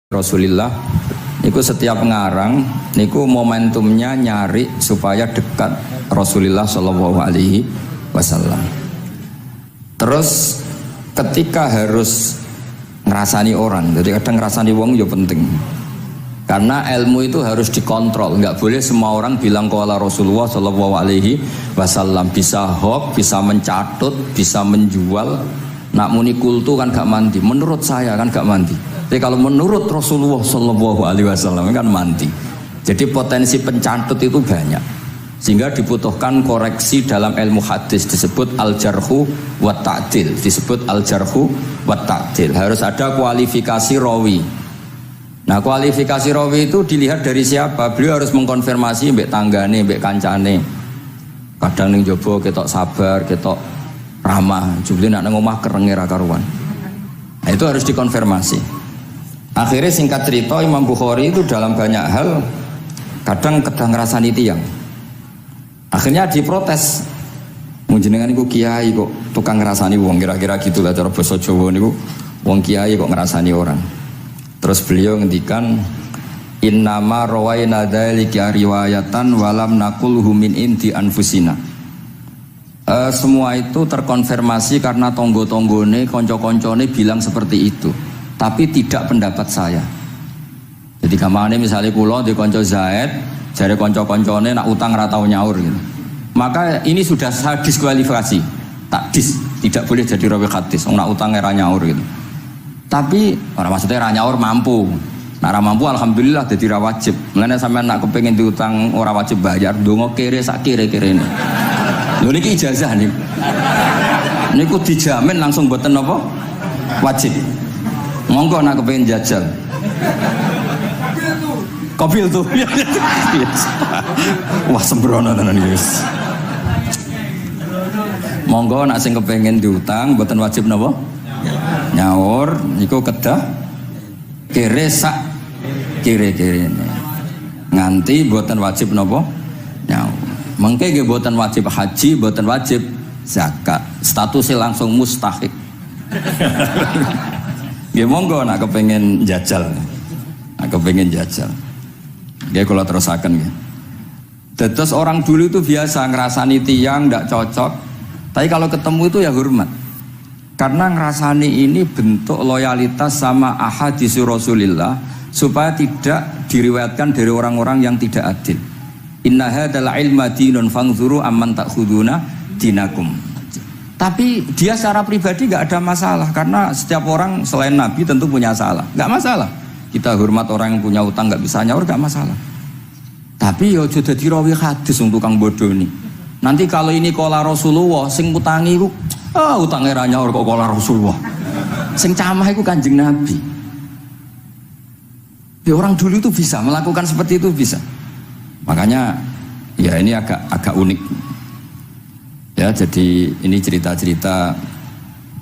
Rasulillah niku setiap ngarang niku momentumnya nyari supaya dekat Rasulullah Shallallahu Alaihi Wasallam. Terus ketika harus ngerasani orang, jadi kadang ngerasani wong ya penting. Karena ilmu itu harus dikontrol, nggak boleh semua orang bilang qala Rasulullah Shallallahu Alaihi Wasallam. Bisa hoax, bisa mencatut, bisa menjual. Nak muni kultu kan gak mandi, menurut saya kan gak mandi. Tapi kalau menurut Rasulullah Shallallahu Alaihi Wasallam kan mandi. Jadi potensi pencatut itu banyak, sehingga dibutuhkan koreksi dalam ilmu hadis disebut al-jarhu wa ta'dil, disebut al-jarhu wa ta'dil. Harus ada kualifikasi rawi. Nah, kualifikasi rawi itu dilihat dari siapa? Beliau harus mengkonfirmasi mbek tanggane, mbek kancane. Kadang ning jaba ketok sabar, ketok ramah, jebule nek nang omah kerenge ra karuan. Nah, itu harus dikonfirmasi. Akhirnya singkat cerita Imam Bukhari itu dalam banyak hal kadang ngrasani tiyang. Akhirnya diprotes. Munjenengan niku kiai kok tukang ngrasani wong, kira-kira gitulah cara basa Jawa niku. Wong kiai kok ngrasani orang. Terus beliau ngendikan innama rawaina dzalika riwayatan walam naqulhu min indi anfusina. Semua itu terkonfirmasi karena tonggo-tonggone, konco-koncone bilang seperti itu. Tapi tidak pendapat saya. Jadi kamane misalnya kula di konco Zaid, jare konco-koncone nak utang ra tau nyaur gitu. Maka ini sudah saya diskualifikasi. Takdis, tidak boleh jadi rawi hadis. Wong nak utang ra nyaur gitu. Tapi ora maksudnya ra nyaur mampu. Nak ra mampu alhamdulillah dadi ra wajib. Mulane sampean nak kepengin diutang ora wajib bayar, ndonga kere sak kire-kirene. Lho niki ijazah nih. Niku dijamin langsung mboten napa? Wajib. Monggo nak kepengin jajal. Kopi tuh. Wah sembrono tenan guys. Monggo nak sing kepengin diutang mboten wajib napa? Nyaur niku kedah kere sak kire-kirene. Nganti mboten wajib napa? Nyaur. Mengke nggih mboten wajib haji, mboten wajib zakat. Statusnya langsung mustahik. Ya monggo nak kepengen jajal. Nak kepengen jajal. Nggih kula terusaken nggih. Terus orang dulu itu biasa ngrasani tiyang ndak cocok. Tapi kalau ketemu itu ya hormat. Karena ngrasani ini bentuk loyalitas sama ahadits Rasulillah supaya tidak diriwayatkan dari orang-orang yang tidak adil. Inna hadzal ilma dinun fanzuru amman ta'khuduna dinakum. Tapi dia secara pribadi nggak ada masalah karena setiap orang selain Nabi tentu punya salah, nggak masalah. Kita hormat orang yang punya utang nggak bisa nyaur nggak masalah. Tapi yo sudah dirawi hadis untuk tukang bodoh nih. Nanti kalau ini qala Rasulullah, sing utangi ku, utangnya ra nyaur kok qala Rasulullah. Sing camah itu Kanjeng Nabi. Ya, orang dulu itu bisa melakukan seperti itu bisa. Makanya ya ini agak unik. Ya, jadi ini cerita-cerita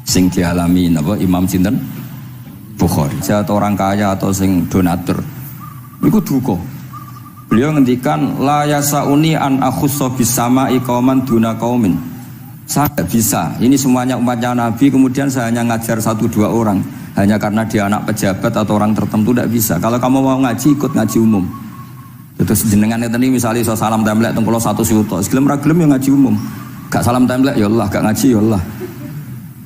sing dialami napa Imam Sinten Bukhari. Atau orang kaya atau sing donatur. Niku duka. Beliau ngendikan la yasauni an akhussa bisama'i qauman duna qaumin. Saya tidak bisa. Ini semuanya umatnya Nabi, kemudian saya hanya ngajar 1-2 orang hanya karena dia anak pejabat atau orang tertentu, tidak bisa. Kalau kamu mau ngaji ikut ngaji umum. Terus jenengan ini misalnya so salam templek teng kula 1 juta. Gelem ra gelem ya ngaji umum. Gak salam templek ya Allah, gak ngaji ya Allah.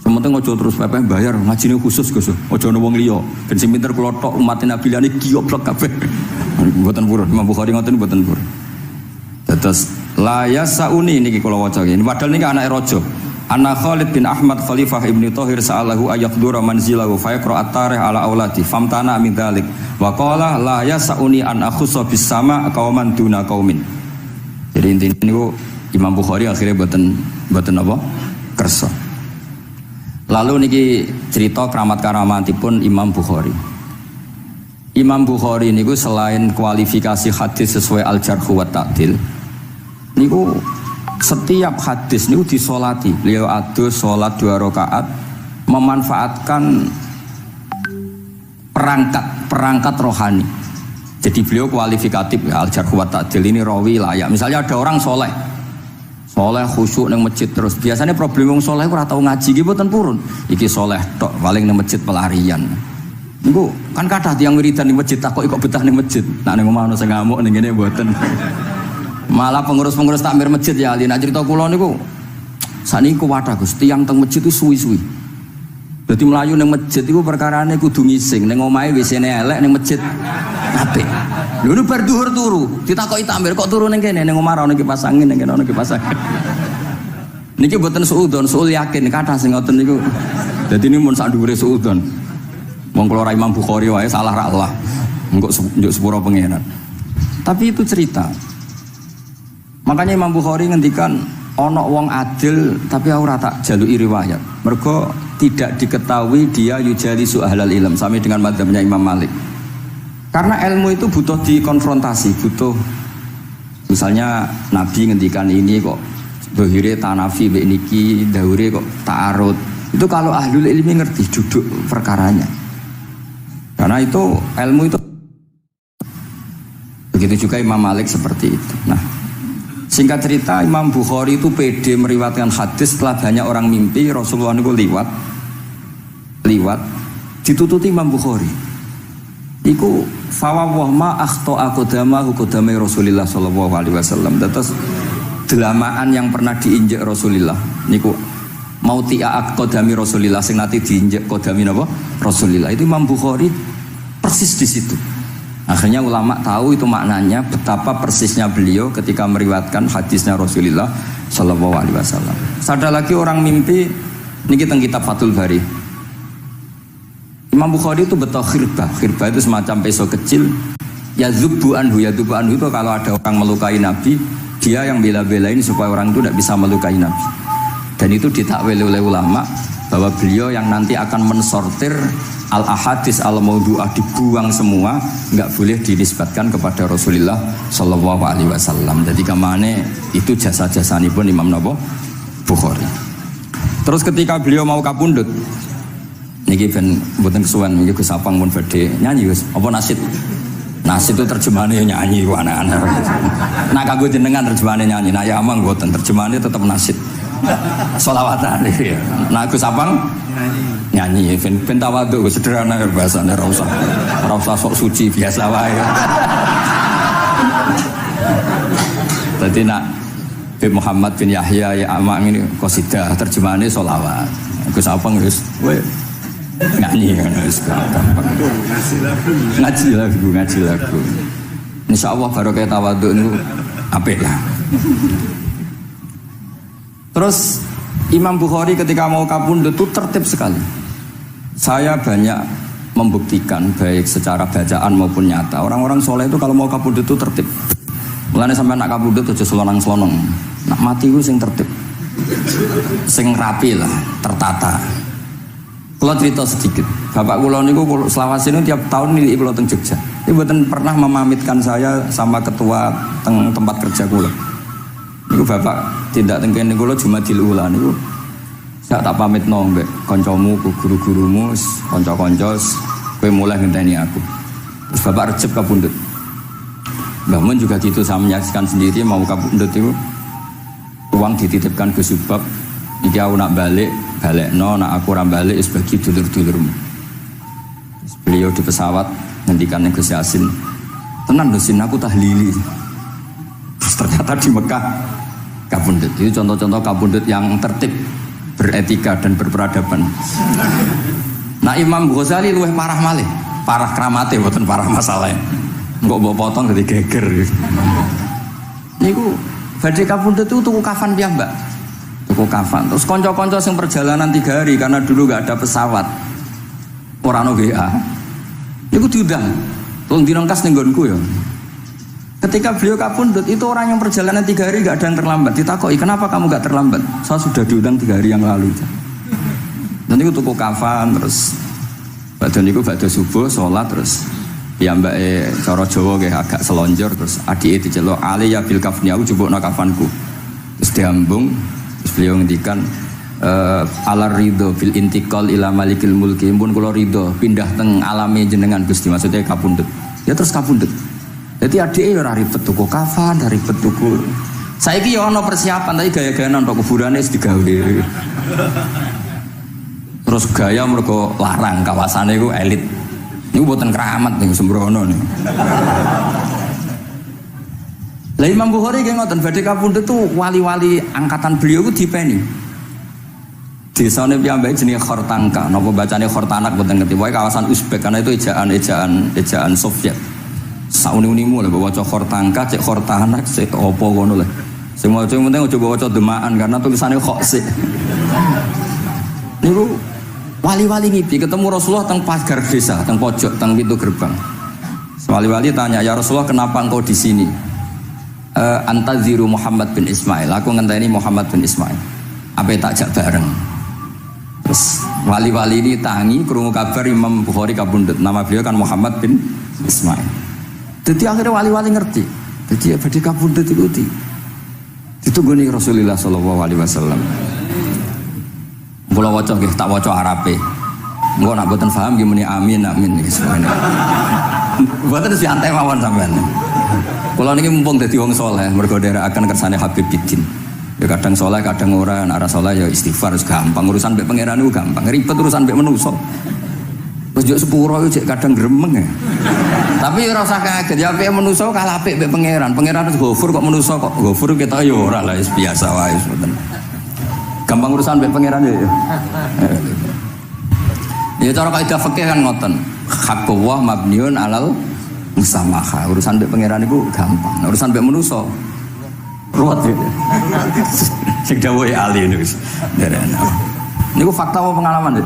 Sementing ojo terus pepeh bayar, ngajine khusus Gus. Ojo ono wong liya. Ben sing pinter kula tok umat Nabi liyane gioblok kabeh. Mboten purun, Imam Bukhari ngoten mboten purun. Terus la yasauni niki kula waca iki. Padahal niki anake raja. Ana Khalid bin Ahmad Khalifah Ibnu Thahir sa'alahu ayaqdura manzilahu fa yaqra at-tarikh ala auladi famtana min dzalik. Wa qala la yasauni an akhussa bis sama qauman duna qaumin. Jadi intinya niku Imam Bukhari akhirnya boten apa? Kersa. Lalu niki cerita keramat-keramatipun Imam Bukhari. Imam Bukhari niku selain kualifikasi hadis sesuai al-jarh wa ta'dil, niku setiap hadis niku disolati. Beliau adus salat 2 rakaat memanfaatkan perangkat rohani. Jadi beliau kualifikatif al-jarh wa ta'dil ini rawi layak. Misalnya ada orang soleh khusyuk nang masjid terus. Biasanya problem wong soleh ora tau ngaji iki mboten purun. Iki soleh tok paling nang masjid pelarian. Niku kan kathah tiyang wiridan ning masjid takoki kok betah ning masjid. Nak ning omah ana sing ngamuk ning kene mboten. Malah pengurus-pengurus takmir masjid ya ali nak cerita kula niku sakniki kuwathah Gus, tiyang teng masjid itu suwi-suwi. Dadi mlayu ning masjid iku perkarane kudu ngising, ning omahe WC-ne elek ning masjid apik. Lho nu bar dhuwur turu, ditakoki takmir kok turu ning kene ning omah ana kipas angin ning kene ana kipas angin. Niki mboten suudzon, suul yakin kathah sing ngoten niku. Dadi ini mun sak dhuwure suudzon. Wong kula ora Imam Bukhari wae salah ra Allah. Engko njuk sepuro pengenan. Tapi itu cerita. Makanya Imam Bukhari ngendikan ana wong adil tapi ora tak jaluki riwayat. Mergo tidak diketahui dia yujalisu ahlal ilm sami dengan madzhabnya Imam Malik. Karena ilmu itu butuh dikonfrontasi, butuh misalnya Nabi ngendikan ini kok dohire tanafi mbek niki, daure kok ta'arud. Itu kalau ahlul ilmi ngerti duduk perkaranya. Karena itu ilmu itu begitu juga Imam Malik seperti itu. Nah, singkat cerita Imam Bukhari itu pede meriwayatkan hadis setelah banyak orang mimpi Rasulullah itu liwat ditututi Imam Bukhari. Iku fawwah ma akhta aqdamahu qadamai Rasulullah sallallahu alaihi wasallam. Terus delamaan yang pernah diinjak Rasulullah niku mautia aqdami Rasulullah sing nate diinjak qadami napa Rasulullah. Itu Imam Bukhari persis di situ. Akhirnya ulama tahu itu maknanya betapa persisnya beliau ketika meriwayatkan hadisnya Rasulullah sallallahu alaihi wasallam. Ada lagi orang mimpi niki teng kitab Fathul Bari. Imam Bukhari itu betul khirbah. Khirbah itu semacam pisau kecil. Yadzubu anhu itu kalau ada orang melukai Nabi, dia yang bela-belain supaya orang itu tidak bisa melukai Nabi. Dan itu ditakwil oleh ulama bahwa beliau yang nanti akan mensortir al-ahadis al-maudu'ah, dibuang semua, nggak boleh dinisbatkan kepada Rasulullah sallallahu alaihi wasallam. Jadi kemana itu jasa-jasa pun Imam Bukhari. Terus ketika beliau mau kapundhut, niki ben mboten kesuwen niki Gus Apang mun badhe nyanyi Gus, apa nasid? Nasid itu terjemahannya nyanyi anak-anak. Nah kanggo jenengan terjemahannya nyanyi, nah ya amang mboten terjemahannya tetap nasid. Sholawatan ya. Nah Gus Apang nyanyi ben tawadhu sederhana bahasane ora usah sok suci biasa wae. Dadi nak bin Muhammad bin Yahya ya Amang ini qasidah terjemahannya sholawat. Gus Apang wis nyanyi wis gampang. Ngaji lagu. Insyaallah barokah tawadhu niku apik lah. Terus Imam Bukhari ketika mau kapundhut itu tertib sekali. Saya banyak membuktikan baik secara bacaan maupun nyata. Orang-orang soleh itu kalau mau kapundhut itu tertib. Mulane sampai nak kapundhut aja selonang-selonong. Nak mati itu sing tertib. Sing rapi lah, tertata. Kalau cerita sedikit, bapak kula niku selawase niku tiap tahun nilai kula teng Jogja. Ini mboten pernah memamitkan saya sama ketua teng tempat kerja kula. Niku bapak tindak teng kene kula Jumadil Ula niku sak tak pamitno mbek kancamu, guru-gurumu, kanca-kanca kowe mulai ngenteni aku. Terus bapak Recep kapundhut. Mbah Mun juga gitu, saya menyaksikan sendiri mau kapundhut itu uang dititipkan ke Subab. Iki aku nak balekno, nak aku ora balik wis bagi dulur-dulurmu. Beliau di pesawat ngendikan ning Gus Yasin, "Tenan lho Sin, aku tahlili." Terus ternyata di Mekah kapundhut. Itu contoh-contoh kapundhut yang tertib, beretika dan berperadaban. Nah Imam Ghazali luwih parah malih, parah kramate mboten parah masalah. Engko mbok potong dadi geger. Niku badhe kapundhut itu tuku kafan piyambak. Tuku kafan. Terus kanca-kanca sing perjalanan 3 hari karena dulu enggak ada pesawat. Ora ono WA. Niku diundang. Tolong direngkas ning nggonku ya. Ketika beliau kapundhut itu orang yang perjalanan 3 hari enggak ada yang terlambat. Ditakoki, "Kenapa kamu enggak terlambat?" "Saya sudah diundang 3 hari yang lalu." Dan niku tuku kafan terus badhe niku badhe subuh salat terus piyambake cara Jawa nggih agak selonjor terus adike diceluk, "Ali ya bil kafni, aku jupukno kafanku." Terus diambung. Terus beliau ngendikan ala ridho fil intiqal ila malikil mulki, pun kula ridho pindah teng alame jenengan Gusti, maksudnya kapundhut. Ya terus kapundhut. Jadi adike ya ora ribet tuku kafan, ora ribet tuku. Saiki ya ana persiapan tapi gaya-gayanan tok kuburane wis digawe. Terus gaya mergo larang, kawasane iku elit. Ini buatan keramat nih sembrono nih. Lah Imam Bukhari ki ngoten badhe kapundhut tuh wali-wali angkatan beliau ku dipeni. Desane piyambake jenenge Khortanka, napa bacane Khortanak mboten ngerti. Pokoke kawasan Uzbek karena itu ejaan Soviet. Sauni-unimu lho waca Khortanka, cek Khortanak, cek apa ngono lho. Sing maca penting aja waca demaan karena tulisannya kok sik. Niku wali-wali ngipi ketemu Rasulullah teng pagar desa, teng pojok, teng pintu gerbang. Wali-wali tanya, "Ya Rasulullah, kenapa engkau di sini?" Antaziru Muhammad bin Ismail. Aku ngenteni Muhammad bin Ismail. Apa tak jak bareng? Terus wali-wali ini tangi krungu kabar Imam Bukhari kabundut. Nama beliau kan Muhammad bin Ismail. Jadi akhirnya wali-wali ngerti. Jadi badhe kabundut itu dituggoni Rasulullah sallallahu alaihi wasallam. Kula waca nggih, tak waca Arabe. Engko nak mboten paham nggih muni amin nggih semuanya. Mboten santai mawon sampean. Kula niki mumpung dadi wong saleh, mergo nderekaken kersane Habib Bidin. Ya kadang saleh, kadang ora, nek ora saleh ya istighfar wis gampang. Urusan mbek pangeran niku gampang. Ribet urusan mbek manusa. Wis yo sepuro yo kadang gremeng ya. Tapi ora usah kaget, ya apik manusa kalah apik mbek pangeran. Pangeran wis Ghafur kok manusa kok Ghafur kita yo ora lah wis biasa wae mboten. Gampang urusan mbek pangeran ya. Ya cara kaidah fikih kan ngoten. Haqqullah mabniun alal musamaha. Urusan mbek pangeran iku gampang. Nah, urusan mbek manusa ruwet ya. Sing dawuhe ahli niku wis. Niku fakta apa pengalaman ya?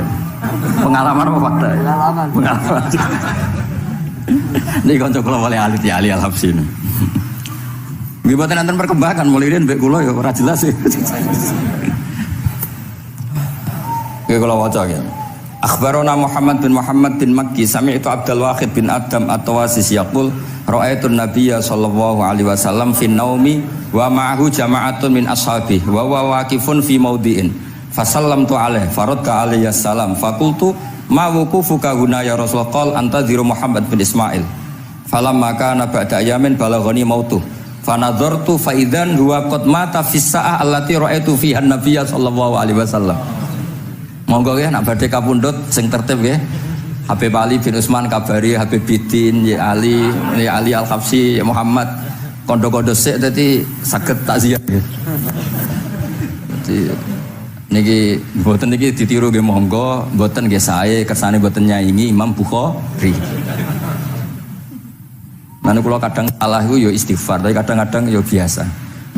Pengalaman apa fakta? Pengalaman. Niki kanca kula wali ahli ahli Al-Habsyi. Nggih boten enten perkembangan mulai riyen mbek kula ya ora jelas sih. Nggih kula waca ya. Akhbarona Muhammad bin Makki sami'tu Abdul Wahid bin Adam at-Tawasis yaqul ra'aitun nabiyya sallallahu alaihi wasallam fi naumi wa ma'ahu jama'atun min ashabi wa huwa waqifun fi mawdi'in fasallamtu alaihi faradda alayhi assalam faqultu ma wuqufuka huna ya Rasulullah qal antaziru Muhammad bin Ismail falamma kana ba'da ayamin balaghani mautu fanadhartu fa idzan huwa qad mata fi sa'ah allati ra'aitu fiha an-nabiyya sallallahu alaihi wasallam. Monggo ya nak badhe kapundhut sing tertib nggih. Habib Ali bin Utsman kabari Habib Bidin ya Ali Al-Habsyi ya Muhammad kondo-kondo sik dadi saged takziah nggih. Dadi niki mboten niki ditiru nggih monggo, mboten nggih sae kersane mboten nyaingi Imam Bukhari. Nah kula kadang salah iku ya istighfar, tapi kadang-kadang ya biasa.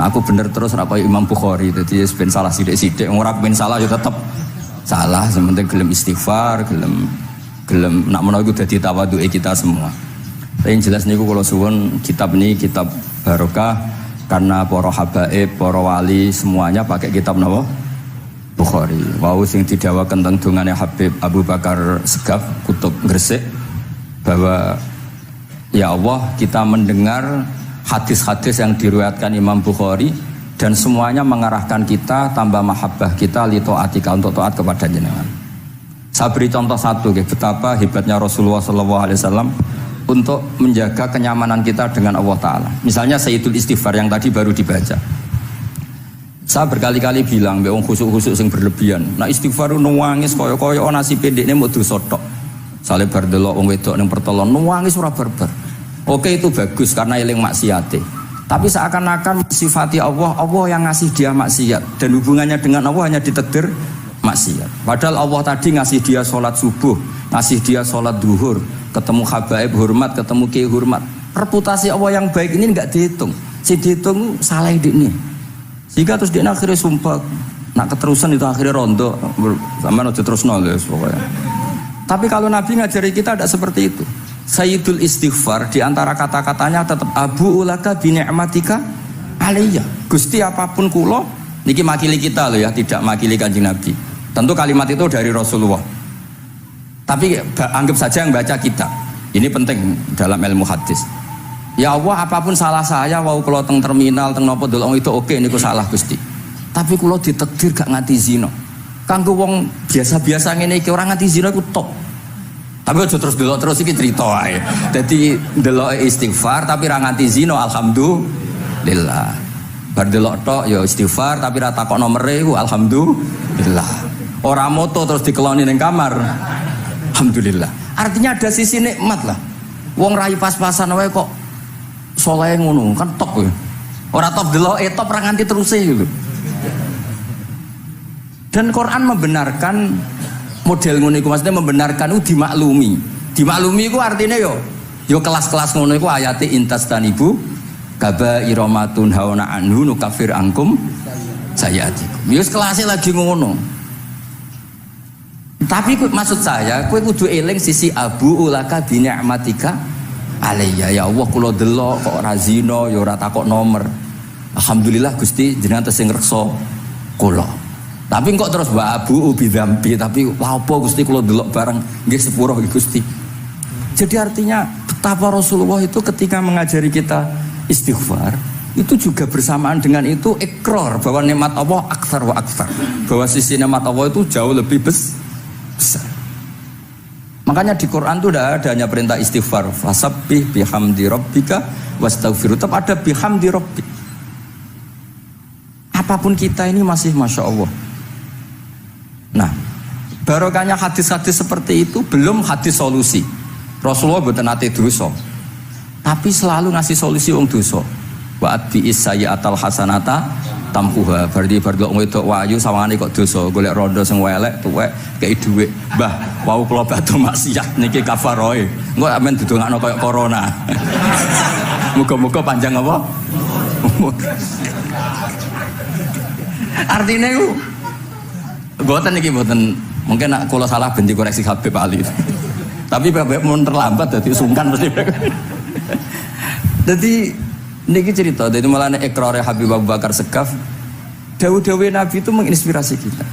Nah aku bener terus ora kaya Imam Bukhari, dadi ben salah sithik-sithik ora ben salah ya tetep salah, sementing gelem istighfar, gelem nak menawa iku dadi tawadhuke kita semua. Tapi yang jelas niku kula suwun kitab ini kitab barokah karena para habaib, para wali semuanya pakai kitab napa? Bukhari. Wau sing didhawaken teng dongane Habib Abu Bakar Segaf Kutub Gresik bahwa ya Allah kita mendengar hadis-hadis yang diriwayatkan Imam Bukhari dan semuanya mengarahkan kita tambah mahabbah kita li taatika untuk taat kepada jenengan. Saya beri contoh satu betapa hebatnya Rasulullah SAW untuk menjaga kenyamanan kita dengan Allah Ta'ala. Misalnya Sayyidul Istighfar yang tadi baru dibaca. Saya berkali-kali bilang wong khusuk-khusuk sing berlebihan. Nah istighfar nangis koyo-koyo nasi pendekne mau dosa tok. Sale bar delok wong wedok ning pertolon nangis ora barbar. Oke itu bagus karena eling maksiate. Tapi seakan-akan sifati Allah yang ngasih dia maksiat dan hubungannya dengan Allah hanya ditakdir maksiat. Padahal Allah tadi ngasih dia sholat subuh, ngasih dia sholat duhur, ketemu habaib hormat, ketemu kiai hormat. Reputasi Allah yang baik ini nggak dihitung. Si dihitung salah ini. Jika terus dia akhirnya sumpah, nak keterusan itu akhirnya rondo, sama aja terus nulis pokoknya. Tapi kalau Nabi ngajari kita tidak seperti itu. Sayyidul Istighfar di antara kata-katanya tetap Abu ulaka bi ni'matika alayya. Gusti apapun kula niki makili kita loh ya, tidak makili Kanjeng Nabi. Tentu kalimat itu dari Rasulullah. Tapi anggap saja yang baca kita. Ini penting dalam ilmu hadis. Ya Allah apapun salah saya wau kula teng terminal teng napa delok itu oke niku salah Gusti. Tapi kula ditakdir gak nganti zina. Kanggo wong biasa-biasa ngene iki ora nganti zina iku top. Tapi aja terus delok terus iki cerita wae. Dadi delok istighfar tapi ra nganti zina alhamdulillah. Bar delok tok ya istighfar tapi ra takok nomere iku alhamdulillah. Ora moto terus dikeloni ning kamar. Alhamdulillah. Artinya ada sisi nikmat lah. Wong rai pas-pasan wae kok soleh ngono, kan top ya. Ora top delok, top ra nganti teruse gitu. Dan Quran membenarkan model ngono iku, maksudnya membenarkan itu dimaklumi. Dimaklumi iku artinya yo kelas-kelas ngono iku ayate intastanibu kaba'ira ma tunhauna anhu nukafir angkum sayatikum. Yo kelasé lagi ngono. Tapi maksud saya, kowe kudu eling sisi abu ulaka bi ni'matika alayya. Ya Allah kula delok kok ora zina ya ora takok nomor. Alhamdulillah Gusti jenengan tesih ngreksa kula. Tapi kok terus wa abu bi dzambi, tapi apa Gusti kula delok bareng nggih sepuro Gusti. Jadi artinya betapa Rasulullah itu ketika mengajari kita istighfar itu juga bersamaan dengan itu ikrar bahwa nikmat Allah aktsar wa aktsar. Bahwa sisi nikmat Allah itu jauh lebih besar. Makanya di Quran itu tidak ada hanya perintah istighfar, fasabbih bihamdi rabbika wastaghfiru, tetap ada bihamdi rabbik. Apapun kita ini masih masya Allah. Nah, barokahnya hadis-hadis seperti itu belum hadis solusi. Rasulullah mboten nate dosa, tapi selalu ngasih solusi wong dosa. Wa atbi'is sayyi'atal hasanata tampuha. Berarti bar kok wedok wayu sawangane kok dosa, golek rondo sing welek tuwek kei dhuwit. Mbah, wau kula badhe maksiat niki kafaroe. Engko amen didongakno kaya corona. Muga-muga panjang apa? Artinya itu mboten iki mboten, mungkin nak kula salah ben dikoreksi Habib Ali. Tapi Habib mun terlambat dadi sungkan mesti. Dadi niki cerita, jadi malah ikrare Habib Abu Bakar Segaf, dawuh-dawuh Nabi itu menginspirasi kita.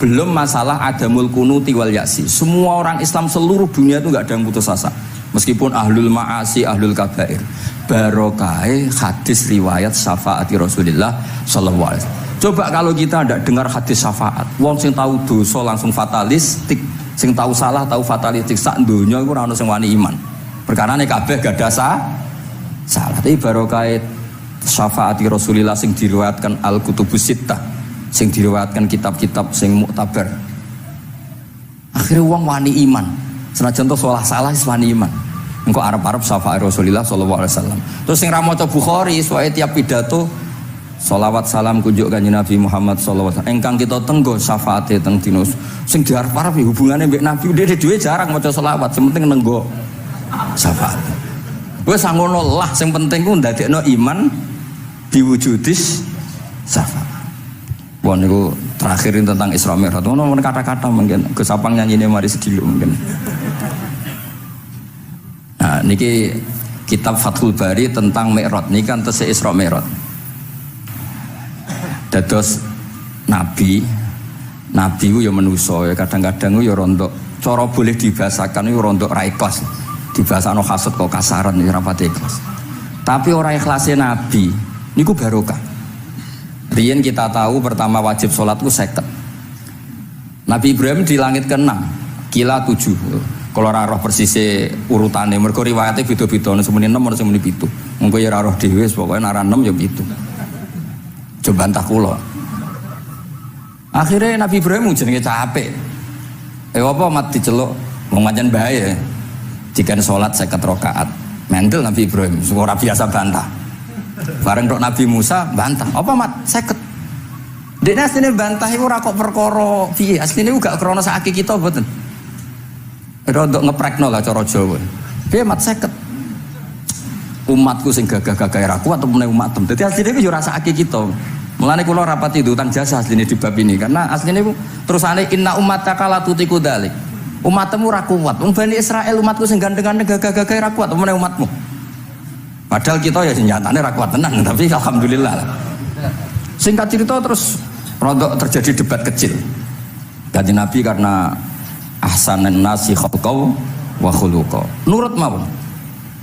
Belum masalah adamul kunuti wal ya'si. Semua orang Islam seluruh dunia itu enggak ada yang putus asa. Meskipun ahlul ma'asi, ahlul kabair. Barokai hadis riwayat syafaati Rasulullah sallallahu alaihi wasallam. Coba kalau kita tidak dengar hadis syafaat, wong sing tahu dosa langsung fatalistik, sing tahu salah tahu fatalistik, sak donya iku ora ono sing wani iman. Perkarane kabeh gak ada salah. Tapi barokah syafaati Rasulillah sing diriwayatkan Al-Kutubus Sittah, sing diriwayatkan kitab-kitab sing muktabar. Akhirnya wong wani iman. Senajan to salah wis wani iman. Engko arep-arep syafaat Rasulillah sallallahu alaihi wasallam. Terus sing ra maca Bukhari soal tiap pidato sholawat salam kunjuk kanjeng Nabi Muhammad sallallahu alaihi wasallam. Engkang kita tenggo syafaate teng dina sing diarep-arep hubungane mbek Nabi dhewe jarang maca sholawat, sing penting nenggo syafaat. Wes sangono lah, sing penting ku ndadekno iman diwujudis syafaat. Wah niku terakhirin tentang Isra Mi'raj. Ono kata-kata mungkin kesapang nyanyine mari sedilo mungkin. Nah, niki kitab Fathul Bari tentang Mi'raj niki kan tesih Isra Mi'raj. Dados nabi ku ya manusa ya kadang-kadang ya rontok cara boleh dibahasakan ya rontok ra ikhlas. Dibahasano hasud kok kasaran ya rapati ikhlas. Tapi ora ikhlase nabi niku barokah. Riyen kita tahu pertama wajib sholat ku 50. Nabi Ibrahim di langit ke-6, kila 7. Kalau ora roh persise urutane, mergo riwayate beda-beda, semene 6 ana semene 7. Mengko ya ora roh dhewe, pokoke nek ora 6 ya 7. Coba bantah kula. Akhirnya Nabi Ibrahim jenenge capek. Apa mat diceluk wong pancen bae. Jika sholat 50 rakaat. Mendel Nabi Ibrahim, ora biasa bantah. Bareng tok Nabi Musa bantah. Apa mat 50? Dene asline bantah iku ora kok perkara piye. Asline iku gak krana sak kita mboten. Rodok ngeprekno lah cara Jawa. Piye mat 50? Umatku sing gagah-gagah ra kuat temene umatem. Dadi asline iku yo ora sak kita. Mulane kula rapati utang jasa asline di bab ini karena asline iku terusane inna ummataka la tutiku dzalik. Umatmu ra kuat. Wong Bani Israil umatku sing gandeng-gandeng gagah-gagah ra kuat temene umatmu. Padahal kita ya nyatane ra kuat tenan, tapi alhamdulillah. Singkat cerita terus rodok terjadi debat kecil. Kanjeng Nabi karena ahsanan nasi khalqau wa khuluqa. Nurut mawon.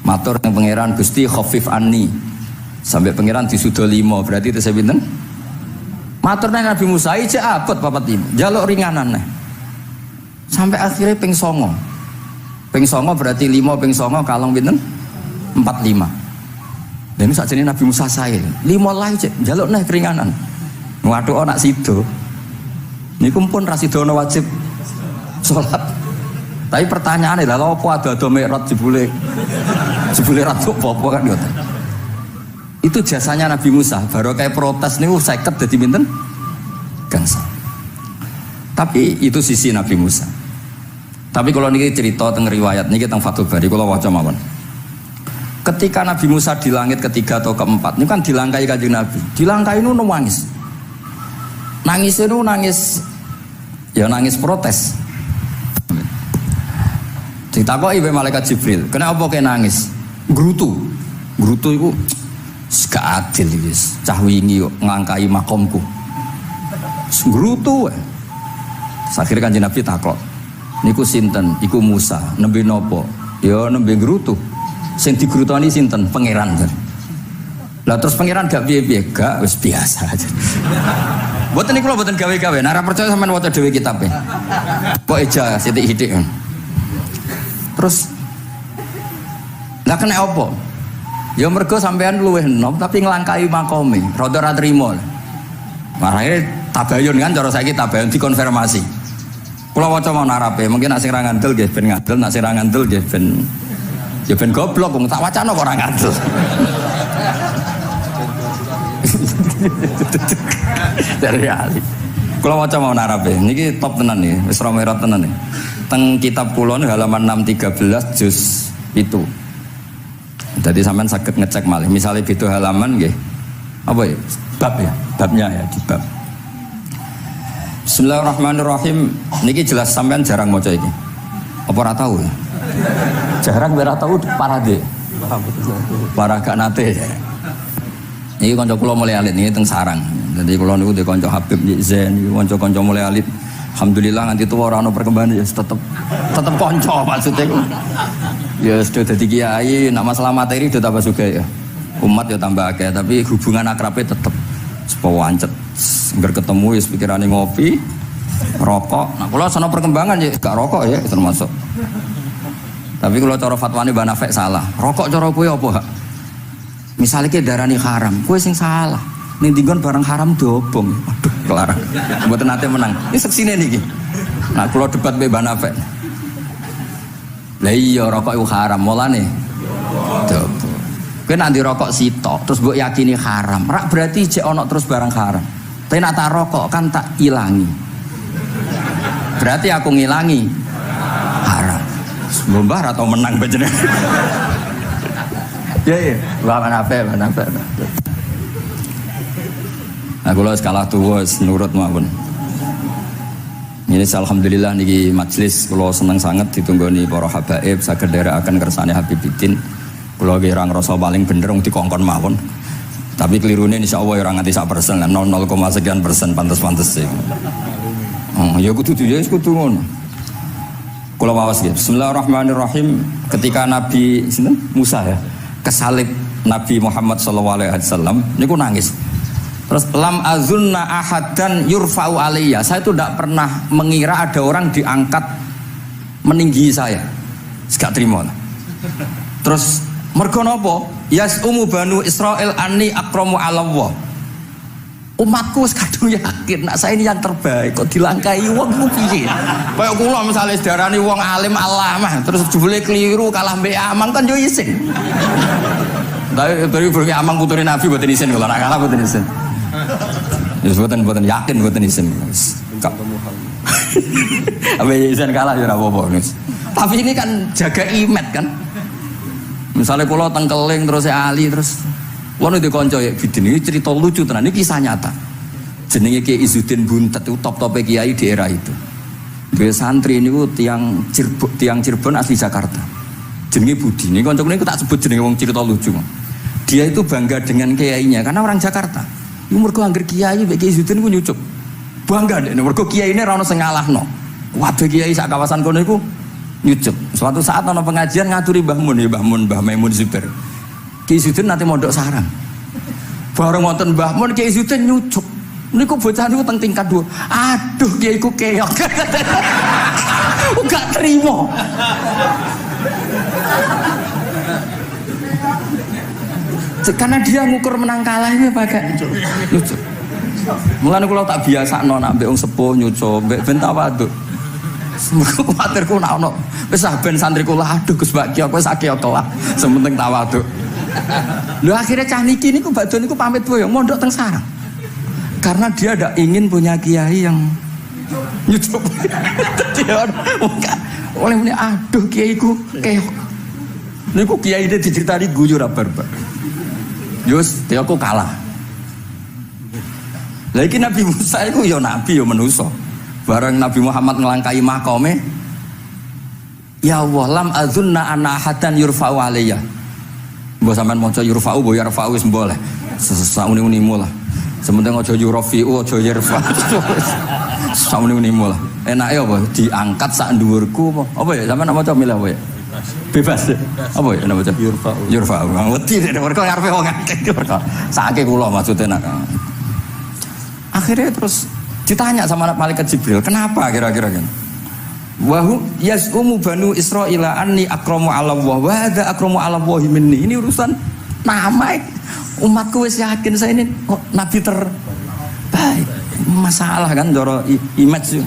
Matur yang pangeran Gusti khafif anni. Sampai pangeran disudo 5 berarti itu saya pinten? Matur nang Nabi Musa iki abot 45. Jaluk ringanan neh. Sampai akhirnya ping 9. Ping 9 berarti 5 ping 9 kalong pinten? 45. Dan ini sakjane Nabi Musa sae. 5 lae cek jaluk neh keringanan. Waduh anak sido. Niku pun ra sidono wajib salat. Tapi pertanyaannya lah, apa ada merot jebule ratu apa kan gitu. Itu jasanya Nabi Musa. Baru kayak protes nih, seket jadi binten gangsa. Tapi itu sisi Nabi Musa. Tapi kalau niki cerita tentang riwayat niki tentang Fathul Bari, kalau waca mawon. Ketika Nabi Musa di langit ketiga atau keempat, ini kan dilangkai kanjeng Nabi. Dilangkai itu nangis. Nangis itu nangis protes. Ditakoki oleh malaikat Jibril, kenapa kayak nangis? Grutu itu gak adil guys. Cah wingi kok ngangkai makomku. Grutu. Akhirnya kanjeng Nabi takok, niku sinten? Iku Musa. Nembe nopo? Ya nembe grutu. Sing digrutoni sinten? Pangeran. Lah terus pangeran gak piye-piye, gak wis biasa aja. Mboten niku lho mboten gawe-gawe. Nek ora percaya sampean waca dhewe kitabe. Kok eja sithik-sithik. Terus lah kena apa? Ya mergo sampean luwih enom tapi nglangkai makome, rada ora trimo. Marane tabayun kan cara saiki tabayun dikonfirmasi. Kula waca mau narape, mungkin nek sing ra ngandel nggih ben ngadel, nek sing ra ngandel nggih ben ya ben goblok wong tak wacana kok ora ngandel. Dari ali. Kula waca mau narape, niki top tenan nih, wis romerot tenan nih. Teng kitab kulon halaman 613 juz itu. Jadi sampean saged ngecek malih. Misalnya gitu halaman nggih. Apa ya? Bab ya, babnya ya di bab. Bismillahirrahmanirrahim. Niki jelas sampean jarang maca iki. Apa ora tahu? Jarang ora tahu parade. Para gak nate. Niki kanca kula mulai alit niki teng sarang. Jadi kula niku di kanca Habib Zen, kanca-kanca mulai alit. Alhamdulillah nganti tuwa ora ono perkembangan ya tetep kanca maksudnya. Ya sudah dadi kiai, nak masalah materi udah tambah juga ya. Umat ya tambah akeh, tapi hubungan akrabnya tetep sepo wancet. Ngger ketemu ya pikirane ngopi, rokok. Nah, kula sono perkembangan ya gak rokok ya termasuk. Tapi kalau cara fatwane Mbah Nafek salah. Rokok cara kowe apa, Hak? Misale ki darani haram, kowe sing salah. Ning dinggon barang haram dobong. Aduh, kelar. Mboten nate menang. Ini seksine niki. Nah, kula debat Mbah Nafek. Lah iya rokok itu haram, mulane dobong. Kowe nek rokok sitok terus mbok yakini haram, rak berarti jek ono terus barang haram. Tapi nek tak rokok kan tak ilangi. Berarti aku ngilangi haram. Mbah atau menang panjenengan. Ya, mana apa. Nah, kalau skala tua nurut mawon. Ini alhamdulillah niki majelis kalau seneng sangat ditunggoni para habaib saged nderekaken kersane Habibiddin. Kula nggih ora ngrasa paling bener wong dikongkon mawon. Tapi kelirune insyaallah ora nganti 1%, 0,0 sekian persen pantes-pantes sih. Ya kudu ngono. Kula waos nggih. Bismillahirrahmanirrahim. Ketika Nabi sinten? Musa ya, kesalib Nabi Muhammad sallallahu alaihi wasallam niku nangis. Terus lam azunna ahadan yurfa'u alayya. Saya itu tidak pernah mengira ada orang diangkat meninggi saya. Gak terima. Terus mergo napa? Yas'umu banu Israil anni akramu 'ala Allah. Umatku wis kadung yakin nak saya ini yang terbaik kok dilangkai wong ku piye? Kayak kula misale sedarani wong alim alamah terus jebule keliru kalah mbek Amang kan yo isin. Dari berke Amang putune Nabi mboten isin kula nak kalah mboten isin. Ya mboten yakin mboten isin. Apa isin kalah ya ora apa-apa. Tapi ini kan jaga imet kan. Misalnya kula teng Keling terus Ali terus wono di konco ya bidin ini cerita lucu tenan ini kisah nyata. Jenenge Kiai Izzuddin Buntet itu top-top kiai di era itu. Dia santri ini tiang Cirebon asli Jakarta. Jenenge Budi. Ini konco ini tak sebut jenenge wong cerita lucu. Dia itu bangga dengan kiainya karena orang Jakarta. Iku mergo angger kiai mek Kiai Izzuddin ku nyucup. Bangga deh mergo kiai ini ra ono sing ngalahno. Waduh kiai sak kawasan kono iku nyucup. Suatu saat ono pengajian ngaturi Mbah Mun ya Mbah Maimun Zubair. Kiai Izzuddin nanti mondok sarang. Bareng wonten Mbah Mun Kiai Izzuddin nyucuk. Niku bocah niku teng tingkat 2. Aduh Kiai ku keok. Enggak terima. Karena dia ngukur menang kalah ini pakai nyucuk. Mulane kula tak biasakno nek ambek wong sepuh nyucuk, mbek ben tawaduk. Semoga kuwatir ku nek ono Wis ben santri kula aduh Gus Mbak Ki aku sakit kelah. Sementing tawaduk. Lho akhirnya cah niki niku badhe niku pamit boyong mondok teng sarang. Karena dia tidak ingin punya kiai yang nyucup. Dia oleh ini aduh kiaiku keok. Niku kiai dia diceritani guyu ra barbar. Yus, dia aku kalah. Lagi Nabi Musa itu ya nabi ya manusia. Bareng Nabi Muhammad ngelangkai makome, ya Allah lam azunna anna ahadan yurfa'u alayya. Mbok sampean maca yurfa'u bo yarfa'u wis boleh. Sauni-unimu lah. Sementing aja yurafi'u aja yarfa'. Sauni-unimu lah. Enake apa diangkat sak dhuwurku apa? Apa ya sampean maca milah apa ya? Bebas. Apa ya nama maca yurfa'u. Yurfa'u. Wedi nek mergo ngarepe wong akeh mergo. Sakake kula maksudnya nak. Akhirnya terus ditanya sama malaikat Jibril, kenapa kira-kira kan? Wahu yaz'umu banu Israila anni akramu 'ala Allah wa hadza akramu 'ala Allah minni. Ini urusan nama umatku wis yakin saya ini nabi terbaik. Masalah kan ndoro image.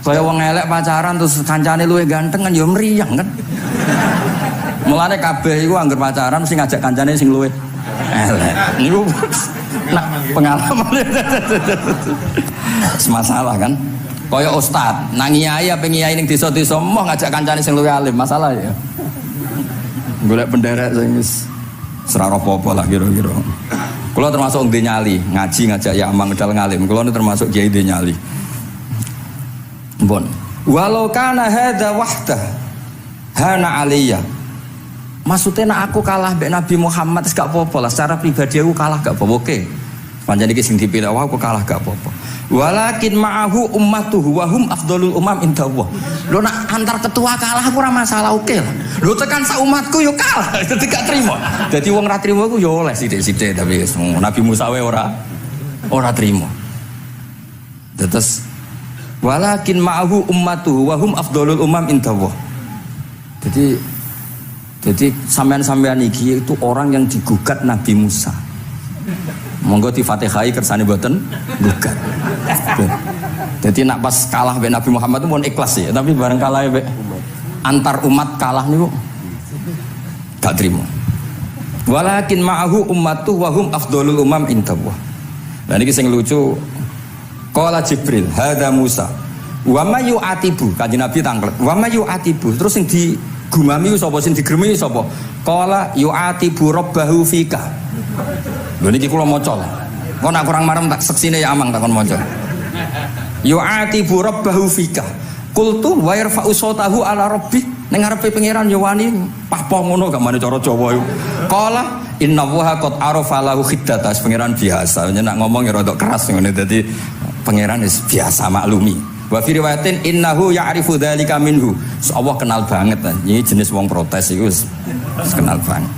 Kaya wong elek pacaran terus kancane luwih ganteng kan ya mriyang kan. Mulane kabeh iku anggere pacaran mesti ngajak kancane sing luwih elek. Niku nah, pengalaman masalah kan kaya ustad nang kiai apa kiai ning desa-desa mau ngajak kancane sing luwih alim masalah ya golek penderek sing wis ora apa-apa lah kira-kira kula termasuk ndek nyali ngaji ngajak ya amang medal ngalim kula termasuk kiai ndek nyali mbon walau kana hadza wahdah hana aliyya. Maksudnya nak aku kalah mbek Nabi Muhammad wis gak apa-apa lah secara pribadi aku kalah gak apa-apa. Oke. Pancen iki sing dipilih aku kalah gak apa-apa. Walakin ma'ahu ummatuhu wa hum afdhalul umam indallah. Lho nak antar ketua kalah aku ora masalah oke lah. Lho tekan sak umatku yo kalah dadi gak trimo. Dadi wong ra trimo aku yo oleh sithik-sithik tapi Nabi Musa wae ora trimo. Terus walakin ma'ahu ummatuhu wa hum afdhalul umam indallah. Jadi sampean-sampean iki itu orang yang digugat Nabi Musa. Monggo di Fatihai kersane mboten gugat. Jadi nak pas kalah mbek Nabi Muhammad itu mohon ikhlas ya, tapi bareng kalah mbek antar umat kalah niku gak trimo. Walakin ma'ahu ummatu wa hum afdhalul umam indallah. Lah niki sing lucu qala Jibril hadza Musa wa may yu'atibu kanjeng Nabi tanglet wa may yu'atibu terus sing di gumami sapa sing digremi sapa qala yu'atibu rabbahu fika. Lho niki kula maca kok nak kurang marem tak seksine ya amang takon maca yu'atibu rabbahu fika qultu wa yarfa'u sautahu ala rabbi ning ngarepe pangeran ya wani pahpo ngono gak mane cara Jawa iku qala inna wa qad arafa lahu khiddatas pangeran biasa nak ngomong ya rada keras ngene dadi pangeran wis biasa maklumi. Wa fi riwayatin innahu ya'rifu dzalika minhu. Allah kenal banget ini jenis wong protes iku wis kenal banget.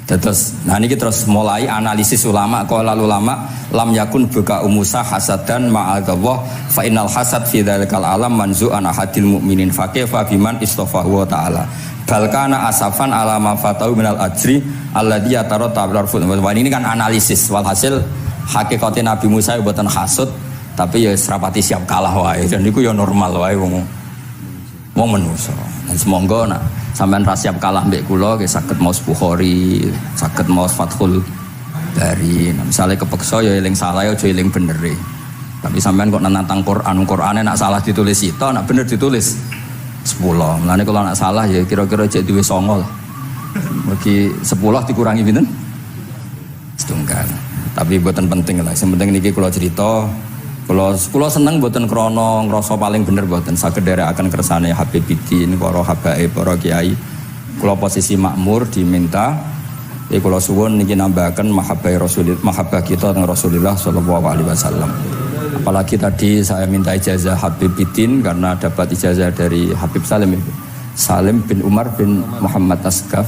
Terus nah niki terus mulai analisis ulama qala ulama lam yakun buka Musa hasadan ma'adallah fa innal hasad fi dzalikal alam manzu'an ahadil mu'minin fa kaifa biman istafahu wa ta'ala bal kana asafan ala ma fatahu minal ajri alladhi yatarata bil ini kan analisis walhasil hakikate Nabi Musa mboten hasud tapi ya serapati siap kalah wae dan niku ya normal wae wong manusa. Dan semoga nak sampean ra siap kalah mbek kula nggih saged maos Bukhari, saged maos Fathul Bari. Nah, misale kepeksa ya eling salah aja eling benere. Tapi sampean kok nantang Qur'ane nak salah ditulis sito, nak bener ditulis 10. Mulane kalau nak salah ya kira-kira cek duwe 9 lah. Bagi 10 dikurangi pinten? Setunggal. Tapi mboten penting lah. Sing penting niki kula cerita Kula seneng mboten krana ngrasa paling bener mboten saged nderekaken kersane Habibidin para habaib para kiai. Kula posisi makmur diminta kula suwun niki nambahaken mahabbah kita teng Rasulullah sallallahu alaihi wasallam. Apalagi tadi saya minta ijazah Habibidin karena dapat ijazah dari Habib Salim bin Umar bin Muhammad Asgaf.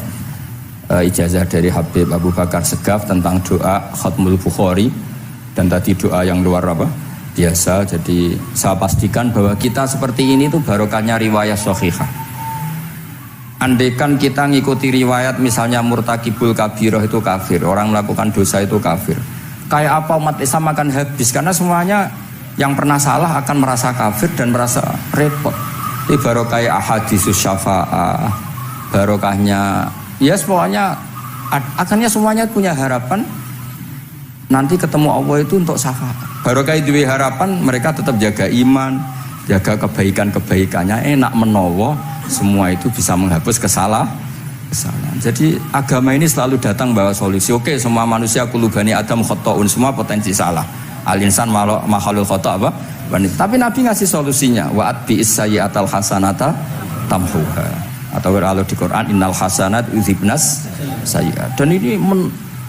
Ijazah dari Habib Abu Bakar Segaf tentang doa Khatmul Bukhari dan tadi doa yang luar biasa. Jadi saya pastikan bahwa kita seperti ini tuh barokahnya riwayat sahihah. Andaikan kita ngikuti riwayat misalnya murtakibul kabirah itu kafir, orang melakukan dosa itu kafir, kayak apa umat Islam akan habis karena semuanya yang pernah salah akan merasa kafir dan merasa repot. Ini barokah ahaditsus syafa'ah, barokahnya ya pokoknya akhirnya semuanya punya harapan nanti ketemu Allah itu untuk syafaat. Barokah itu harapan mereka tetap jaga iman, jaga kebaikan-kebaikannya, enak menowo, semua itu bisa menghapus kesalahan. Jadi agama ini selalu datang bawa solusi. Oke, semua manusia kulubani Adam khotoun, semua potensi salah. Al-insan makhluk khoto apa? Tapi Nabi ngasih solusinya. Wa'at bi'is sayyi'atal hasanata tamhuha. Atau kalau di Quran innal hasanat yudhibnas sayyi'at. Dan ini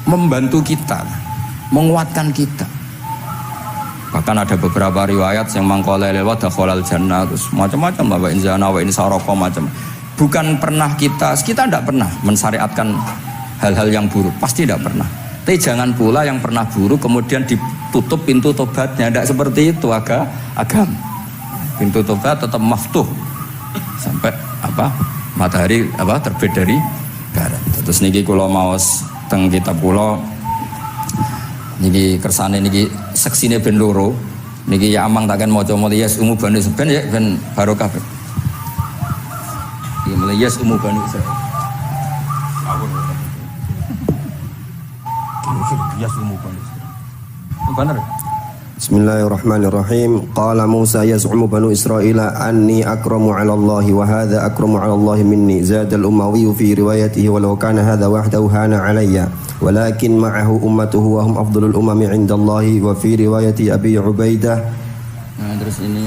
membantu kita, menguatkan kita. Bahkan ada beberapa riwayat yang mangqala lewat dakhalal jannah, terus macam-macam lah, wa in zana wa in sarqa macam. Bukan pernah kita tidak pernah mensyariatkan hal-hal yang buruk, pasti tidak pernah. Tapi jangan pula yang pernah buruk kemudian ditutup pintu tobatnya, tidak seperti itu agama. Pintu tobat tetap maftuh sampai matahari terbit dari barat. Terus niki kula maos teng kitab kula niki kersane niki seksine ben loro. Niki ya amang takkan maca muliyas umu bani seben ya ben barokah. Muliyas umu bani Israil. Yas umu bani Israil. Benar. Bismillahirrahmanirrahim. Qala Musa yaz'umu banu Israila anni akramu 'ala Allah wa hadha akramu 'ala Allah minni. Zada al-Umawi fi riwayatihi walau kana hadha wahdahu hana 'alayya walakin ma'ahu ummatuhu wa hum afdalul umami 'inda Allah wa fi riwayati Abi Ubaidah. Nah, terus ini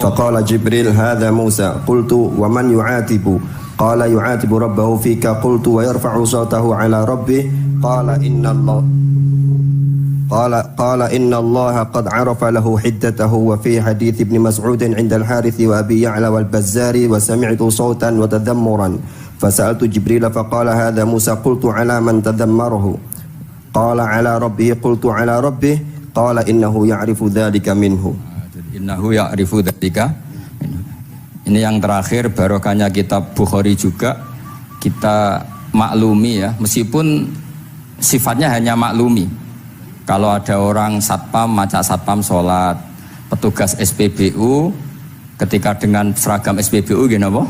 فقال جبريل هذا موسى قلت ومن يعاتب قال يعاتب ربه فيك قلت ويرفع صوته على ربه قال إن الله قد عرف له حدته. وفي حديث ابن مسعود عند الحارث وأبي يعلى والبزار وسمعت صوتا وتذمرا فسألت جبريل فقال هذا موسى قلت على من تذمره قال على ربه قلت على ربه قال إنه يعرف ذلك منه. Innahu ya'rifu dzalika. Ini yang terakhir barokahnya kitab Bukhari juga kita maklumi ya, meskipun sifatnya hanya maklumi. Kalau ada orang satpam maca satpam sholat, petugas SPBU ketika dengan seragam SPBU gini apa?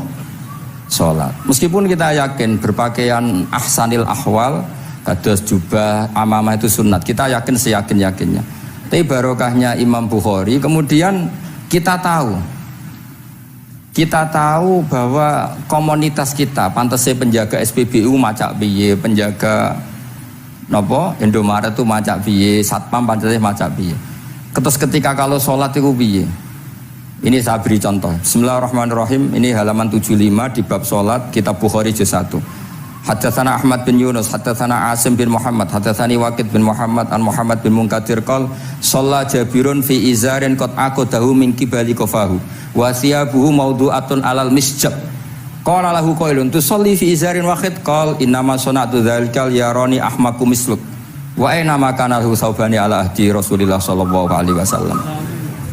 Sholat. Meskipun kita yakin berpakaian ahsanil ahwal, kados jubah, amamah itu sunat, kita yakin seyakin-yakinnya. Tapi barokahnya Imam Bukhari, kemudian kita tahu bahwa komunitas kita, pantasnya penjaga SPBU macak piye, penjaga Indomaret itu macak piye, satpam pantasnya macak piye. Terus ketika kalau sholat itu piye. Ini saya beri contoh. Bismillahirrahmanirrahim. Ini halaman 75 di bab sholat kitab Bukhari juz 1. Haddatsana Ahmad bin Yunus, haddatsana Asim bin Muhammad, haddatsani Waqid bin Muhammad an Muhammad bin Munkadir qol shalla Jabirun fi izarin qad aqadahu min qibali qafahu wa thiyabuhu mawdu'atun alal misjab. Qala lahu qailun tusalli fi izarin wahid qal innama sana'tu dzalikal yarani ahmaku misluk wa aina ma kana lahu saubani ala ahdi Rasulillah sallallahu alaihi wasallam.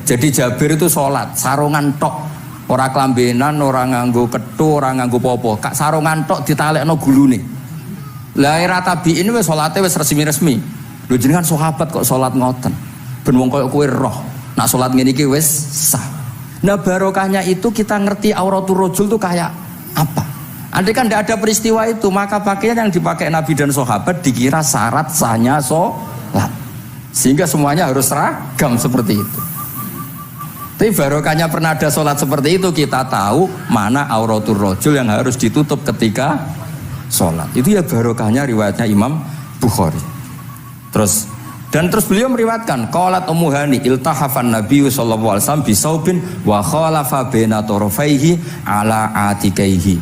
Jadi Jabir itu salat sarungan tok. Ora kelambenan, ora nganggo kethu, ora nganggo popo. Kak sarungan tok ditalekno gulune. Lah era tabiin wis salate wis resmi-resmi. Lho jenengan sahabat kok salat ngoten. Ben wong koyo kowe roh. Nak salat ngene iki wis sah. Nah barokahnya itu kita ngerti auratul rajul itu kayak apa. Andai kan tidak ada peristiwa itu, maka pakaian yang dipakai Nabi dan sahabat dikira syarat sahnya salat. Sehingga semuanya harus seragam seperti itu. Tapi barokahnya pernah ada sholat seperti itu, kita tahu mana auratul rajul yang harus ditutup ketika sholat. Itu ya barokahnya riwayatnya Imam Bukhari. Terus beliau meriwayatkan qalat Ummu Hani iltahafan Nabi sallallahu alaihi wasallam bisaubin wa khalafa baina tarafaihi ala atikaihi.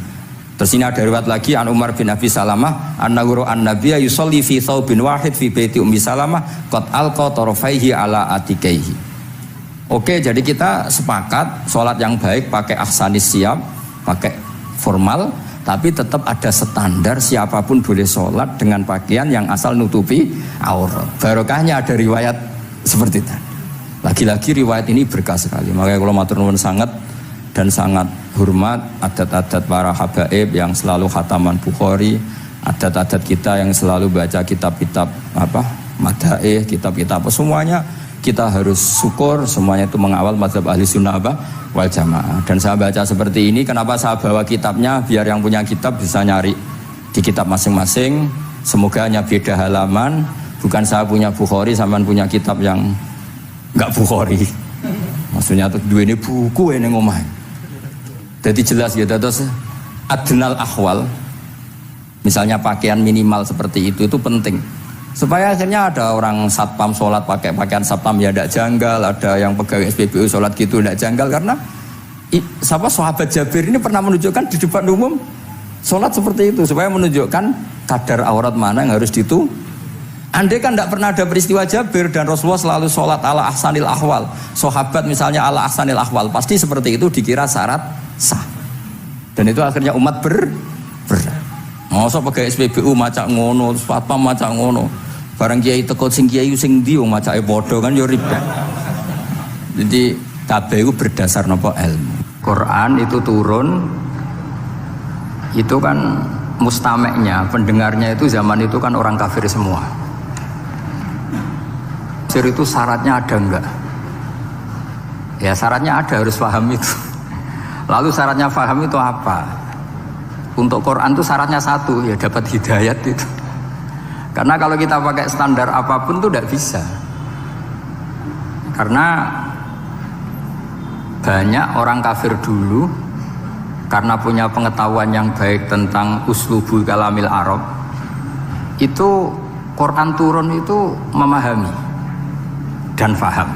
Terus ini ada riwayat lagi an Umar bin Abi Salamah annahu an-nabiyya yusalli fi thawbin wahid fi baiti Ummi Salamah qad alqa tarafaihi ala atikaihi. Oke, jadi kita sepakat sholat yang baik pakai ahsanis siap, pakai formal, tapi tetap ada standar siapapun boleh sholat dengan pakaian yang asal nutupi aurat. Barokahnya ada riwayat seperti itu. Lagi-lagi riwayat ini berkah sekali. Makanya kalau matur nuwun sangat dan sangat hormat adat-adat para habaib yang selalu khataman Bukhari, adat-adat kita yang selalu baca kitab-kitab madaih, kitab-kitab semuanya. kita harus syukur semuanya itu mengawal mazhab ahli sunnah wal jamaah. Dan saya baca seperti ini, kenapa saya bawa kitabnya, biar yang punya kitab bisa nyari di kitab masing-masing. Semoga hanya beda halaman, bukan saya punya Bukhari sampean punya kitab yang enggak Bukhari. Maksudnya tuh dua ini buku ini ngomong. Jadi jelas gitu. Terus adnal ahwal, misalnya pakaian minimal seperti itu penting. Supaya akhirnya ada orang satpam sholat pakai pakaian satpam ya tidak janggal, ada yang pegawai SPBU sholat gitu tidak janggal, karena sahabat Jabir ini pernah menunjukkan di depan umum sholat seperti itu supaya menunjukkan kadar aurat mana yang harus Andai kan tidak pernah ada peristiwa Jabir dan Rasulullah selalu sholat ala ahsanil ahwal, sahabat misalnya ala ahsanil ahwal, pasti seperti itu dikira syarat sah, dan itu akhirnya umat masa pegawai SPBU macak ngono, satpam macak ngono. Barang kiai teko sing kiai sing ndi wong macake padha kan yo ribet. Jadi kabeh iku berdasar napa ilmu. Quran itu turun itu kan mustameknya, pendengarnya itu zaman itu kan orang kafir semua. Jadi itu syaratnya ada enggak? Ya syaratnya ada, harus paham itu. Lalu syaratnya paham itu apa? Untuk Quran itu syaratnya satu, ya dapat hidayat itu. Karena kalau kita pakai standar apapun itu tidak bisa. Karena banyak orang kafir dulu karena punya pengetahuan yang baik tentang uslubul kalamil Arab, itu Quran turun itu memahami dan faham.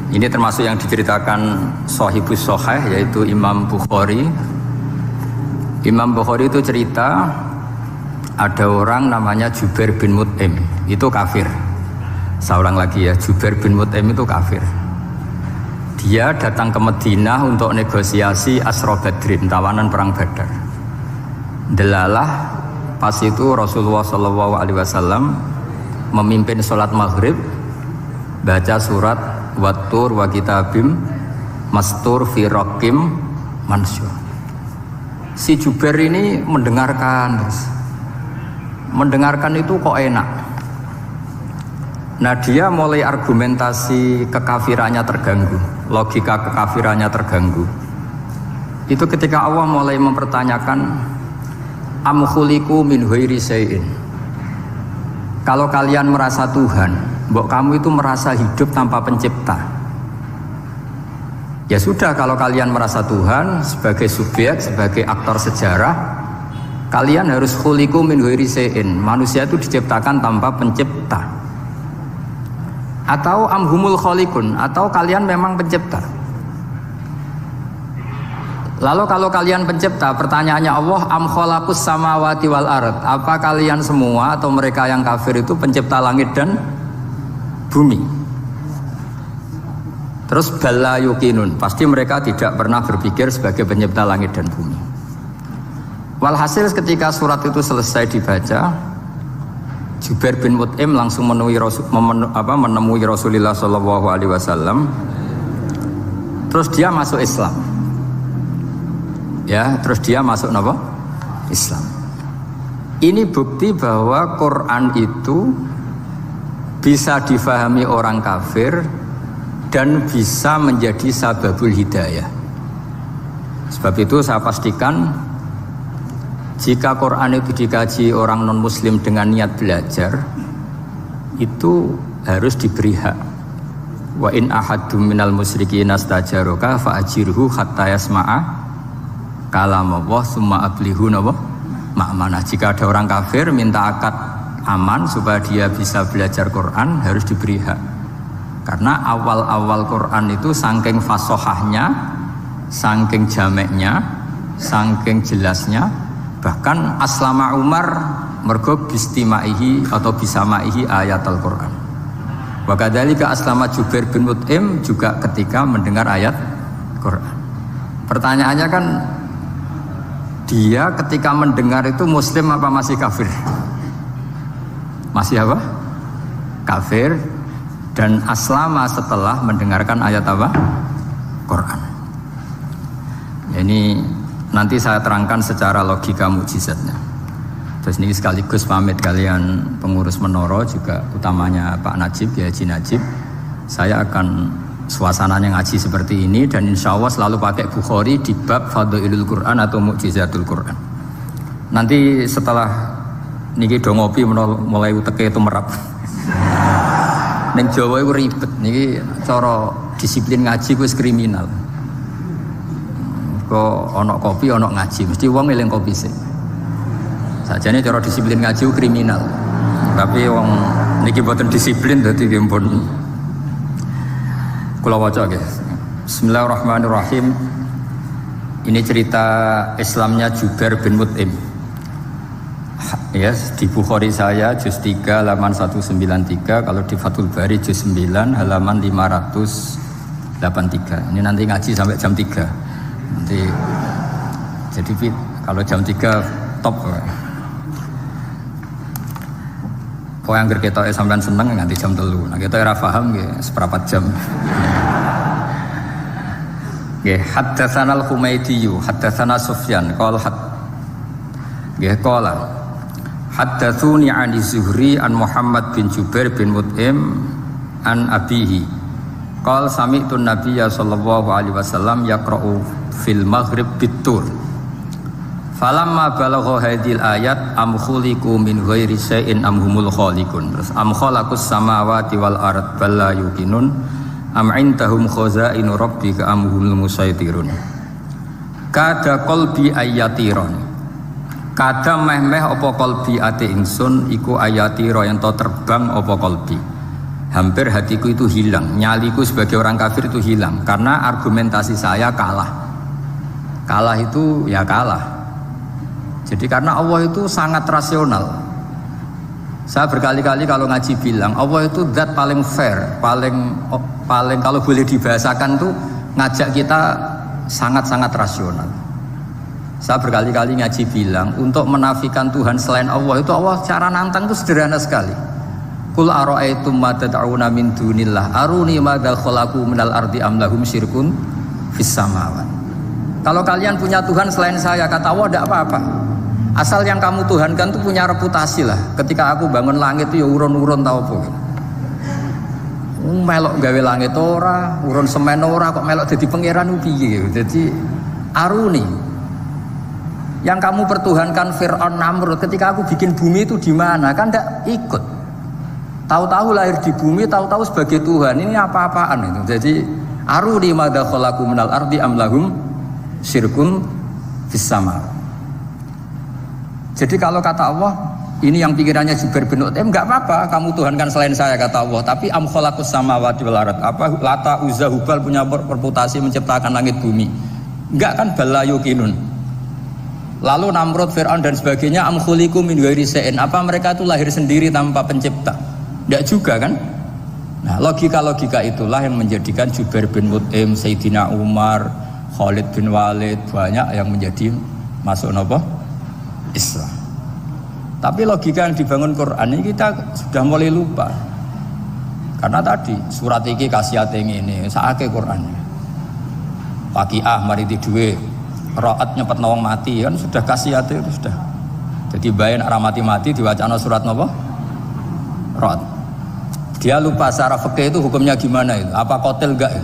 Ini termasuk yang diceritakan Shahihus Shahih, yaitu Imam Bukhari. Imam Bukhari itu cerita ada orang namanya Jubair bin Mut'im, itu kafir. Saya ulang lagi ya, Jubair bin Mut'im itu kafir. Dia datang ke Madinah untuk negosiasi Asra Badrin, tawanan perang Badar. Delalah pas itu Rasulullah SAW memimpin sholat maghrib, baca surat Wattur wa kitabim mastur fi raqim mansyur. Si Jubair ini mendengarkan itu kok enak. Nah dia mulai argumentasi kekafirannya terganggu, logika kekafirannya terganggu. Itu ketika Allah mulai mempertanyakan am khuliqu min ghairi syai'in. Kalau kalian merasa Tuhan, mbok kamu itu merasa hidup tanpa pencipta. Ya sudah, kalau kalian merasa Tuhan sebagai subjek, sebagai aktor sejarah, kalian harus khuliqu min ghairi syai'in. Manusia itu diciptakan tanpa pencipta. Atau amhumul khaliqun, atau kalian memang pencipta. Lalu kalau kalian pencipta, pertanyaannya Allah, am khalaqus samawati wal ard, apa kalian semua atau mereka yang kafir itu pencipta langit dan bumi? Terus bala yuqinun, pasti mereka tidak pernah berpikir sebagai pencipta langit dan bumi. Walhasil ketika surat itu selesai dibaca, Jubair bin Mut'im langsung menemui Rasulullah SAW. Terus dia masuk Islam. Ya, terus dia masuk apa? Islam. Ini bukti bahwa Quran itu bisa difahami orang kafir dan bisa menjadi sababul hidayah. Sebab itu saya pastikan jika Quran itu dikaji orang non-muslim dengan niat belajar, itu harus diberi hak. Wa in ahadum minal musyrikin astajaroka fa'ajirhu hatta yasma'a kalam Allah summa ablihu ma'manah. Jika ada orang kafir minta akad aman supaya dia bisa belajar Quran, harus diberi hak. Karena awal-awal Quran itu saking fasohahnya, saking jameknya, saking jelasnya, bahkan aslama Umar mergo bistimaihi atau bisamaihi ayat Al-Quran. Wa kadzalika aslama Jubair bin Mut'im juga ketika mendengar ayat Quran. Pertanyaannya kan, dia ketika mendengar itu muslim apa masih kafir? Masih apa? Kafir. Dan aslama setelah mendengarkan ayat apa? Quran. Ini nanti saya terangkan secara logika mukjizatnya. Terus ini sekaligus pamit kalian pengurus Menara juga utamanya Pak Najib, ya Haji Najib. Saya akan suasananya ngaji seperti ini dan insya Allah selalu pakai Bukhari di bab Fadhailul Quran atau Mu'jizatul Quran. Nanti setelah niki do ngopi mulai uteke itu merap. Ning Jawa itu ribet niki cara disiplin ngaji wis kriminal. Kok ana kopi ana ngaji mesti wong eling kopi sih. Sajane cara disiplin ngaji kriminal. Tapi wong niki boten disiplin dadi nggih pun kula waca nggih. Bismillahirrahmanirrahim. Ini cerita Islamnya Jubair bin Mut'im. Yes, di Bukhari saya juz 3 halaman 193, kalau di Fathul Bari juz 9 halaman 583. Ini nanti ngaji sampai jam 3. Nanti jadi kalau jam 3 top. Kau yang kita sampean seneng nanti jam 3. Nah kita ora paham nggih seperempat jam. Nggih, haddatsana al-Humaydi, haddatsana Sufyan, qala nggih qala haddatsuni 'an Zuhri an Muhammad bin Jubair bin Mut'im an abihi. Qala sami'tu an-nabiyya sallallahu alaihi wasallam yaqra'u fil maghrib bit-tur. Falamma balagha hadhil ayat am khuliqu min ghairi syai'in am humul khaliqun. Terus am khalaqus samawati wal ard bal la yuqinun am indahum khazainu rabbika am humul musaytirun. Kada qalbi ayatiron. Kada meh-meh apa qalbi ati ingsun iku ayatira yang to terbang apa qalbi. Hampir hatiku itu hilang, nyaliku sebagai orang kafir itu hilang karena argumentasi saya kalah. Kalah itu ya kalah. Jadi karena Allah itu sangat rasional. Saya berkali-kali kalau ngaji bilang Allah itu zat paling fair, paling kalau boleh dibahasakan tuh ngajak kita sangat-sangat rasional. Saya berkali-kali ngaji bilang untuk menafikan Tuhan selain Allah itu Allah cara nantang itu sederhana sekali. Qul ara'aytum ma tad'una min dunillah aruni madza khalaqu minal ardi am lahum syirkun fis samawati. Kalau kalian punya Tuhan selain saya, kata Allah tidak apa-apa. Asal yang kamu tuhankan itu punya reputasi lah. Ketika aku bangun langit itu ya urun-urun tau apa. Melok gawe langit ora, urun semen ora, kok melok jadi pangeran piye. Jadi aruni. Yang kamu pertuhankan Fir'aun Namrud ketika aku bikin bumi itu di mana? Kan tidak ikut. Tahu-tahu lahir di bumi, tahu-tahu sebagai Tuhan. Ini apa-apaan itu. Jadi aruni madza khalaqu minal ardi am lahum syirkun fis sama. Jadi kalau kata Allah, ini yang pikirannya Jubair bin Mut'im, enggak apa-apa kamu tuhankan selain saya kata Allah, tapi am khalaqus samawati wal ard. Apa Lata Uzza Hubal punya reputasi menciptakan langit bumi? Enggak kan, bal la yuqinun. Lalu Namrud, Fir'aun dan sebagainya am khuliqu min ghairi syai'in. Apa mereka itu lahir sendiri tanpa pencipta? Enggak juga kan? Nah, logika-logika itulah yang menjadikan Jubair bin Mut'im, Sayyidina Umar, Khalid bin Walid banyak yang menjadi masuk napa? Islam. Tapi logika yang dibangun Quran ini kita sudah mulai lupa. Karena tadi surat iki kasiate ngene, sakake Quran. Waqiah mari di duwe, Ra'at nyepet wong mati kan sudah kasiate itu sudah. Jadi bayan ora mati-mati diwacana surat napa? Ra'at. Dia lupa secara fikih itu hukumnya gimana itu? Apa qatil enggak?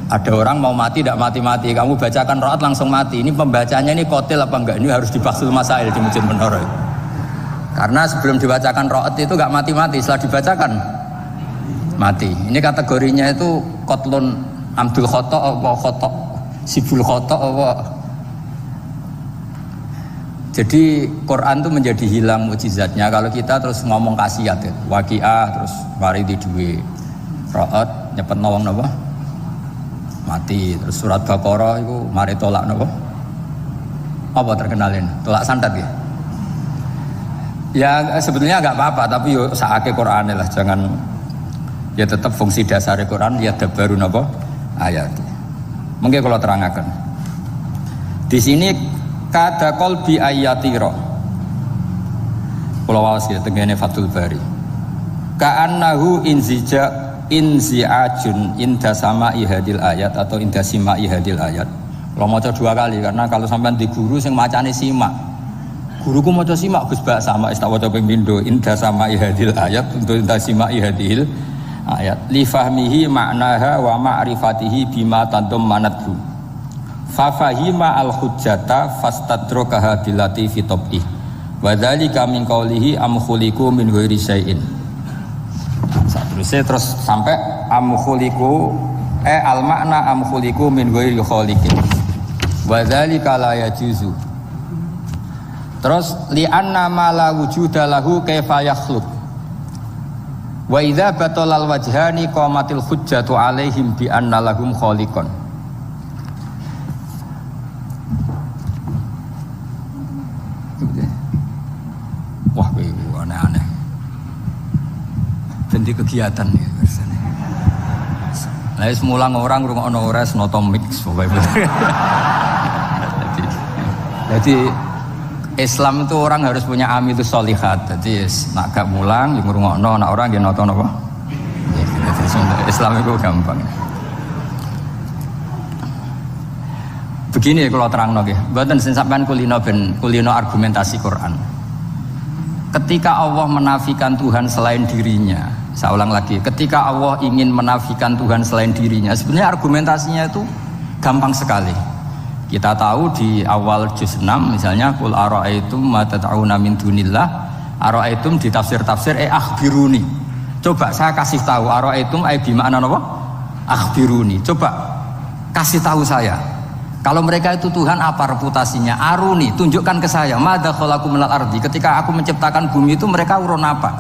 Ada orang mau mati tidak mati-mati, kamu bacakan Ra'at langsung mati. Ini pembacanya ini qatil apa enggak? Ini harus dibahsul masail di Masjid Menara. Karena sebelum dibacakan Ra'at itu enggak mati-mati, setelah dibacakan mati. Ini kategorinya itu qatlun amdul khata apa khata sibul khata apa. Jadi Quran itu menjadi hilang mukjizatnya kalau kita terus ngomong kasiat ya. Waqiah terus mari di duwe, Ra'at nyepet nawang napa? Mati. Terus surat Baqarah itu mari tolak napa? Apa terkenalin? Tolak santet ya? Ya sebetulnya enggak apa-apa tapi yo sakake Qur'ane lah, jangan ya tetap fungsi dasar Quran ya dabaru napa? Ayat. Mungkin kalau terangkan. Di sini kada qalbi ayatira. Kula waos ya tengene Fathul Bari. Ka'annahu inzi'ajun inda sama'i hadil ayat atau inda sima'i hadil ayat. Kalau maca 2 kali karena kalau sampean di guru sing macane simak Guruku maca simak Gus Bak sama istawaca ping pindho inda sama ihadil ayat untuk inda simak ihadil ayat li fahmihi maknaha wa ma'rifatihi bima tadammanathu fa fahima al hujjata fastadrakaha billati fi tabih wa dzalika min qawlihi am khuliqu min ghairi syai'in. Terus sampai am khuliqu al makna am khuliqu min ghairi khaliqin wa dzalika la yajuzu. Terus li anna ma la wujuda lahu kaifa yakhluq wa idza batalal wajhani qamatil hujjatu alaihim bi anna lahum khaliqan. Wah, aneh-aneh. Jadi kegiatan ya biasanya. Lah semulang orang ngrungokno ora noto mix pokoke. Jadi Islam itu orang harus punya amilus sholihat. Jadi nak gak mulang yang ngrungokno, nak orang yang nonton apa? Islam itu gampang. Begini kalau terangno nggih, mboten sing sampean kulino argumentasi Quran. Ketika Allah menafikan Tuhan selain dirinya, saya ulang lagi, ketika Allah ingin menafikan Tuhan selain dirinya, sebenarnya argumentasinya itu gampang sekali. Kita tahu di awal juz 6 misalnya qul ara'aitum ma tad'una min dunillah, ara'aitum di tafsir-tafsir akhbiruni. Coba saya kasih tahu ara'aitum bi makna apa? Akhbiruni. Coba kasih tahu saya. Kalau mereka itu Tuhan apa reputasinya? Aruni, tunjukkan ke saya. Madza khalaqu minal ardi. Ketika aku menciptakan bumi itu mereka urun apa?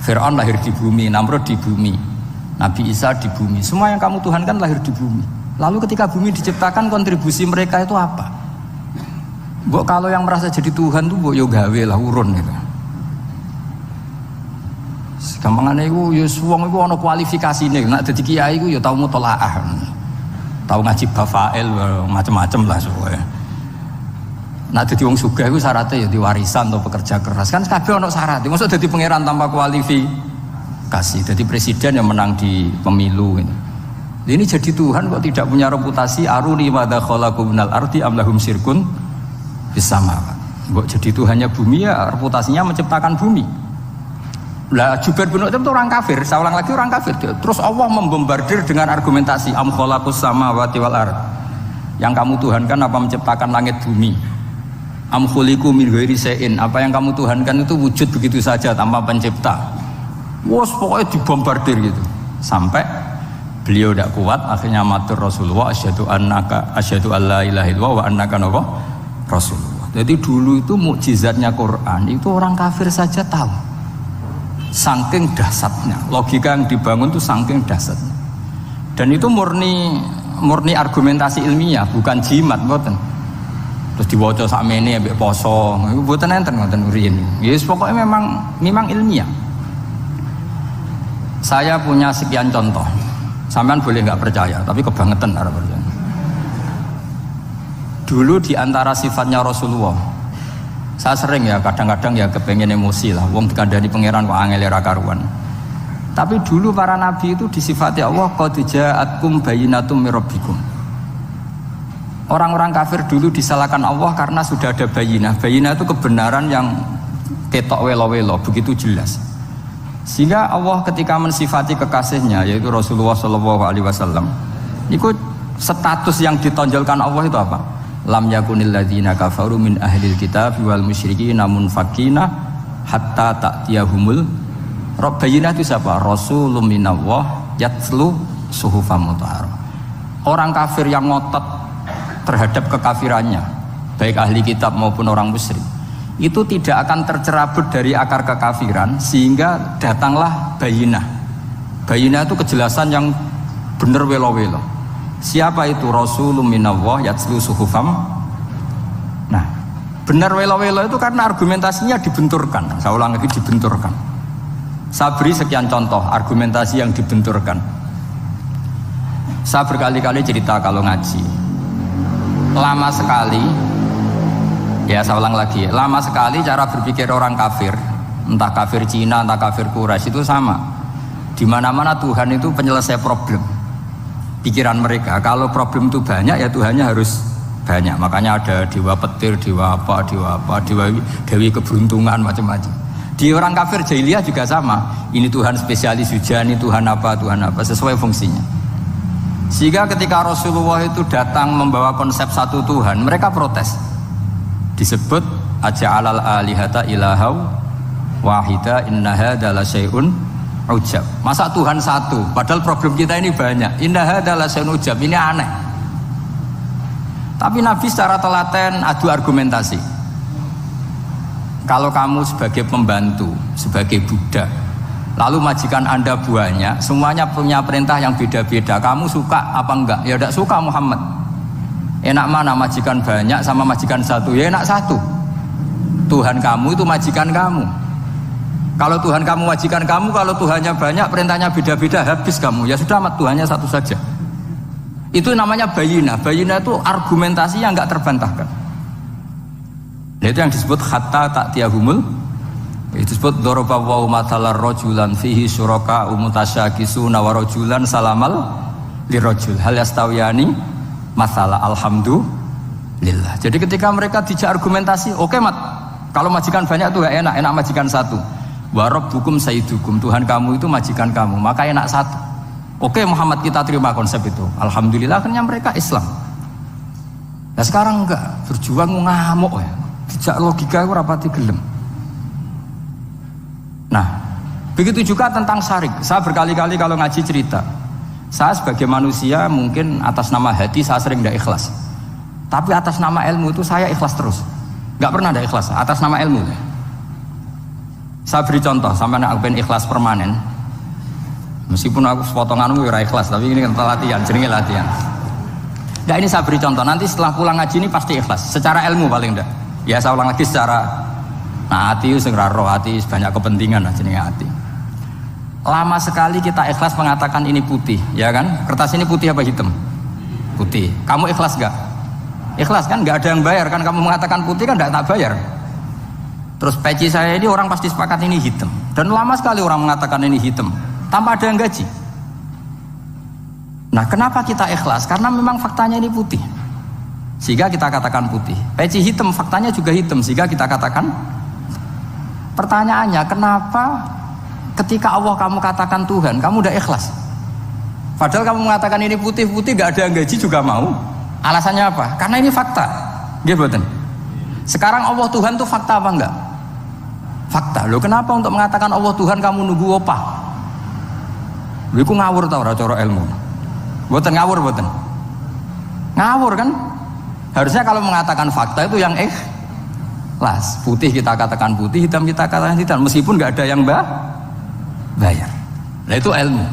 Fir'aun lahir di bumi, Namrud di bumi, Nabi Isa di bumi. Semua yang kamu tuhankan lahir di bumi. Lalu ketika bumi diciptakan kontribusi mereka itu apa? Mbok kalau yang merasa jadi Tuhan tuh mbok yo gawe lah urun gitu. Gampangane iku yo wong iku ana kualifikasine, nek dadi kiai iku yo tau mutolaah. Tau ngaji bafail macam-macam lah soalnya. Nek dadi wong sugih iku syaratnya yo diwarisan atau pekerja keras. Kan kabeh ana syarat. Mosok dadi pangeran tanpa kualifikasi. Dadi presiden yang menang di pemilu gitu. Ini jadi Tuhan kok tidak punya reputasi aruni madza khalaqu minal ardi am lahum syirkun fis samawat. Kok jadi Tuhannya bumi ya reputasinya menciptakan bumi. Lah Jubair bin Mut'im itu orang kafir, saya ulang lagi orang kafir. Terus Allah membombardir dengan argumentasi am khalaqus samawati wal ard. Yang kamu tuhankan apa menciptakan langit bumi? Am khuliqu min ghairi syai'in. Apa yang kamu tuhankan itu wujud begitu saja tanpa pencipta. Wos pokoknya dibombardir gitu. Sampai beliau tidak kuat, akhirnya matur Rasulullah asyhadu alla ilaha illallah wa annaka Rasulullah. Jadi dulu itu mukjizatnya Quran itu orang kafir saja tahu. Saking dahsyatnya, logika yang dibangun itu saking dahsyatnya. Dan itu murni argumentasi ilmiah, bukan jimat, mboten. Terus diwaca sakmene ambek poso, iku mboten enten ngoten riyen. Yes, pokoknya memang ilmiah. Saya punya sekian contoh. Sampean boleh nggak percaya, tapi kebangetan harap percaya. Dulu di antara sifatnya Rasulullah, saya sering ya kadang-kadang ya kepengen emosi lah. Wong dikandani pangeran kok angel ra karuan. Tapi dulu para nabi itu disifati Allah qad ja'atkum bayyinatum mir rabbikum. Orang-orang kafir dulu disalahkan Allah karena sudah ada bayinah. Bayinah itu kebenaran yang ketok welo-welo, begitu jelas. Sehingga Allah ketika mensifati kekasihnya yaitu Rasulullah SAW, itu status yang ditonjolkan Allah itu apa? Lam yakunil ladzina kafaru min ahlil kitab wal musyrikin munfakina hatta ta'tiyahumul rabbayina. Itu siapa? Rasulun minallah yatslu suhufam mutahharah. Orang kafir yang ngotot terhadap kekafirannya, baik ahli kitab maupun orang musyrik, itu tidak akan tercerabut dari akar kekafiran sehingga datanglah bayinah. Bayinah itu kejelasan yang benar welo-welo. Siapa itu? Rasulun minallah yatslu suhufam. Nah, benar welo-welo itu karena argumentasinya dibenturkan. Saya ulang lagi, dibenturkan. Saya beri sekian contoh argumentasi yang dibenturkan. Saya berkali-kali cerita kalau ngaji. Lama sekali, ya saya ulang lagi, lama sekali cara berpikir orang kafir, entah kafir Cina, entah kafir Quraisy itu sama. Di mana-mana Tuhan itu penyelesai problem. Pikiran mereka, kalau problem itu banyak ya Tuhannya harus banyak. Makanya ada dewa petir, dewa dewi keberuntungan, macam-macam. Di orang kafir jahiliyah juga sama. Ini Tuhan spesialis hujan, ini Tuhan apa, sesuai fungsinya. Sehingga ketika Rasulullah itu datang membawa konsep satu Tuhan, mereka protes. Disebut aja'alal alihata ilahau wahida inna hadza la syai'un ujab. Masa Tuhan satu, padahal problem kita ini banyak. Inna hadza la syai'un ujab, ini aneh. Tapi Nabi secara telaten adu argumentasi. Kalau kamu sebagai pembantu, sebagai budak, lalu majikan Anda banyak, semuanya punya perintah yang beda-beda. Kamu suka apa enggak? Ya tidak suka Muhammad. Enak mana majikan banyak sama majikan satu? Ya enak satu. Tuhan kamu itu majikan kamu. Kalau Tuhan kamu majikan kamu, kalau Tuhannya banyak, perintahnya beda-beda, habis kamu. Ya sudah, Tuhannya satu saja. Itu namanya bayinah. Bayinah itu argumentasi yang enggak terbantahkan. Nah, itu yang disebut hatta ta'tiyahumul. Itu disebut daraba wa matalar rajulan fihi syuraka umutasyakisuna wa rajulan salamal lirajul hal yastawiyani masalah alhamdulillah. Jadi ketika mereka dijak argumentasi, oke mat, kalau majikan banyak itu gak enak, enak majikan satu. Wa rabbukum sayyidukum, Tuhan kamu itu majikan kamu, maka enak satu. Oke Muhammad, kita terima konsep itu. Alhamdulillah akhirnya mereka Islam. Nah sekarang enggak, berjuang ngamuk ya. Dijak logika itu rapati gelem. Nah, begitu juga tentang syarik. Saya berkali-kali kalau ngaji cerita, saya sebagai manusia mungkin atas nama hati saya sering tidak ikhlas. Tapi atas nama ilmu itu saya ikhlas terus. Enggak pernah tidak ikhlas atas nama ilmu. Saya beri contoh, sampai nak ben ikhlas permanen. Meskipun aku sepotonganmu ya ikhlas, tapi ini kan latihan, jenenge latihan. Nah ini saya beri contoh, nanti setelah pulang ngaji ini pasti ikhlas. Secara ilmu paling enggak. Ya saya ulang lagi secara hati itu segera roh, hati banyak kepentingan lah jenenge hati. Lama sekali kita ikhlas mengatakan ini putih, ya kan? Kertas ini putih apa hitam? Putih. Kamu ikhlas enggak? Ikhlas kan? Enggak ada yang bayar kan? Kamu mengatakan putih kan enggak tak bayar. Terus peci saya ini orang pasti sepakat ini hitam. Dan lama sekali orang mengatakan ini hitam tanpa ada yang gaji. Nah kenapa kita ikhlas? Karena memang faktanya ini putih, sehingga kita katakan putih. Peci hitam, faktanya juga hitam, sehingga kita katakan. Pertanyaannya, kenapa ketika Allah kamu katakan Tuhan, kamu udah ikhlas? Padahal kamu mengatakan ini putih-putih, gak ada yang gaji juga mau. Alasannya apa? Karena ini fakta. Dia betul. Sekarang Allah Tuhan itu fakta apa enggak? Fakta. Loh kenapa untuk mengatakan Allah Tuhan kamu nunggu opah? Loh itu ngawur tau cara ilmu. Boten ngawur boten. Ngawur kan? Harusnya kalau mengatakan fakta itu yang ikhlas. Putih kita katakan putih, hitam kita katakan hitam, meskipun nggak ada yang bayar. Nah itu ilmu.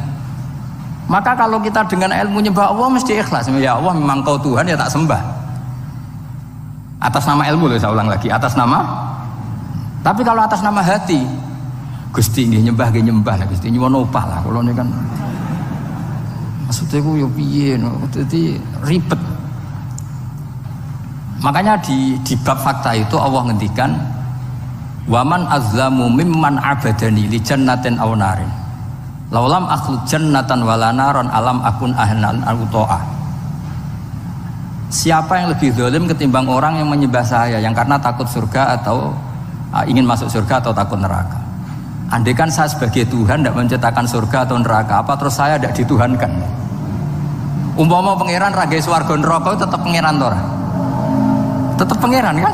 Maka kalau kita dengan ilmu nyembah Allah mesti ikhlas. Ya Allah memang kau Tuhan ya tak sembah. Atas nama ilmu loh, saya ulang lagi, atas nama. Tapi kalau atas nama hati, Gusti nggih nyembah lah, Gusti nyuwun opah lah. Kalau ini kan maksudnya ku yo piye, jadi ribet. Makanya di bab fakta itu Allah ngendikan waman azlamu mimman abadani li jannatin aw narin laulam akhluq jannatan wala naron alam akun ahlan al-uto'ah. Siapa yang lebih zalim ketimbang orang yang menyembah saya yang karena takut surga atau ingin masuk surga atau takut neraka. Andaikan saya sebagai Tuhan tidak menciptakan surga atau neraka, apa terus saya tidak dituhankan? Umpama pangeran ragai swarga neraka tetap pangeran tora, tetap pangeran kan?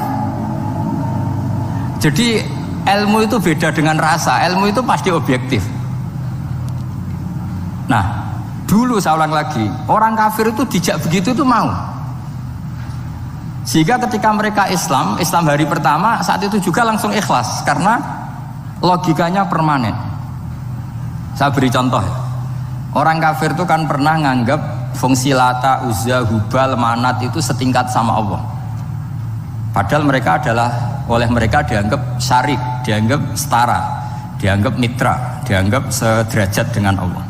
Jadi ilmu itu beda dengan rasa, ilmu itu pasti objektif. Nah dulu saya ulang lagi, orang kafir itu dijak begitu itu mau. Sehingga ketika mereka Islam hari pertama saat itu juga langsung ikhlas karena logikanya permanen. Saya beri contoh, orang kafir itu kan pernah nganggap fungsi Lata, Uzza, Hubal, Manat itu setingkat sama Allah. Padahal mereka oleh mereka dianggap syarik, dianggap setara, dianggap mitra, dianggap sederajat dengan Allah.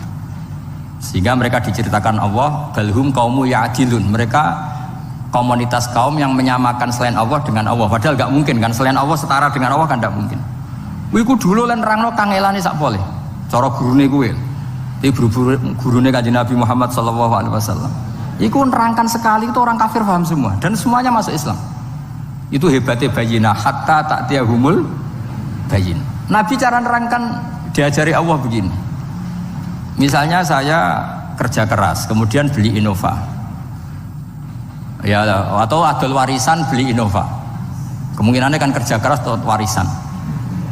Sehingga mereka diceritakan Allah balhum qaumu ya'dilun, mereka komunitas kaum yang menyamakan selain Allah dengan Allah. Padahal gak mungkin kan, selain Allah setara dengan Allah kan gak mungkin. Wiku dulu lan nerangno kangelane sak pole. Cara gurune kuwi. Iki gurune Kanjeng Nabi Muhammad sallallahu alaihi wasallam. Iku nerangkan sekali, itu orang kafir paham semua dan semuanya masuk Islam. Itu hebatnya bayinah hatta ta'tiyahumul bayin. Nabi cara nerangkan diajari Allah begini. Misalnya saya kerja keras, kemudian beli Innova. Ya, atau adol warisan beli Innova. Kemungkinannya kan kerja keras atau warisan.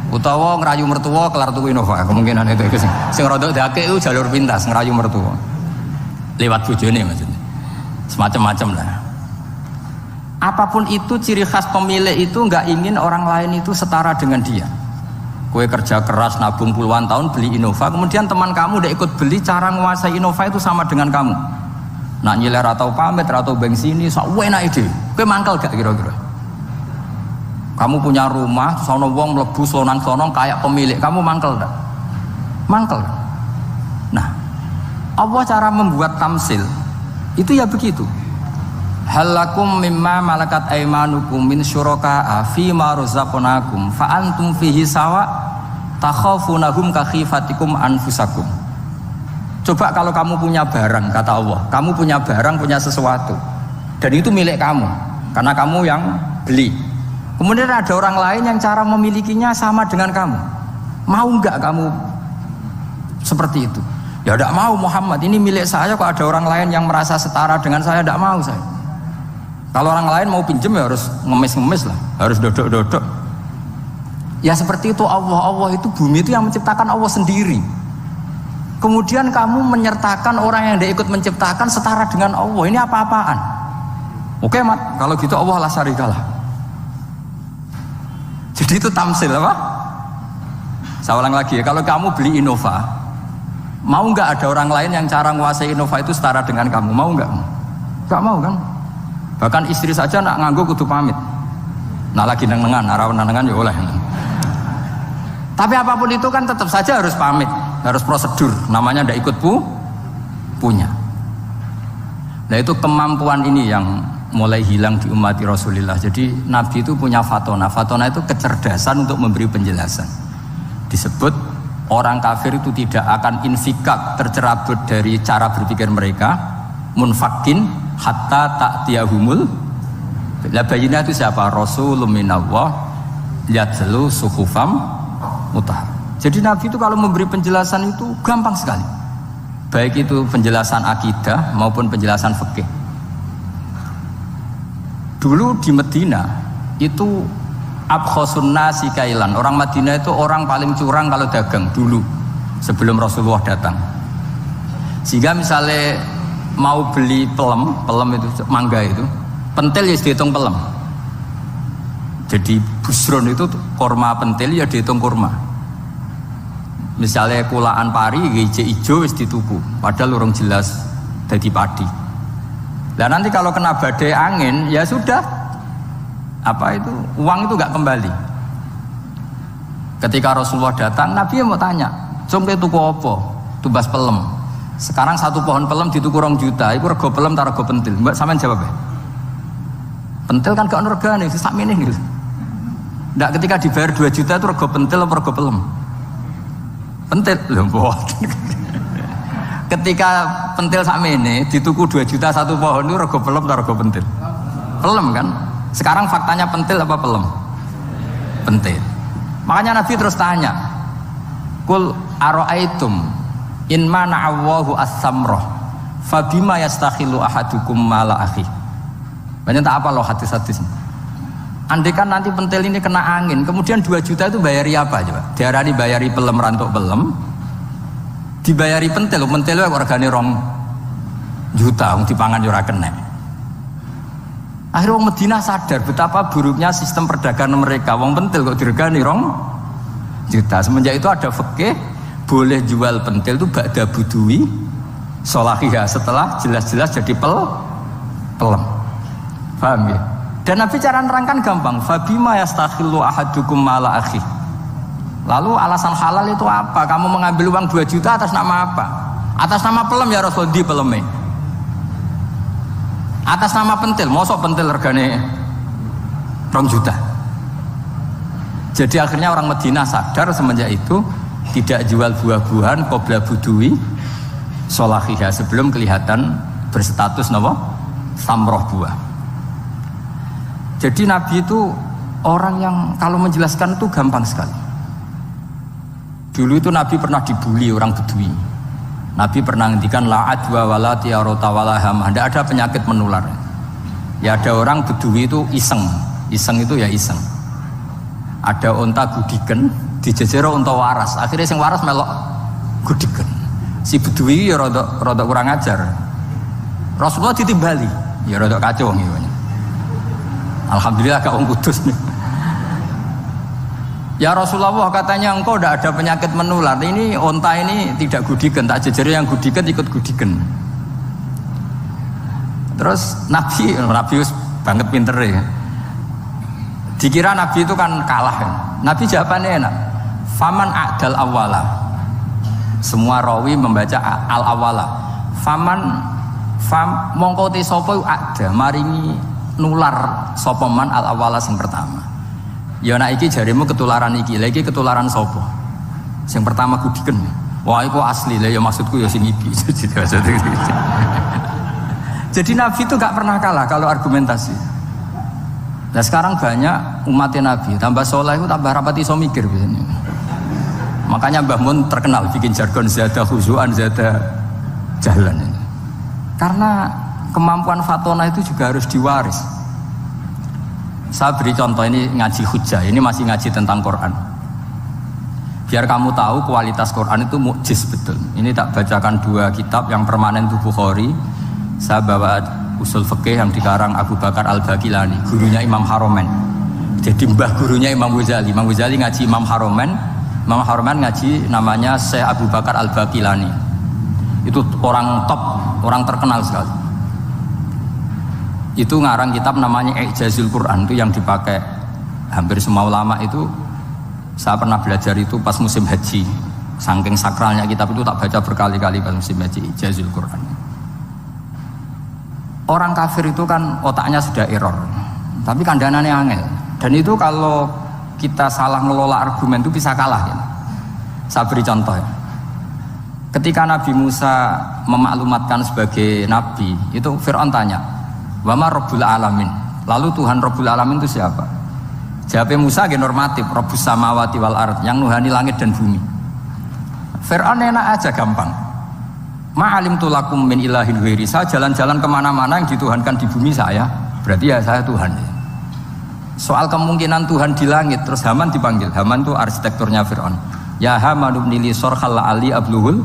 Utawa ngerayu mertua kelar tuku Innova. Kemungkinan itu sing rodok dake itu jalur pintas ngerayu mertua. Lewat bojone maksudnya. Semacam-macam lah. Apapun itu ciri khas pemilik itu nggak ingin orang lain itu setara dengan dia. Kue kerja keras nabung puluhan tahun beli Innova, kemudian teman kamu udah ikut beli, cara menguasai Innova itu sama dengan kamu. Nak nyiler atau pamit atau bensin ini, enak ide. Kue mangkal gak kira-kira? Kamu punya rumah, sono wong mlebu slonang-slonong kayak pemilik, kamu mangkal gak? Mangkal. Nah, Allah cara membuat tamsil itu ya begitu. Halakum mimma malakat aimanukum min syuraka'a fi ma razaqnakum fa antum fihi sawa takhafunahum ka khifatikum anfusakum. Coba kalau kamu punya barang, kata Allah, kamu punya barang, punya sesuatu dan itu milik kamu karena kamu yang beli. Kemudian ada orang lain yang cara memilikinya sama dengan kamu. Mau enggak kamu seperti itu? Ya tidak mau Muhammad, ini milik saya, kok ada orang lain yang merasa setara dengan saya, tidak mau saya. Kalau orang lain mau pinjem ya harus ngemis-ngemis lah, harus dodok-dodok. Ya seperti itu Allah itu bumi itu yang menciptakan Allah sendiri. Kemudian kamu menyertakan orang yang tidak ikut menciptakan setara dengan Allah, ini apa-apaan? Oke Mat, kalau gitu Allah la syarikalah. Jadi itu tamsil apa? Saya ulang lagi ya, kalau kamu beli Innova, mau nggak ada orang lain yang cara menguasai Innova itu setara dengan kamu? Mau nggak? Nggak mau kan? Bahkan istri saja nak nganggo kudu pamit. Nah lagi nengan, arah nengan ya oleh. Tapi apapun itu kan tetap saja harus pamit, harus prosedur. Namanya ndak ikut punya. Nah itu kemampuan ini yang mulai hilang di umat Rasulullah. Jadi Nabi itu punya fatona. Fatona itu kecerdasan untuk memberi penjelasan. Disebut orang kafir itu tidak akan infikak, tercerabut dari cara berpikir mereka, munfakin hatta ta'tiyahumul. La bayinah itu siapa? Rasulun minallah yatlu suhufam mutahhar. Jadi Nabi itu kalau memberi penjelasan itu gampang sekali. Baik itu penjelasan akidah maupun penjelasan fikih. Dulu di Medina itu abkhosun nasi kailan. Orang Madinah itu orang paling curang kalau dagang dulu sebelum Rasulullah datang. Sehingga misalnya mau beli pelem itu mangga itu, pentil ya dihitung pelem. Jadi busron itu kurma pentil ya dihitung kurma. Misalnya kulaan pari hijau hijau wis dituku, padahal urung jelas jadi padi. Nah nanti kalau kena badai angin ya sudah, apa itu uang itu nggak kembali. Ketika Rasulullah datang, Nabi mau tanya, "Cung tuku apa?" Tubas pelem. Sekarang satu pohon pelem dituku 2 juta, itu rego pelem tak rego pentil. Mbak sampean jawab ya? Pentil kan gak ono regane, sakmene gitu. Ndak ketika dibayar 2 juta itu rego pentil apa rego pelem? Pentil lho mbok. Ketika pentil sakmene dituku 2 juta satu pohon itu rego pelem tak rego pentil? Pelem kan? Sekarang faktanya pentil apa pelem? Pentil. Makanya Nabi terus tanya, "Kul ara'aitum in mana'allahu as-samrah fabima yastakhilu ahadukum mala akhi." Banyak tak apa loh hadis-hadis. Andai kan nanti pentil ini kena angin, kemudian 2 juta itu bayari apa coba? Diarani bayari pelem rantuk pelem, dibayari pentil kok regane 2 juta wong dipangan yo ora kena. Akhirnya wong Madinah sadar betapa buruknya sistem perdagangan mereka. Wong pentil kok diregani 2 juta. Semenjak itu ada fikih boleh jual pentil itu ba'da budui sholahiyah, setelah jelas-jelas jadi pelem. Paham ya? Dan Nabi cara nerangkan gampang, fabima yastakhillu ahadukum mala akhi. Lalu alasan halal itu apa? Kamu mengambil uang 2 juta atas nama apa? Atas nama pelem ya Rasul, di peleme. Atas nama pentil, mosok pentil regane 2 juta. Jadi akhirnya orang Madinah sadar semenjak itu tidak jual buah-buahan qabla budui sholahiyah, sebelum kelihatan berstatus napa? Samroh buah. Jadi Nabi itu orang yang kalau menjelaskan itu gampang sekali. Dulu itu Nabi pernah dibully orang Bedui. Nabi pernah ngendikan la adwa wala tiarota wala hamah. Tidak ada penyakit menular. Ya ada orang Bedui itu iseng. Iseng itu ya iseng. Ada onta gudiken dijejero onta waras. Akhirnya sing waras melok gudiken. Si Bedui ya rada kurang ajar. Rasulullah ditimbali. Ya rada kacau ngene. Alhamdulillah gak wong kudus nih. Ya Rasulullah, katanya engkau tidak ada penyakit menular. Ini onta ini tidak gudiken, tak jejeri yang gudiken ikut gudiken. Terus Nabi banget pinter ya. Dikira Nabi itu kan kalah kan. Nabi jawabannya enak. Faman a'dal awala. Semua rawi membaca al awala. Mongko te sapa ada maringi nular sapa man al awala sing pertama. Ya nek iki jarimu ketularan iki, lha iki ketularan sapa? Sing pertama gudiken. Wah iku asli, lah ya maksudku ya sing iki. Jadi Nabi itu gak pernah kalah kalau argumentasi. Nah sekarang banyak umatnya Nabi, tambah soleh itu tambah rapati iso mikir biasanya. Makanya Mbah Mun terkenal bikin jargon zada khuzuan, zada jalan ini. Karena kemampuan fatona itu juga harus diwaris. Saya beri contoh, ini ngaji hujjah, ini masih ngaji tentang Quran. Biar kamu tahu kualitas Quran itu mukjiz betul. Ini tak bacakan dua kitab, yang permanen itu Bukhari. Saya bawa usul fikih yang dikarang Abu Bakar Al-Baqilani, gurunya Imam Haromen. Jadi mbah gurunya Imam Ghazali. Imam Ghazali ngaji Imam Haromen, Imam Haromen ngaji namanya Syekh Abu Bakar Al-Baqilani. Itu orang top, orang terkenal sekali. Itu ngarang kitab namanya I'jazul Quran, itu yang dipakai hampir semua ulama itu. Saya pernah belajar itu pas musim haji. Saking sakralnya kitab itu tak baca berkali-kali pas musim haji, I'jazul Quran. Orang kafir itu kan otaknya sudah error, tapi kandanannya angel. Dan itu kalau kita salah ngelola argumen itu bisa kalah ya. Saya beri contoh ya. Ketika Nabi Musa memaklumatkan sebagai nabi, itu Fir'aun tanya, "Wama Rabbul Alamin?" Lalu Tuhan Rabbul Alamin itu siapa? Jawabnya Musa normatif, Rabbus Samawati wal Ard, yang nuhani langit dan bumi. Fir'aun enak aja, gampang. Ma'alim tulakum min ilahin ghairi. Saya jalan-jalan kemana-mana yang dituhankan di bumi saya, berarti ya saya Tuhan. Soal kemungkinan Tuhan di langit, terus Haman dipanggil. Haman itu arsitekturnya Fir'aun. Ya Haman ibnili sorkhal la'ali abluhul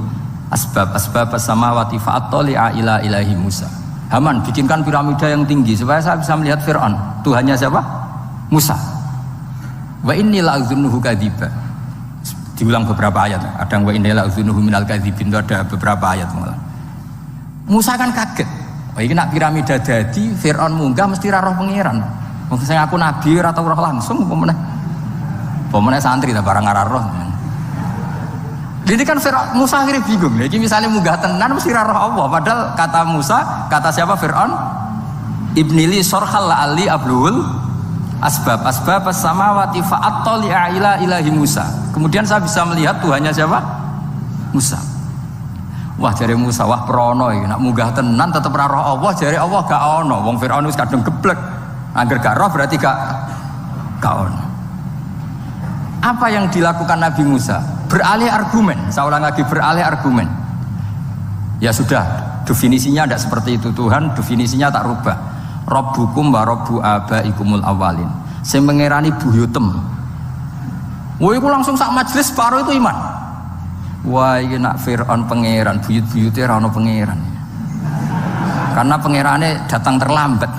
asbab samawati fa'attali'a ila ilahi Musa. Haman, bikinkan piramida yang tinggi supaya saya bisa melihat Fir'aun. Tuhannya siapa? Musa. Wa inni la'adzunuhu kadziba. Diulang beberapa ayat. Ada wa inni la'adzunuhu minal kadzibin, itu ada beberapa ayat malah. Musa kan kaget. Wah ini nak piramida jadi Fir'aun munggah mesti roh pangeran. Wong saya aku nabi ora tau roh langsung pomene santri ta barang ora roh. Jadi kan Musa akhirnya bingung. Jadi misalnya munggah tenan mesti roh Allah. Padahal kata Musa, kata siapa Fir'aun? Ibnili sorkhal la'ali ablul asbab samawati fa'attali'a ila ilahi Musa. Kemudian saya bisa melihat Tuhannya siapa? Musa. Wah jare Musa, wah prono iki nak munggah tenan tetep ora roh Allah, jare Allah gak ono. Wong Firaun wis kadung geblek. Angger gak roh berarti gak ono. Apa yang dilakukan Nabi Musa? Beralih argumen. Saya ulang lagi, beralih argumen. Ya sudah, definisinya tidak seperti itu. Tuhan definisinya tak rubah. Rabbukum wa rabbu abaikumul awalin. Sing mengerani buyutem. Wah iku langsung sak majelis separuh itu iman. Wah iki nak Fir'aun pangeran, buyut-buyute ora ono pangeran. Karena pangerane datang terlambat.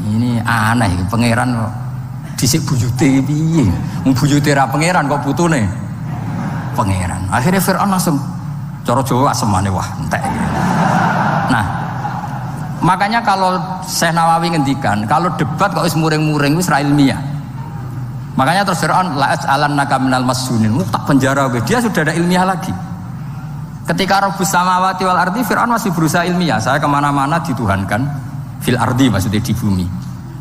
Ini aneh, pangeran dhisik buyute piye? Wong buyute ra pangeran kok putune pangeran. Akhirnya Fir'aun langsung cara Jawa asemane wah entek. Nah, makanya kalau Syekh Nawawi ngendikan, kalau debat kok wis muring-muring wis ra ilmiah. Makanya terus Fir'aun la'as'alannaka minal masjunin, tak penjara we. Dia sudah ada ilmiah lagi. Ketika Rabbus samawati wal ardi, Fir'aun masih berusaha ilmiah. Saya kemana-mana dituhankan fil ardi, maksudnya di bumi.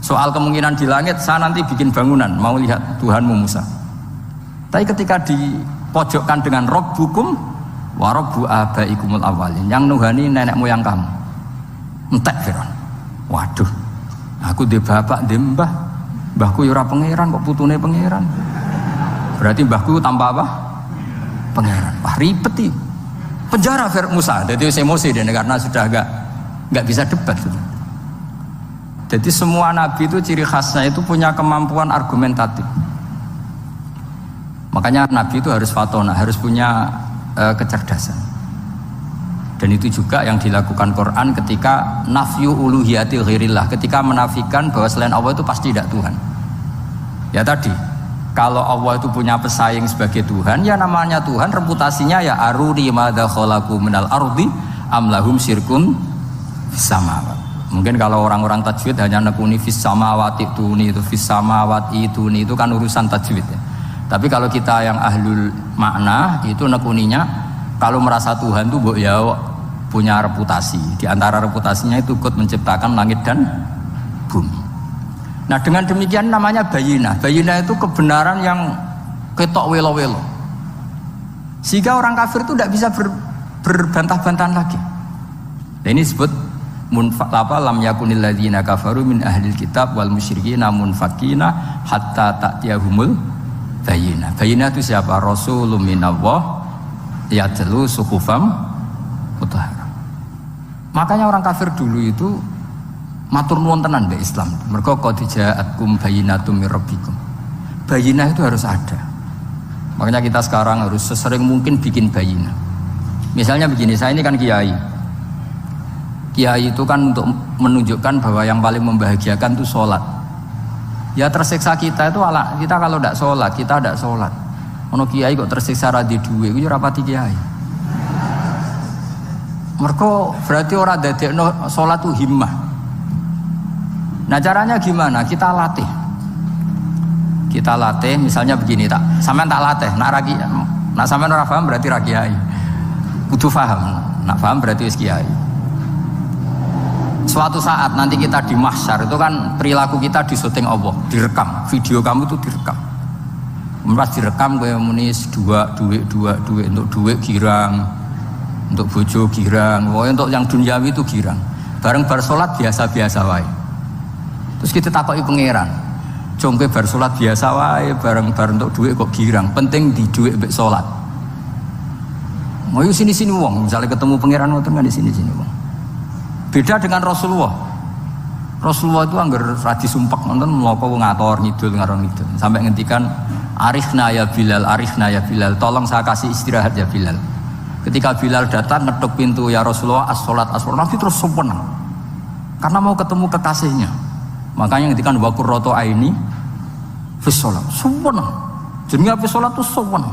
Soal kemungkinan di langit, saya nanti bikin bangunan mau lihat Tuhanmu Musa. Tapi ketika dipojokkan dengan Rabbukum wa rabbu abaikumul awwalin, yang nuhani nenek moyang kamu. Entek Firaun. Waduh, aku di bapak di mbah, mbahku ora pangeran kok putune pangeran. Berarti mbahku tanpa apa? Pangeran. Wah ribet iki. Penjara Musa, jadi emosi dia karena sudah nggak bisa debat. Jadi semua nabi itu ciri khasnya itu punya kemampuan argumentatif. Makanya nabi itu harus fatona, harus punya kecerdasan. Dan itu juga yang dilakukan Quran ketika nafyu uluhiyatil ghairillah, ketika menafikan bahwa selain Allah itu pasti tidak Tuhan. Ya tadi, kalau Allah itu punya pesaing sebagai Tuhan, ya namanya Tuhan, reputasinya ya aruni madza khalaqu minal ardi am lahum syirkun fis samawat. Mungkin kalau orang-orang tajwid hanya nekuni fis samawati itu fis samawati itu kan urusan tajwid ya. Tapi kalau kita yang ahlul makna itu nekuninya kalau merasa Tuhan itu mbok ya punya reputasi. Di antara reputasinya itu ikut menciptakan langit dan bumi. Nah dengan demikian namanya bayinah. Bayinah itu kebenaran yang ketok welo-welo. Sehingga orang kafir itu tidak bisa berbantah-bantahan lagi. Nah, ini disebut lam yakunil ladzina kafaru min ahlil kitab wal musyrikina munfakina hatta ta'tiyahumul bayinah. Bayinah itu siapa? Rasulun minallah yatlu suhufam mutahharah. Makanya orang kafir dulu itu matur nuwun tenan mbek Islam. Mergo qad ja'atkum bayyinatum mir rabbikum. Bayyinah itu harus ada. Makanya kita sekarang harus sesering mungkin bikin bayyinah. Misalnya begini, saya ini kan kiai. Kiai itu kan untuk menunjukkan bahwa yang paling membahagiakan itu sholat. Ya tersiksa kita itu kita kalau tidak sholat, kita tidak sholat. Ono kiai kok tersiksa radhi duwe, itu rapati kiai. Mergo berarti orang dadekno sholat itu himmah. Nah caranya gimana? Kita latih. Kita latih misalnya begini tak. Sampean tak latih, nak sampean ora paham berarti ra kiai. Kudu paham. Nak paham berarti wis kiai. Suatu saat nanti kita di mahsyar itu kan perilaku kita disuting Allah, direkam. Video kamu tuh direkam. Pas direkam kowe muni duit untuk duit girang. Untuk bojo girang, untuk yang duniawi itu girang. Bareng bar salat biasa-biasa wae. Terus kita takoki pangeran, jongke bar salat biasa wae, bareng-bareng untuk duit kok girang. Penting di duit mbek salat. Mau sini-sini wong, misalnya ketemu pangeran ngoten kan di sini-sini wong. Beda dengan Rasulullah. Rasulullah itu anggar radi sumpek nonton mloko ngator ngidul ngaron ngidul sampai ngendikan arifna ya Bilal, tolong saya kasih istirahat ya Bilal. Ketika Bilal datang ngetuk pintu ya Rasulullah as-sholat Nabi terus sempurna karena mau ketemu kekasihnya. Makanya ngendikan wa qurratu aini fis sholat sempurna. Jenenge fis sholat itu sempurna.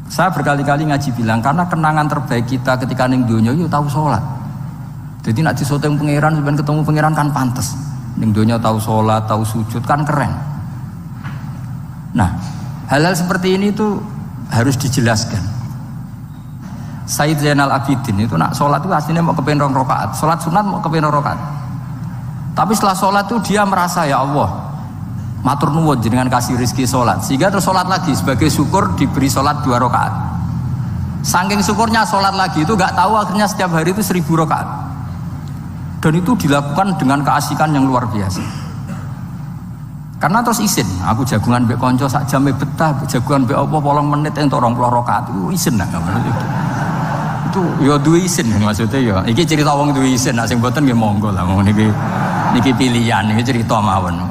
Saya berkali-kali ngaji bilang karena kenangan terbaik kita ketika ning donya yo tahu sholat. Jadi nak disoteng pangeran sampeyan ketemu pangeran kan pantes. Ning donya tahu sholat, tahu sujud kan keren. Nah, hal-hal seperti ini tuh harus dijelaskan. Sayyid Zainal Abidin itu nak sholat itu aslinya mau kepengen 2 rakaat, sholat sunat mau kepengen 2 rakaat. Tapi setelah sholat itu dia merasa ya Allah, matur nuwun jenengan kasih rezeki sholat, sehingga terus sholat lagi sebagai syukur diberi sholat 2 rakaat. Saking syukurnya sholat lagi itu gak tahu akhirnya setiap hari itu 1000 rakaat. Dan itu dilakukan dengan keasikan yang luar biasa. Karena terus isin, aku jagungan mbek konco sak jam betah, jagungan mbek apa 8 menit entuk 20 rakaat itu isin lah. Itu ya duwe isin maksudnya ya. Iki cerita wong duwe isin, nek sing mboten nggih monggo lah wong niki pilihan, iki cerita mawon.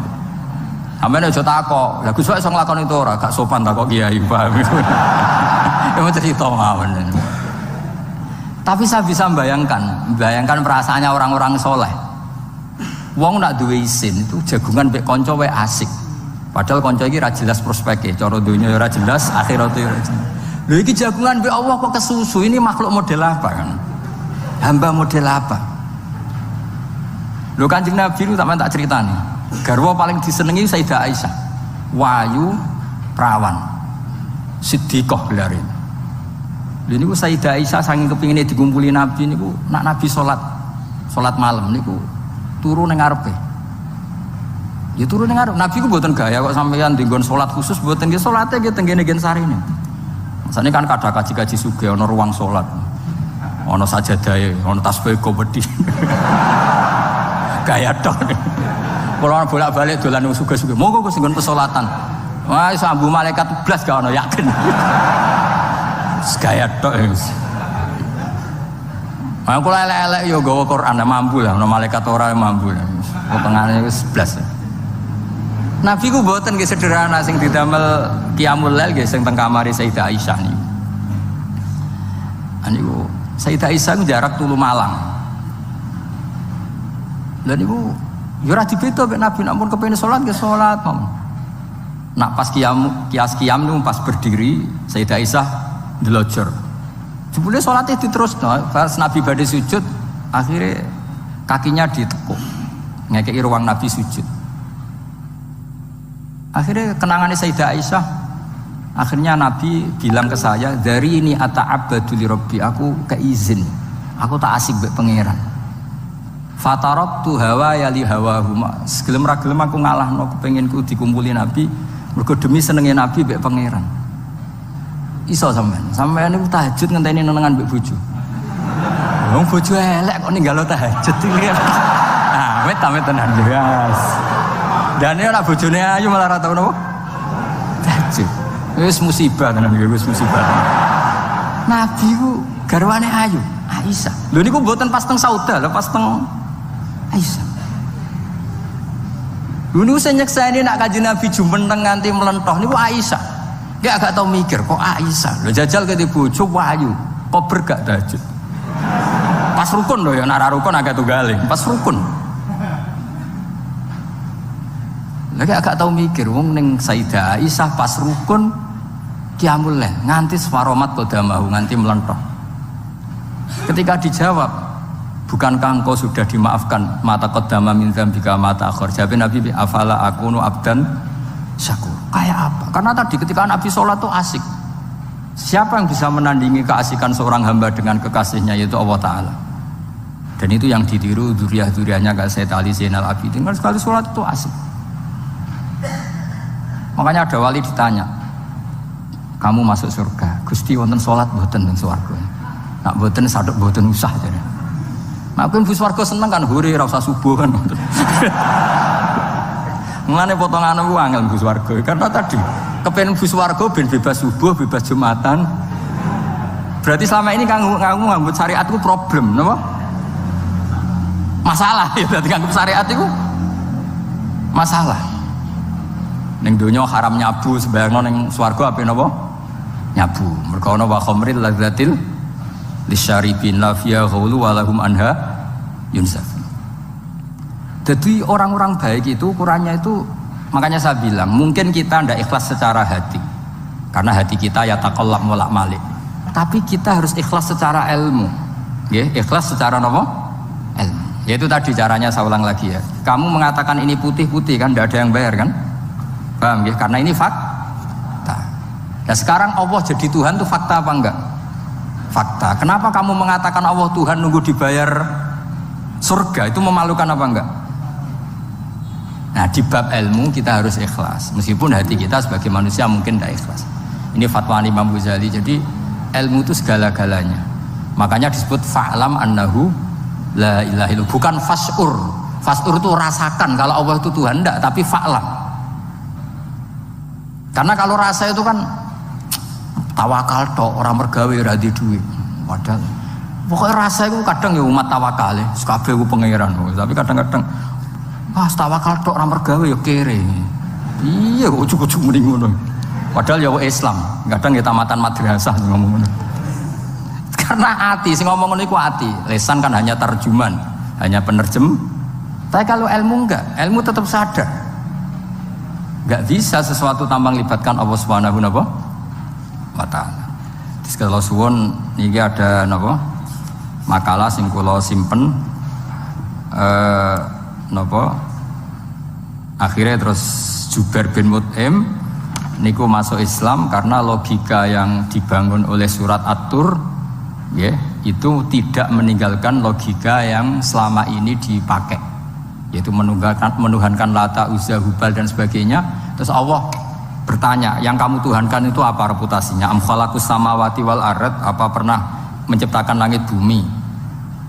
Sampeyan aja takok, lha Gus wae iso nglakoni itu ora, gak sopan takok kiai, paham. Ya cerita mawon. Tapi saya bisa bayangkan perasaannya orang-orang soleh. Wong nak duwe isin itu jagungan mbek kanca wae asik. Padahal kanca iki ra jelas prospeke, cara donya ora jelas, akhirat ora jelas. Lho iki jagungan mbek Allah kok kesusu, ini makhluk model apa kan? Hamba model apa? Lho Kanjeng Nabi itu sampean tak critani. Garwa paling disenengi Sayyidah Aisyah. Wayu perawan. Siddiqah gelare. Lha niku Sayyidah Aisyah saking kepingine dikumpuli Nabi niku nak Nabi salat malam niku turu ning ngarepe. Ya turu ning ngarep. Nabi ku mboten gaya kok sampeyan dinggon salat khusus mboten nggih salate nggih tenggene gen sarine. Masane kan kadang kaji-kaji sugih ana ruang salat. Ana sajadahe, ana tasbih komedi. Gaya tok. Kalau bolak-balik dolan wong sugih-sugih, monggo Gus nggon pesolatan. Wah, iso ambu malaikat blas gak ono yakin. Gaya tok wis. Aku elek-elek yo gawa Quran mampu lah, ono malaikat ora mampu lah. Potongane wis blas. Nabi ku mboten nggih sederhana sing didamel qiyamul lail nggih sing teng kamare Sayyidah Aisyah niku. Aniku Sayyidah Aisyah jarak tulu Malang. Lha niku yo ora dibeda mek Nabi nek mun kepengin salat nggih salat, Mam. Nak pas kias qiyam niku pas berdiri Sayyidah Aisyah ndelojor. Jebule salate diterusno, pas Nabi badhe sujud, akhirnya kakinya ditekuk. Ngekeki ruang Nabi sujud. Akhirnya kenangannya Sayyidah Aisyah, akhirnya Nabi bilang ke saya, dari ini ata'abbadu li Rabbi, aku keizin, aku tak asik mbek pangeran. Fatarabtu hawa ya li hawahu, segelem ra gelem aku ngalahno kepenginku dikumpuli Nabi, mergo demi senenge Nabi mbek pangeran. Iso sampean niku tahajud ngenteni nenengan mbek bojo. Wong bojo elek kok ninggalo tahajud iki. Ah, wet tenan jelas. Dan ini anak bojone ayu malah rata apa? Tahajud. Wis musibah tenan iki, wis musibah. Nabi ku garwane ayu, Aisyah. Lho niku mboten pas teng Sauda, lho pas teng Aisyah. Lho niku sing nyekseni nak Kanjeng Nabi jumeneng nganti melentoh niku Aisyah. Dia agak tau mikir kok Aisyah. Lho jajal ke bojo ayu, kok bergak tahajud. Pas rukun lho ya, nak ra rukun agak tunggaling, pas rukun. Lagi agak tahu mikir, wong neng Sayyidah Aisyah pas rukun qiyamul lail nganti separomat qadamahu nganti melentok. Ketika dijawab, bukankah engkau sudah dimaafkan mata qadama min dzambika mata akhir? Jawab Nabi, afala akunu abdan syakur. Kayak apa? Karena tadi ketika Nabi sholat tuh asik. Siapa yang bisa menandingi keasikan seorang hamba dengan kekasihnya, yaitu Allah Ta'ala. Dan itu yang ditiru dzurriyyah-dzurriyyahnya kayak Sayyid Ali Zainal Abidin, kan sekali sholat itu asik. Makanya ada wali ditanya, kamu masuk surga, Gusti wonten sholat mboten teng swarga. Nak mboten sadok mboten usah jare. Nek aku mlebu swarga seneng kan hore ora usah subuh kan. Mulane potongan aku angel mlebu swarga karena tadi kepen mlebu swarga ben bebas subuh, bebas Jumatan. Berarti selama ini kamu ngambut syariatku problem, napa? Masalah ya, berarti ngambut syariat itu masalah. Ning donya haram nyabu, sebayangno ning swarga ape napa? Nyabu. Mergo ana wa khamril ladzatil lisyaribin la fiya ghulu wa lahum anha yunsaf. Jadi orang-orang baik itu ukurannya itu, makanya saya bilang mungkin kita ndak ikhlas secara hati. Karena hati kita ya taqallab molak-malik. Tapi kita harus ikhlas secara ilmu. Nggih, ikhlas secara napa? Ilmu. Yaitu tadi caranya saya ulang lagi ya. Kamu mengatakan ini putih-putih kan ndak ada yang bayar kan? Paham ya? Karena ini fakta. Nah sekarang Allah jadi Tuhan itu fakta apa enggak? Fakta. Kenapa kamu mengatakan Allah Tuhan nunggu dibayar surga? Itu memalukan apa enggak? Nah di bab ilmu kita harus ikhlas. Meskipun hati kita sebagai manusia mungkin tidak ikhlas. Ini fatwa Imam Ghazali. Jadi ilmu itu segala-galanya. Makanya disebut fa'lam annahu la ilaha illallah. Bukan fas'ur. Fas'ur itu rasakan kalau Allah itu Tuhan, enggak, tapi fa'lam. Karena kalau rasa itu kan tawakal tok, orang mergawe ora di duit. Padahal pokoknya rasa itu kadang ya umat tawakal ya, kabeh ku pangeran. Tapi kadang-kadang tawakal tok orang mergawe ya kere. Iya, ujug-ujug mending ngono. Padahal ya Islam, kadang ya tamatan madrasah ngomong ngono. Karena hati sing ngomong ngono iku hati. Lesan kan hanya terjemahan, hanya penerjem. Tapi kalau ilmu enggak, ilmu tetap sadar. Enggak bisa sesuatu tanpa melibatkan Allah Subhanahu wa ta'ala. Terus kalau suwun niki ada napa? Makalah sing kula simpen napa? Akhirnya terus Jubair bin Mut'im niku masuk Islam karena logika yang dibangun oleh surat At-Tur ya, itu tidak meninggalkan logika yang selama ini dipakai, yaitu menuhankan Lata, Uzza, Hubal dan sebagainya. Terus Allah bertanya, yang kamu tuhankan itu apa reputasinya? Am khalaqus samawati wal ard, apa pernah menciptakan langit bumi?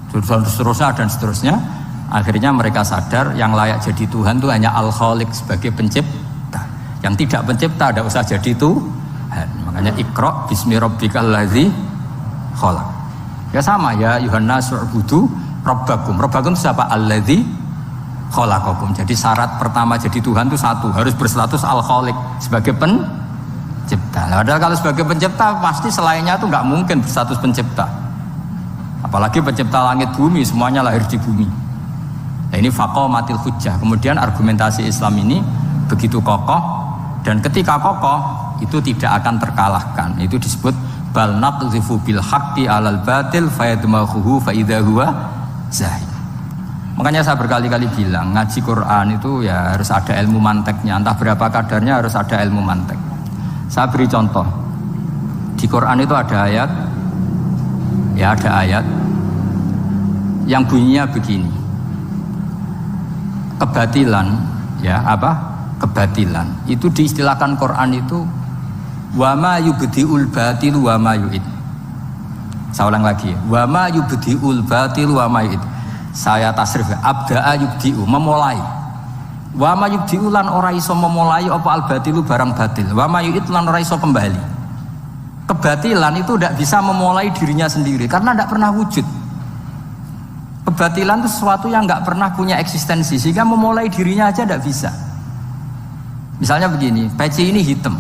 Seterusnya dan seterusnya. Akhirnya mereka sadar yang layak jadi Tuhan itu hanya Al-Khaliq sebagai pencipta. Yang tidak pencipta tidak usah jadi Tuhan. Makanya Iqra bismi rabbikal ladzi khalaq. Ya sama ya Yuhannas u'budu rabbakum. Rabbakum siapa? Alladzi khalaqakum. Jadi syarat pertama jadi Tuhan itu satu, harus berstatus Al-Khaliq sebagai pencipta. Padahal kalau sebagai pencipta pasti selainnya itu nggak mungkin berstatus pencipta. Apalagi pencipta langit bumi, semuanya lahir di bumi. Nah, ini faqamatil hujjah. Kemudian argumentasi Islam ini begitu kokoh, dan ketika kokoh itu tidak akan terkalahkan. Itu disebut bal naqdhifu bil haqqi 'alal batil fayadmaghuhu fa idza huwa zahid. Makanya saya berkali-kali bilang ngaji Quran itu ya harus ada ilmu manteknya, entah berapa kadarnya harus ada ilmu mantek. Saya beri contoh. Di Quran itu ada ayat, ya ada ayat yang bunyinya begini. Kebatilan, ya apa? Kebatilan. Itu diistilahkan Quran itu wa ma yubdiul batil wa ma yu'id. Saya ulang lagi. Wa ma yubdiul batil wa ma yu'id. Saya tasrif abda'a yubdi'u, memulai. Wa ma yubdi'u lan ora iso memulai apa al batilu barang batil. Wa ma yu'id lan ora iso kembali. Kebatilan itu tidak bisa memulai dirinya sendiri karena tidak pernah wujud. Kebatilan itu sesuatu yang nggak pernah punya eksistensi, sehingga memulai dirinya aja tidak bisa. Misalnya begini, peci ini hitam.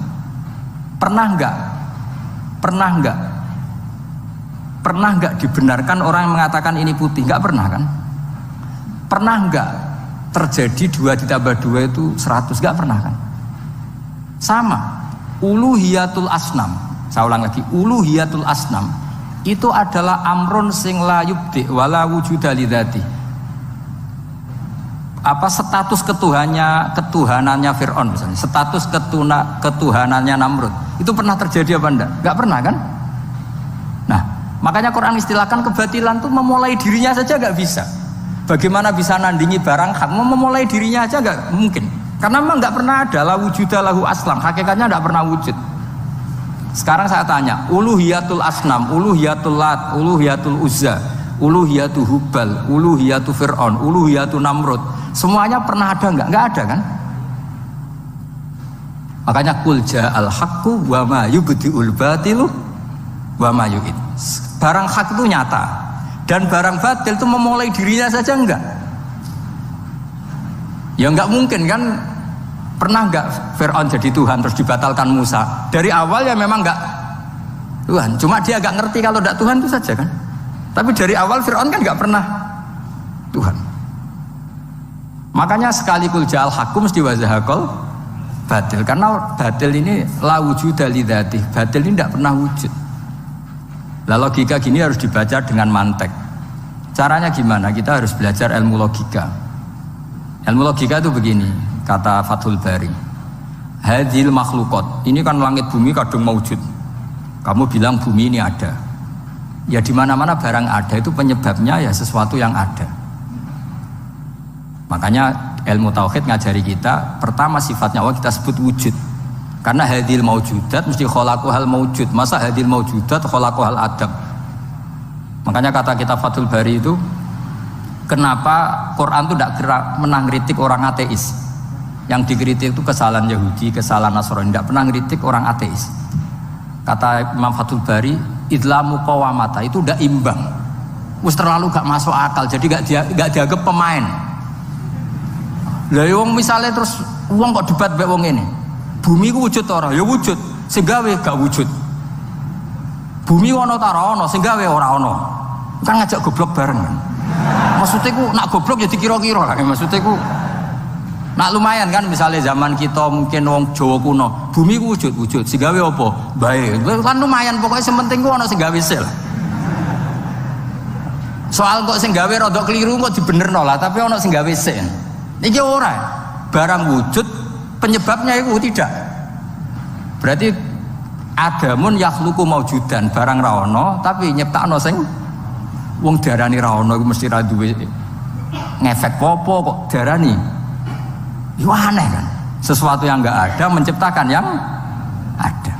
Pernah nggak dibenarkan orang yang mengatakan ini putih? Nggak pernah kan? Pernah nggak terjadi 2 ditambah 2 itu 100? Nggak pernah kan? Sama, uluhiyatul asnam. Saya ulang lagi, uluhiyatul asnam itu adalah amrun sing la yubdi wala wujuda lidzati. Apa status ketuhanannya Fir'aun misalnya, status ketuhanannya Namrud itu pernah terjadi apa enggak? Enggak pernah kan? Nah, makanya Quran istilahkan kebatilan itu memulai dirinya saja enggak bisa. Bagaimana bisa nandingi barang hak? Memulai dirinya aja enggak mungkin. Karena memang enggak pernah ada la wujuda lahu aslam, hakikatnya enggak pernah wujud. Sekarang saya tanya, uluhiyatul asnam, uluhiyatul lat, uluhiyatul uzza, uluhiyatul hubal, uluhiyatul fir'aun, uluhiyatul namrud, semuanya pernah ada enggak? Enggak ada kan? Makanya kul ja'al haqqu wa ma yubdi'ul batilu wa ma yu'id. Barang hak itu nyata, dan barang batil itu memulai dirinya saja enggak. Ya enggak mungkin kan? Pernah enggak Fir'aun jadi Tuhan terus dibatalkan Musa? Dari awal ya memang enggak Tuhan, cuma dia agak ngerti kalau enggak Tuhan itu saja kan. Tapi dari awal Fir'aun kan enggak pernah Tuhan. Makanya sekali kul ja'al haqqu mesti wazahakol batil, karena batil ini la wujuda lidzati. Batil ini enggak pernah wujud. Lah logika gini harus dibaca dengan mantek. Caranya gimana? Kita harus belajar ilmu logika. Ilmu logika itu begini, kata Fathul Bari, hadhil makhlukot, ini kan langit bumi kadung maujud. Kamu bilang bumi ini ada, ya di mana-mana barang ada itu penyebabnya ya sesuatu yang ada. Makanya ilmu tauhid ngajari kita, pertama sifatnya Allah kita sebut wujud, karena hadhil maujudat mesti khalaqahal maujud. Masa hadhil maujudat khalaqahal adam? Makanya kata kita Fathul Bari itu, kenapa Quran itu tidak pernah ngeritik orang ateis? Yang dikritik itu kesalahan Yahudi, kesalahan Nasrani, tidak pernah ngeritik orang ateis. Kata Imam Fathul Bari, idlamu qawamata, itu udah imbang, terus terlalu gak masuk akal, jadi gak dianggap pemain. Lah wong misalnya terus wong kok debat mbek wong ini, bumi ku wujud ora? Ya wujud, sing gawe gak wujud. Bumi ono ta ora ono, sing gawe ora ono. Kan ngajak goblok bareng kan. Maksudnya ku nak goblok ya dikira-kira lah. Maksudnya ku nak lumayan kan, misalnya zaman kita mungkin wong Jawa kuno, bumi ku wujud, sing gawe apa? Baik. Kan lumayan, pokoknya sing penting ku ono sing gawe sel. Soal kok sing gawe rodok keliru kok dibenerno lah, tapi ono sing gawe sel. Iki ora. Barang wujud penyebabnya itu tidak. Berarti adamun yakhluqu maujudan, barang ra ono tapi nyiptakno sing wong darani ra ono iku mesti ra duwe ngefek apa kok darani. Yo aneh kan. sesuatu yang enggak ada menciptakan yang ada.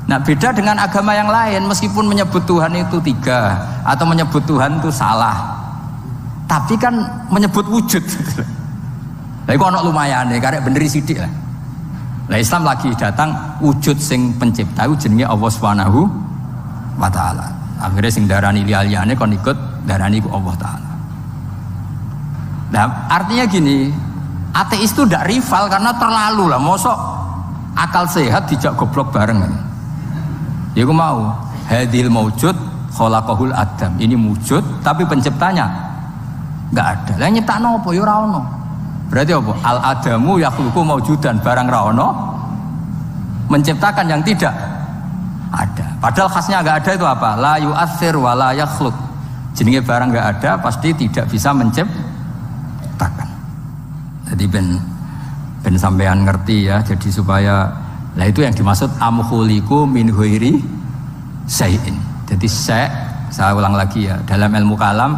Nah beda dengan agama yang lain, meskipun menyebut Tuhan itu 3 atau menyebut Tuhan itu salah, tapi kan menyebut wujud. Lah iku ana lumayane karek bener sithik lah. Lah Islam lagi datang wujud sing pencipta iku jenenge Allah Subhanahu wa taala. Akhirnya sing darani liyane kon ikut darani ku Allah taala. Nah, artinya gini, ateis itu ndak rival karena terlalu lah, mosok akal sehat dijak goblok bareng. Ya aku mau hadil maujud khalaqahul adam. Ini wujud tapi penciptanya enggak ada. Lah nyiptakno apa ya ora ono. Berarti apa? Al adamu yakhluqu maujudan, barang ra ono menciptakan yang tidak ada. Padahal khasnya enggak ada itu apa? La yu'athir wa la yakhluq. Jenenge barang enggak ada pasti tidak bisa menciptakan. Jadi ben sampean ngerti ya, jadi supaya lah itu yang dimaksud amkhuliku min ghairi syai'in. Jadi saya ulang lagi ya, dalam ilmu kalam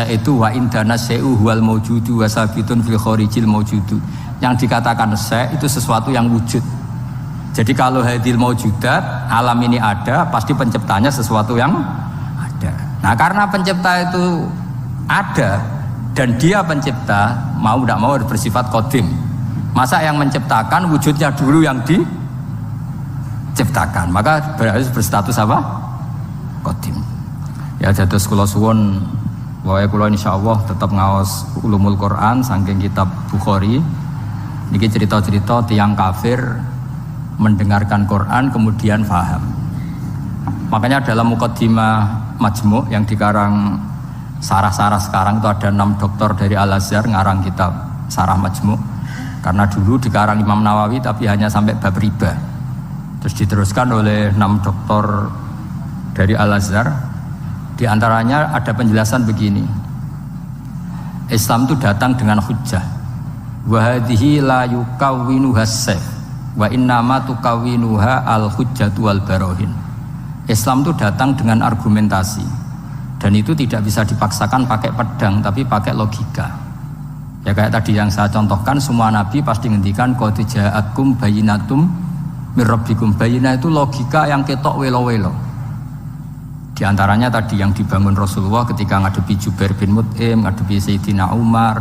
itu wa indana syai'u huwal maujudu wa sabitun fil kharijil maujudu. Yang dikatakan itu sesuatu yang wujud. Jadi kalau hadil maujudat, alam ini ada, pasti penciptanya sesuatu yang ada. Nah karena pencipta itu ada dan dia pencipta, mau tidak mau bersifat qadim. Masa yang menciptakan wujudnya dulu yang diciptakan, maka harus berstatus apa? Qadim. Ya jatuh kula suwun wae kula insyaallah tetap ngaos ulumul Quran saking kitab Bukhari. Niki cerita-cerita tiyang kafir mendengarkan Quran kemudian faham. Makanya dalam muqaddimah Majmu' yang dikarang sarah-sarah sekarang itu ada 6 doktor dari Al-Azhar ngarang kitab Sarah Majmu'. Karena dulu dikarang Imam Nawawi tapi hanya sampai bab riba. Terus diteruskan oleh 6 doktor dari Al-Azhar. Di antaranya ada penjelasan begini. Islam itu datang dengan hujjah. Wa hadhihi la yukawwinuha as-sayf wa innama tukawwinuha al-hujjatu wal barohin. Islam itu datang dengan argumentasi. Dan itu tidak bisa dipaksakan pakai pedang tapi pakai logika. Ya kayak tadi yang saya contohkan, semua nabi pasti ngendikan qad ja'akum bayyinatum mir rabbikum. Bayyinah itu logika yang ketok welo-welo. Di antaranya tadi yang dibangun Rasulullah ketika ngadepi Jubair bin Mut'im, ngadepi Sayyidina Umar,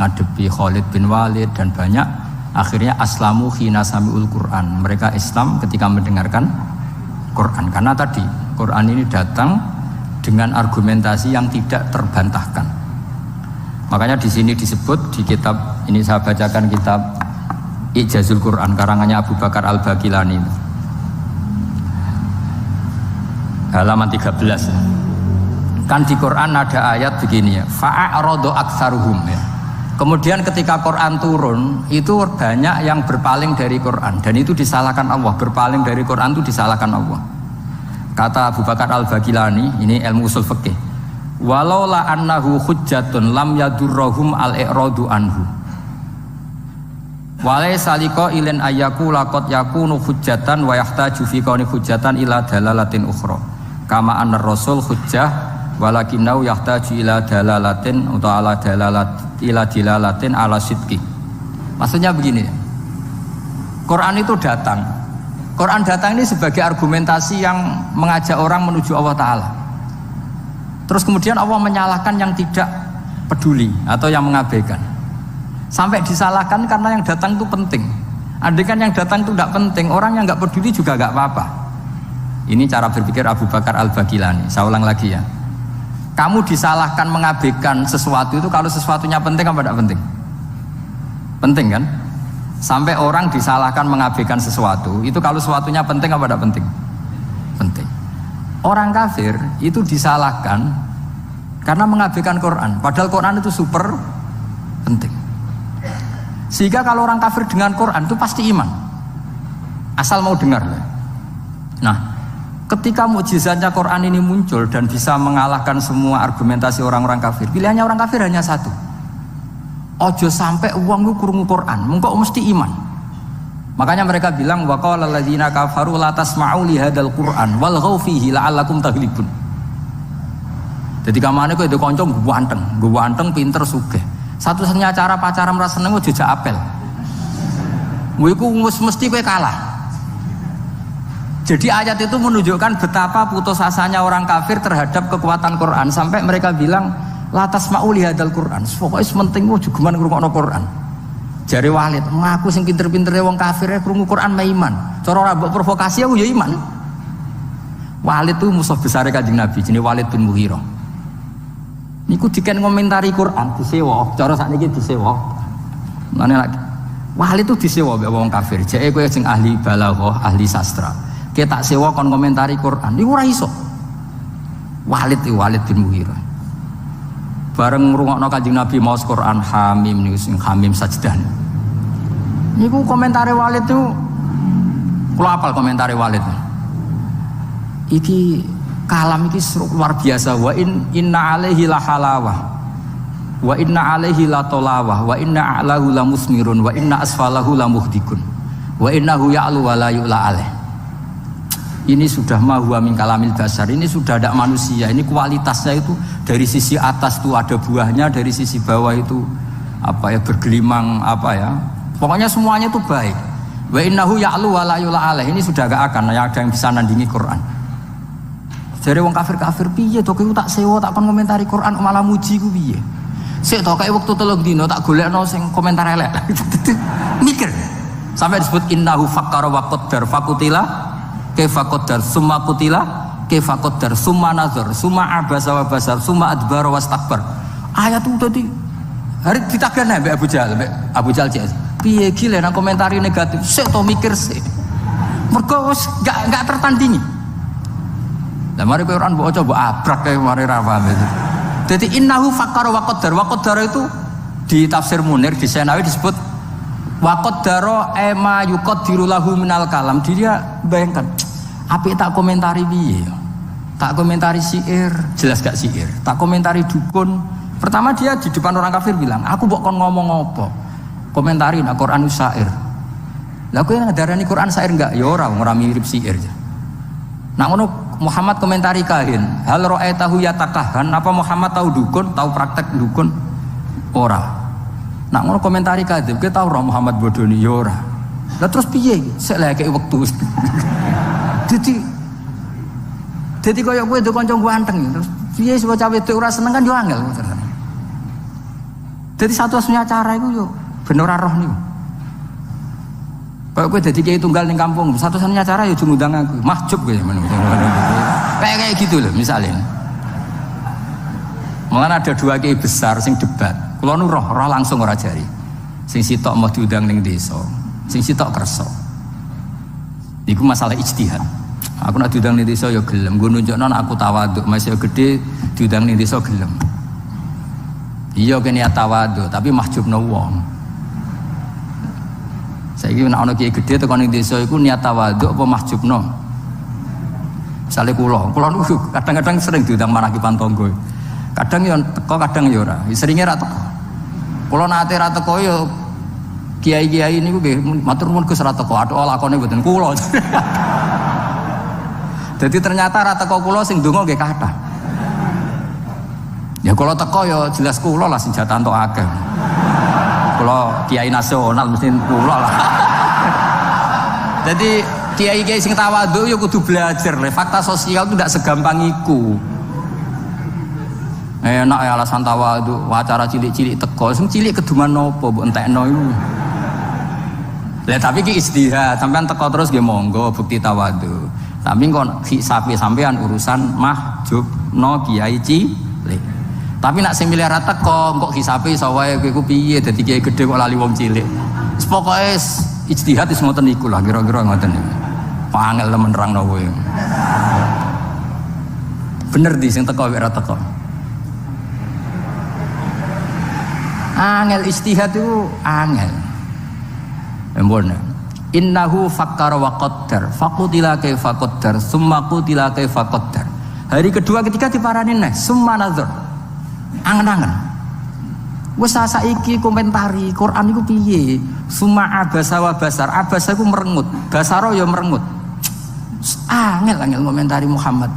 ngadepi Khalid bin Walid dan banyak. Akhirnya aslamu khina sami'ul Quran. Mereka Islam ketika mendengarkan Quran. Karena tadi Quran ini datang dengan argumentasi yang tidak terbantahkan. Makanya di sini disebut di kitab ini, saya bacakan kitab Ijazul Quran karangannya Abu Bakar Al-Baqilani. Halaman 13. Kan di Quran ada ayat begini ya, fa'aradu aktsaruhum ya. Kemudian ketika Quran turun itu banyak yang berpaling dari Quran dan itu disalahkan Allah. Berpaling dari Quran itu disalahkan Allah. Kata Abu Bakar Al-Baqilani, ini ilmu usul fikih. Walau la annahu hujjatun lam yadurrohum al-i'radu anhu. Walai saliko ilin ayaku lakot yakunu hujjatan wa yahtaju fi kauni hujjatan ila dalalatin ukhra. Kama anna rasul hujjah walakinau yahtaju ila dalalatin atau ala dalalat ila dilalatin ala sidqi. Maksudnya begini, Quran itu datang. Quran datang ini sebagai argumentasi yang mengajak orang menuju Allah Ta'ala. Terus kemudian Allah menyalahkan yang tidak peduli atau yang mengabaikan. Sampai disalahkan karena yang datang itu penting. Andaikan yang datang itu tidak penting, orang yang nggak peduli juga nggak apa-apa. Ini cara berpikir Abu Bakar Al-Baqilani. Saya ulang lagi ya. Kamu disalahkan mengabaikan sesuatu itu kalau sesuatunya penting apa tidak penting? Penting kan? Sampai orang disalahkan mengabaikan sesuatu itu kalau sesuatunya penting apa tidak penting? Penting. Orang kafir itu disalahkan karena mengabaikan Quran. Padahal Quran itu super penting. Sehingga kalau orang kafir dengan Quran itu pasti iman. Asal mau dengar. Nah, ketika mukjizatnya Quran ini muncul dan bisa mengalahkan semua argumentasi orang-orang kafir, pilihannya orang kafir hanya satu. Ojo sampai uangku krungu Quran, mengko mesti iman. Makanya mereka bilang wa qala alladziina kafaru la tasma'u li hadzal Qur'an walghaw fihi la'allakum taghlibun. Jadi kamane kok itu kanca ganteng pinter sugih. Satu-satunya cara pacaran merasa seneng jejak apel. Iku mesti kowe kalah. Jadi ayat itu menunjukkan betapa putus asanya orang kafir terhadap kekuatan Quran sampai mereka bilang la tasma'u li hadzal Quran. Pokoke sementing jugeman ngrungokno Quran. Jare Walid, ngaku sing pinter-pintere wong kafir krungu Quran mah iman. Cara ora mbok provokasi aku ya iman. Walid itu musuh besar Kanjeng Nabi, jenenge Walid bin Mughirah. Niku diken ngomentari Quran disewa, cara sakniki disewa. Mane lagi Walid itu disewa mbek wong kafir. Jeke kowe sing ahli balaghah, ahli sastra. Kowe tak sewa kon komentari Quran. Niku ora iso. Walid bin Mughirah. Bareng ngrungokno Kanjeng Nabi maos Quran Hamim niku sing Hamim sajdah. Niku komentare Walid itu kula apal komentare Walid. Iki kalam iki luar biasa. Wa inna alaihi la halawah. Wa inna alaihi la tolawah. Wa inna a'lahu la musmirun. Wa inna asfalahu la muhdikun. Wa innahu ya'lu wa la yu'la alaih. Ini sudah mahuwa min kalamil basar. Ini sudah ada manusia. Ini kualitasnya itu dari sisi atas itu ada buahnya, dari sisi bawah itu apa ya bergelimang apa ya. Pokoknya semuanya itu baik. Wa innahu ya'lu wa la yu'la alaih. Ini sudah gak akan ada yang bisa nandingi Quran. Jadi wong kafir piye to kowe tak sewa tak kon komentari Quran malah muji ku piye. Sik to kayak waktu 3 dino tak golekno sing komentar elek. Mikir. Sampai disebut innahu fakkara wa qaddar fakutila kaifa qaddar summa qutila kaifa qaddar summa nazar summa abasa wa basar summa adbara wastakbar. Ayat itu tadi hari ditagane mbek Abu Jahal cek. Piye iki lek nang komentari negatif. Sik to mikir sik. Mergo wis enggak tertandingi. Lah mari kowe ora mbok coba abrak kae mari ra paham itu. Dadi innahu fakkara wa qaddar. Wa qaddar itu di tafsir Munir di Senawi disebut wa qaddara ema yuqaddiru lahu minal kalam. Dia bayangkan apik tak komentari piye? Tak komentari syair, jelas gak syair. Tak komentari dukun. Pertama dia di depan orang kafir bilang, "Aku mbok kon ngomong apa?" Komentari nak Quran syair. Lah kowe ngadarani Quran syair enggak? Ya ora mirip syair. Nak ngono Muhammad komentari kahin, hal ra'aitahu yatakahan, apa Muhammad tahu dukun, tahu praktek dukun? Ora. Nak ngono komentari kadhib, kita tahu ora Muhammad bodoni ya ora. Lah terus piye? Sik lek kek wektu. Dadi kaya kowe ndek kanca ganteng terus piye sing bocah wedok ora seneng kan yo angel. Dadi satu-satunya cara iku yo ben ora roh niku. Kaya kowe dadi kiai tunggal ning kampung, satu-satunya cara yo ngundang aku, mahjub kowe men. Kayak gitu loh misalnya. Malah ada 2 kiai besar sing debat. Kula nu roh langsung ora jari. Sing sitok mau diundang ning desa, sing sitok kersa. Iku masalah ijtihad. Aku nak diundang ning desa ya gelem, nggo nunjukno aku tawadhu, masih gede diundang ning desa gelem. Iya kene tawadhu, tapi mahjubno wong. Saiki nek ana kiai gede tekan ning desa iku niat tawadhu apa mahjubno? Misale kula niku kadang-kadang sering diundang marakipan tangga. Kadang yo teko, kadang yo ora. Seringe ra teko. Kula nate ra teko yo kiai-kiai niku nggih matur nuwun Gus ra teko, athuk lakone mboten kula. Jadi ternyata ra teko kula sing ndonga nggih kathah. Ya kula teko ya jelas kula lah sing jatah entuk akeh. Kula kiai nasional mesti kula lah. Jadi kiai-kiai sing tawadhu ya kudu belajar le. Fakta sosial itu tidak segampang iku. Enak ya alasan tawadhu, acara cilik-cilik teko, sing cilik keduman nopo mbok entekno iku. Lah tapi ki istihad, sampean teko terus nggih monggo bukti tawadhu. Tapi kok hisabe sampean urusan mahjubno kiai cilik. Tapi nak sing milih ra teko, kok hisabe iso wae kowe ku piye dadi kiai gedhe kok lali wong cilik. Pokoke ijtihad wis ngoten niku lah kira-kira ngoten niku. Pangel temen nerangno kowe. Bener di sing teko wek ra teko. Angel ijtihad itu angel. Embone. Innahu fakkara wa qaddar. Faqutila kaifa qaddar, summa qutila kaifa qaddar. Hari kedua ketika diparani neh, summa nazar. Angen-angen. Wis saiki komentari Quran iku piye? Summa abasa wa basar. Abasa iku merengut, basara ya merengut. Angel komentari Muhammad.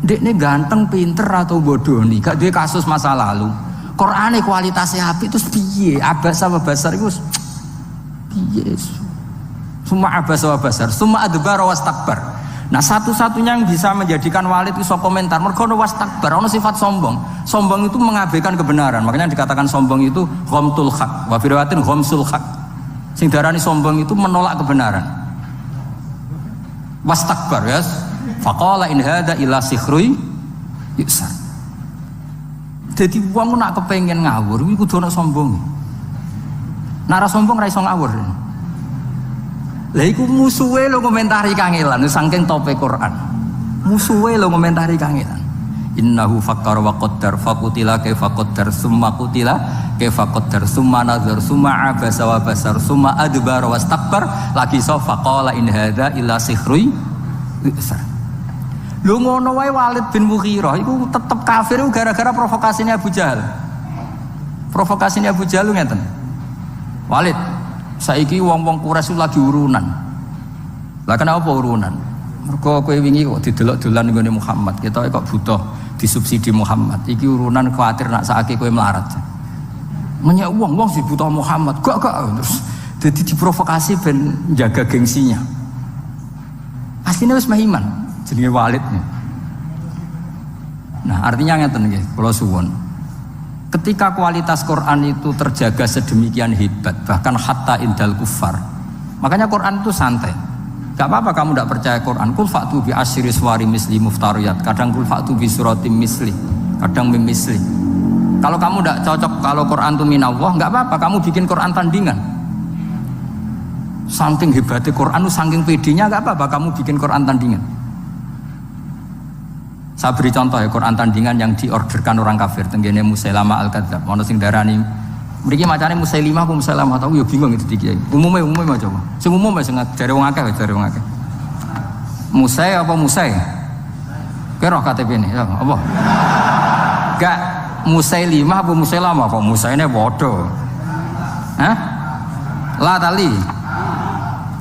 Dekne ganteng, pinter atau bodoh nih, gak duwe kasus masa lalu. Qur'ane kualitasnya apik terus piye? Abasa wa basar iku piye? Summa abasa wa basar, summa adbara wastakbar. Nah, satu-satunya yang bisa menjadikan Walid itu komentar, mergo ono wastakbar, ono sifat sombong. Sombong itu mengabaikan kebenaran. Makanya dikatakan sombong itu ghamtul haq, wa fi riwayatin ghamsul haq. Sing darani sombong itu menolak kebenaran. Wastakbar ya. Faqala in hadza illa sihrui yusar. Jadi wong nak kepengen ngawur iku kudu ana sombong. Nara sombong ra iso ngawur. Lah iku musuhe lo komentari kangelan saking tope Quran. Musuhe lo komentari kangelan. Innahu fakkara wa qaddar faqutila kaifa qaddar summa qutila kaifa qaddar summa nazar summa abasa wa basar summa adbara wastakbar lagi sofa qala in hadza illa sihrui yusar. Lho ngono wae Walid bin Mughirah iku tetep kafir gara-gara provokasinya Abu Jahal. Provokasinya Abu Jahal ngeten. Walid, saiki wong-wong Quraisy lagi urunan. Lah kenapa urunan? Mergo kowe wingi kok didelok dolan nggone Muhammad, ketoke kok butuh disubsidi Muhammad. Iki urunan kuwatir nak saiki kowe melarat. Menyek wong sing butuh Muhammad, gak terus dadi diprovokasi ben jaga gengsinya. Asline wis mah iman, jenenge Walid. Nah, artinya ngeten nggih, kula suwun. Ketika kualitas Quran itu terjaga sedemikian hebat, bahkan hatta indal kufar, makanya Quran itu santai. Gak apa-apa kamu tidak percaya Quran. Kul fa'tu bi asyri suwari misli muftariyat. Kadang kul fa'tu bi suratim misli, kadang mim misli. Kalau kamu tidak cocok kalau Quran itu minallah, gak apa-apa kamu bikin Quran tandingan. Saking hebatnya Quran, saking pedenya, gak apa-apa kamu bikin Quran tandingan. Saya beri contoh ya, Quran tandingan yang diorderkan orang kafir tenggene Musailamah al-Kadzdzab. Ono sing darani mriki macane Musailimah apa Musailamah tahu ya bingung itu iki. Umume coba. Sing umum sing jare wong akeh. Musai apa Musai? Kira KTP ini ya apa? Gak Musailimah apa Musailamah apa Musaine padha. Hah? La tali.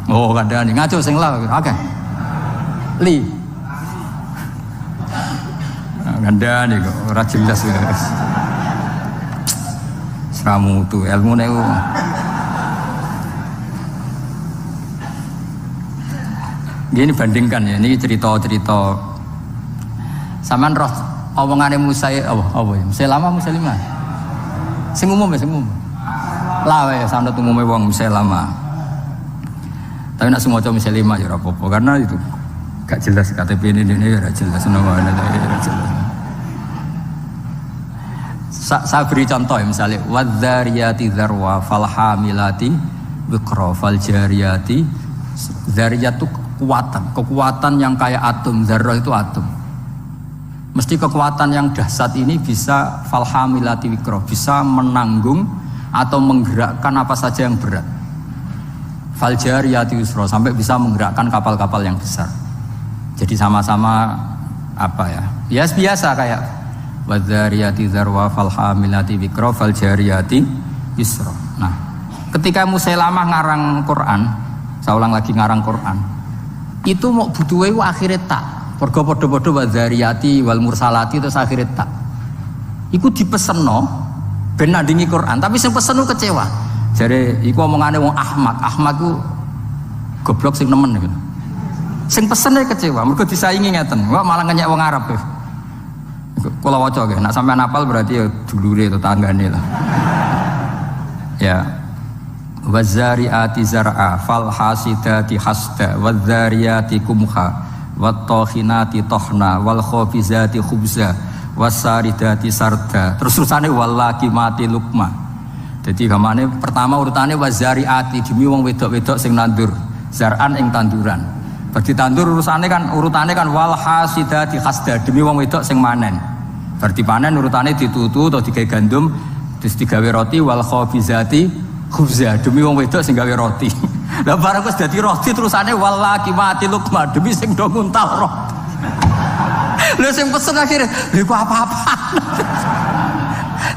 Oh, kandhane ngaco sing la akeh. Li ganda nih kok, ora jelas guys. Seramu tuh ilmu nih. Gini bandingkan ya, ini cerita-cerita. Saman roh, omongannya Musa ya, apa ya? Musa lama, Musa lima. Sing umum ya, sing umum. Lah ya, sanad umumnya wong Musa lama. Tapi nak semua Musa lima ya apa-apa karena itu gak jelas KTP ini ya jelas namanya ya jelas. Saya beri contoh ya, misalnya wadzariyati dzarwa falhamilati wiqra faljariyati. Zariyat itu kekuatan yang kayak atom. Zarrah itu atom. Mesti kekuatan yang dahsyat ini bisa falhamilati wiqra, bisa menanggung atau menggerakkan apa saja yang berat. Faljariyati yusra, sampai bisa menggerakkan kapal-kapal yang besar. Jadi sama-sama apa ya? Ya biasa kayak wadzariyati dzarwa falhamilati wiqra faljariyati yusra. Nah, ketika Musailamah ngarang Quran, saya ulang lagi ngarang Quran, itu mau butuhe akhire tak. Mergo padha-padha wadzariyati wal mursalati terus akhire tak. Iku dipesenno ben nandingi Quran, tapi sing pesen kecewa. Jare iku omongane wong Ahmad. Ahmad ku goblok sing nemen gitu. Sing pesene kecewa, mergo disaingi ngeten. Wah malah ngenyek wong Arab ya. Kula waca nggih, nek sampean hafal berarti ya dulure tetanggane lah. Ya. Wazariati zar'a fal hasidati hasda wadzariyati kumha wattokhinati tohna wal khofizati khubza wasaridati sarda. Terus-terusane wallaki mati lukma. Jadi gamane pertama urutane wazariati demi wong wedok-wedok sing nandur zar'an ing tanduran. Berarti tandur urutane kan wal hasidati hasda demi wong wedok sing manen. Berarti panen urutane ditutu atau digawe gandum terus digawe roti wal khofizati khubza demi wong wedok sing gawe roti. Lah barang wis dadi roti terusane wallaki mati lukma demi sing do nguntal roh. Lha sing pesen akhire lha kok apa-apa.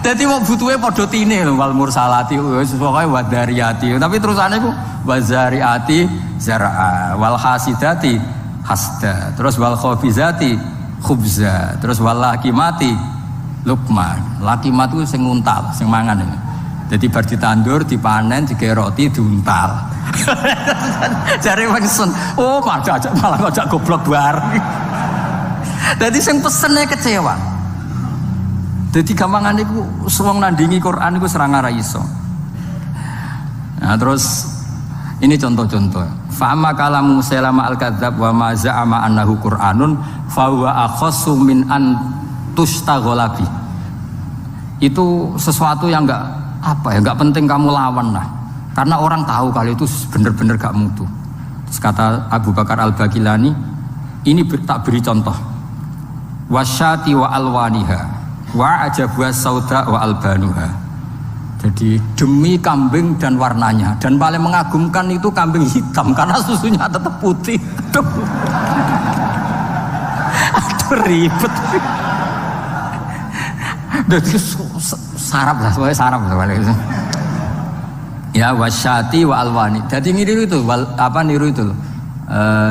Dadi wong butuhe padha tine lho wal mursalati wis pokoke wadariyati. Tapi terusane ku wazariati zar'a wal hasidati hasda. Terus wal khofizati khubza. Terus wallaki mati lukma. Laki mati sing nguntal, sing mangan. Jadi bar ditandur, dipanen, digawe roti, diuntal. Jare wong sun, oh malah ngajak goblok bareng. Jadi sing pesene kecewa. Jadi gampangane iku wong nandingi Quran iku serang ora iso. Nah terus ini contoh-contoh. Fa'ama kalamu Musailamah al-kadzab wa ma za'ama annahu Qur'anun fa huwa akhassu min an tushtaghala bi. Itu sesuatu yang enggak penting kamu lawan lah. Karena orang tahu kalau itu benar-benar gak mutu. Terus kata Abu Bakar Al-Bagilani, ini tak beri contoh. Wasyati wa alwaniha wa ajabuha sauda wa albanuha. Jadi demi kambing dan warnanya, dan paling mengagumkan itu kambing hitam karena susunya tetap putih. Aduh ribet. Jadi sarap lah, soalnya sarap lah. Ya wasyati wa alwani. Jadi niru itu, niru itu loh.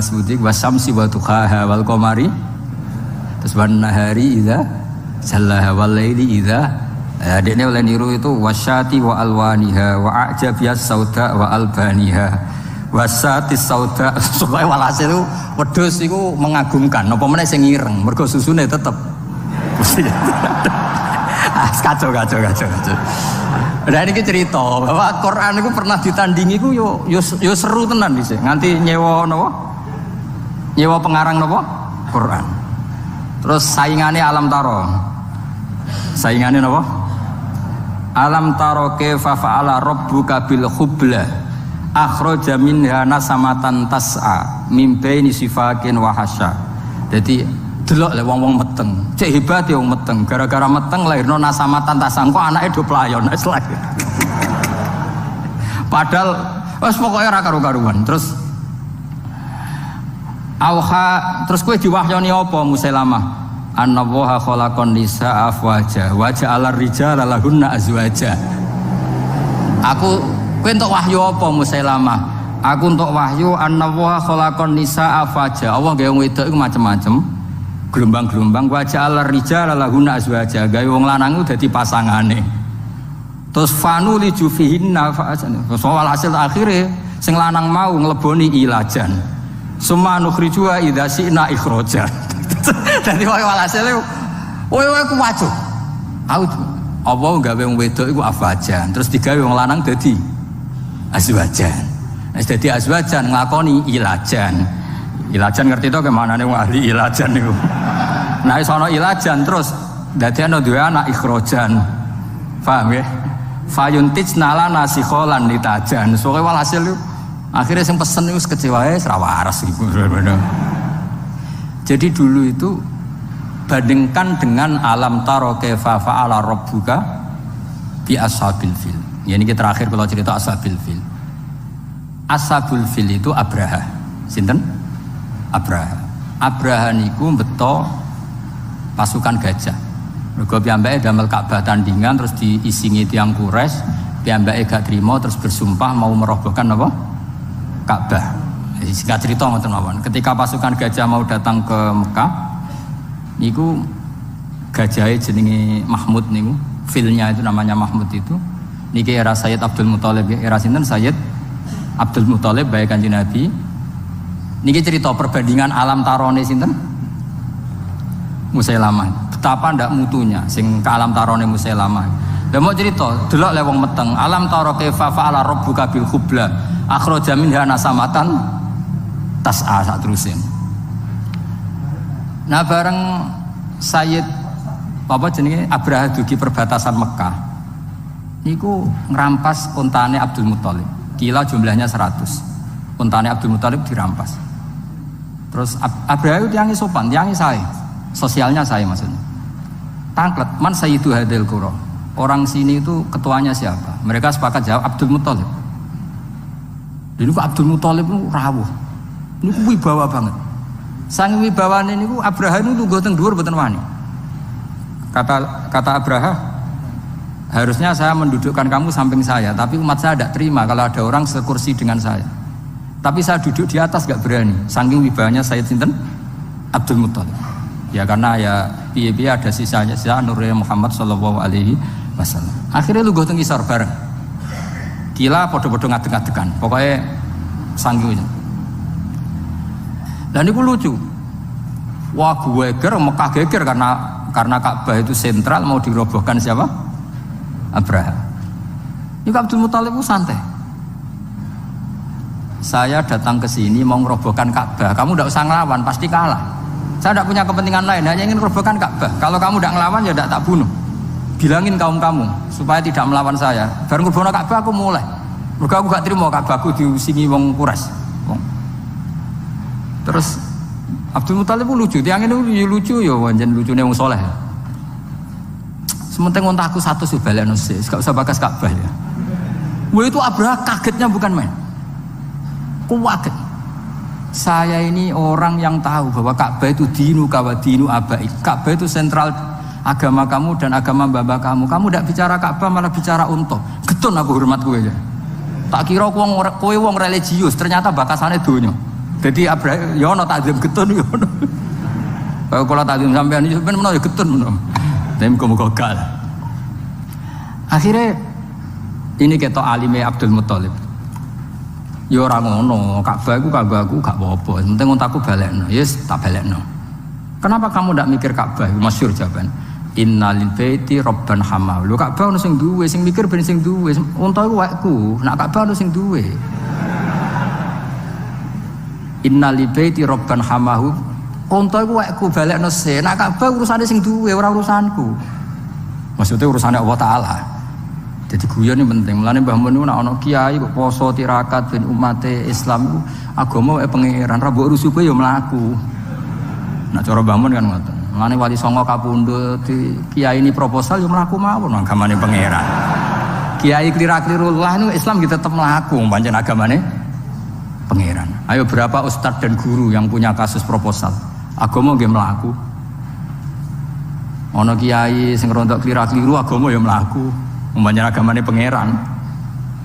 Sebutin wasamsi wa tuhaha wal qamari. Terus wan nahari idza sallaha wal laili idza. Dekne oleh niru itu wasyati wa alwaniha wa a'jabiyas sauda wa albaniha. Wasatis sauda supaya walhasil itu wedhus iku mengagumkan. Napa meneh sing ireng, mergo susune tetep. Kacau. Nah ini cerita bahwa Quran itu pernah ditandingi itu yo seru tenan sih. Nganti nyewa pengarang nopo Quran. Terus saingannya alam taro. Saingannya nopo? Alam taro kaifa fa'ala rabbuka bil khubla akhraja minha nasamatan tas'a min baini sifakin wa hasya. Jadi delok le wong-wong meteng. Cek hebat ya wong meteng. Gara-gara meteng lahirno nasamatan tasang kok anake do playon wis lahir. Padahal wis pokoke ora karu-karuan. Terus terus kowe diwahyoni apa Musailamah? Annallaha khalaqan nisaa afwaja wa ja'ala rijala lahunna azwaja. Kowe entuk wahyu apa Musailamah? Aku entuk wahyu annallaha khalaqan nisaa afwaja. Allah gawe wong wedok iku macam-macam. Gelombang-gelombang wajah al-rijal lahuna azwaja, gawe wong lanang itu dadi pasangane. Terus fanu li jufihinna soal hasil akhirnya sing lanang mau ngleboni ilajan. Summa nukhrijuha idza syi'na ikhraja. Dadi walhasil kowe ku wajib. Apa gawe wong wedok iku afwajan, terus digawe wong lanang dadi azwajan. Wis dadi azwajan nglakoni ilajan. Ilajan ngerti to kemana nih ahli ilajan niku. Nah isono ilajan terus dadi ana duwe anak ikhrojan. Paham ya? Fayuntij nala nasikholan litajan. Soale walhasil akhirnya sing pesen niku kecewa wis ra waras iku. Jadi dulu itu bandingkan dengan alam taro kaifa fa'ala rabbuka bi ashabil fil. Ya ini terakhir kalau cerita ashabil fil. Ashabul fil itu Abraha. Sinten? Abraha niku beto pasukan gajah. Mergo piyambake damel Ka'bah tandingan terus diisingi tiyang Quraisy, piyambake gak trimo terus bersumpah mau merobohkan apa? Ka'bah. Singkat cerita ngoten mawon. Ketika pasukan gajah mau datang ke Mekah, niku gajahe jenenge Mahmud niku, filnya itu namanya Mahmud itu. Niki era Sayyid Abdul Muthalib, era sinten Sayyid Abdul Muthalib bae Kanjeng Nabi. Niki cerita perbandingan alam tarone sinten? Musailamah. Betapa ndak mutunya sing ke alam tarone Musailamah. Lah mau cerita, delok le wong meteng, alam taro kaifa fa'ala rabbuka bil khubla akhraja minha nasamatan tas'a sak terusin. Nah bareng Sayyid apa jenenge Abraha dugi perbatasan Mekah. Niku ngerampas untane Abdul Muthalib. Kila jumlahnya 100. Untane Abdul Muthalib dirampas. Terus Abraha itu tiangi sopan, tiangi saya, sosialnya saya maksudnya. Tangklet, man sayyidu hadil qura. Orang sini itu ketuanya siapa? Mereka sepakat jawab Abdul Muthalib. Ini kok Abdul Muthalib itu rawuh. Ini kok wibawa banget. Sang wibawane niku Abraha itu lungguh teng dhuwur mboten wani. Kata Abraha, harusnya saya mendudukkan kamu samping saya, tapi umat saya tidak terima kalau ada orang sekursi dengan saya. Tapi saya duduk di atas gak berani. Saking wibawanya Sayyid sinten Abdul Muthalib. Ya karena ya piye-piye ada sisa Nurul Muhammad sallallahu alaihi wasallam. Akhirnya lu gotong isor bareng. Kila podo-podo ngadeg-ngadegan. Pokoknya sanggup. Dan itu lucu. Wah gue geger Mekah geger karena Ka'bah itu sentral mau dirobohkan siapa? Abraha. Ini Abdul Muthalib itu santai. Saya datang ke sini mau merobohkan Ka'bah. Kamu tidak usah ngelawan, pasti kalah. Saya tidak punya kepentingan lain, hanya ingin merobohkan Ka'bah. Kalau kamu tidak ngelawan ya tidak tak bunuh. Bilangin kaum kamu supaya tidak melawan saya. Baru merobohkan Ka'bah aku mulai. Mergo aku gak terima Ka'bahku diusingi wong Quraisy. Terus Abdul Muthalib lucu, tiang ini lucu ya, wajan lucunya wong soleh. Sementing untaku satu sebalekno sih, gak usah bakas Ka'bah ya. Wah itu Abraha kagetnya bukan main. Kaget. Saya ini orang yang tahu bahwa Ka'bah itu dinu kawadinu abai. Ka'bah itu sentral agama kamu dan agama bapa kamu. Kamu tidak bicara Ka'bah malah bicara unta. Getun aku hormat kowe aja. Tak kira kowe wong religius, ternyata bakasane donya. Jadi Abraha ya ono takzim getun ya ono. Kalau takzim sampean iki ben menawa ya getun menawa. Tapi muga-muga gak. Akhirnya ini ketok alime Abdul Muthalib. Ya ora ngono, Ka'bah iku kanggo gak apa-apa. Penting untaku balekno. Yes, tak balekno. Kenapa kamu ndak mikir Ka'bah? Masyhur jawaban. Innalil baiti rabban hamaw. Lho Ka'bah ono sing duwe, sing mikir ben sing duwe. Unta iku waekku, nek Ka'bah ono sing duwe. Innalil baiti rabban hamahu. Unta iku waekku balekno se. Nek Ka'bah urusane sing duwe, ora urusanku. Maksudnya urusannya Allah Ta'ala. Jadi guyon ini penting. Mulane Mbah Mun nek ana kiai kok poso tirakat ben umate Islam iku agama wae pangeran, ra mbok urusi kowe ya mlaku. Nek cara Mbah Mun kan ngoten. Mulane Wali Songo kapundhut kiai ini proposal ya mlaku mawon agamane pangeran. Kiai klira-kliru lah niku Islam kita tetep mlaku pancen agamane pangeran. Ayo berapa ustadz dan guru yang punya kasus proposal? Agama nggih mlaku. Ana kiai sing rontok klira-kliru agama ya mlaku. Membanyak agamane pangeran.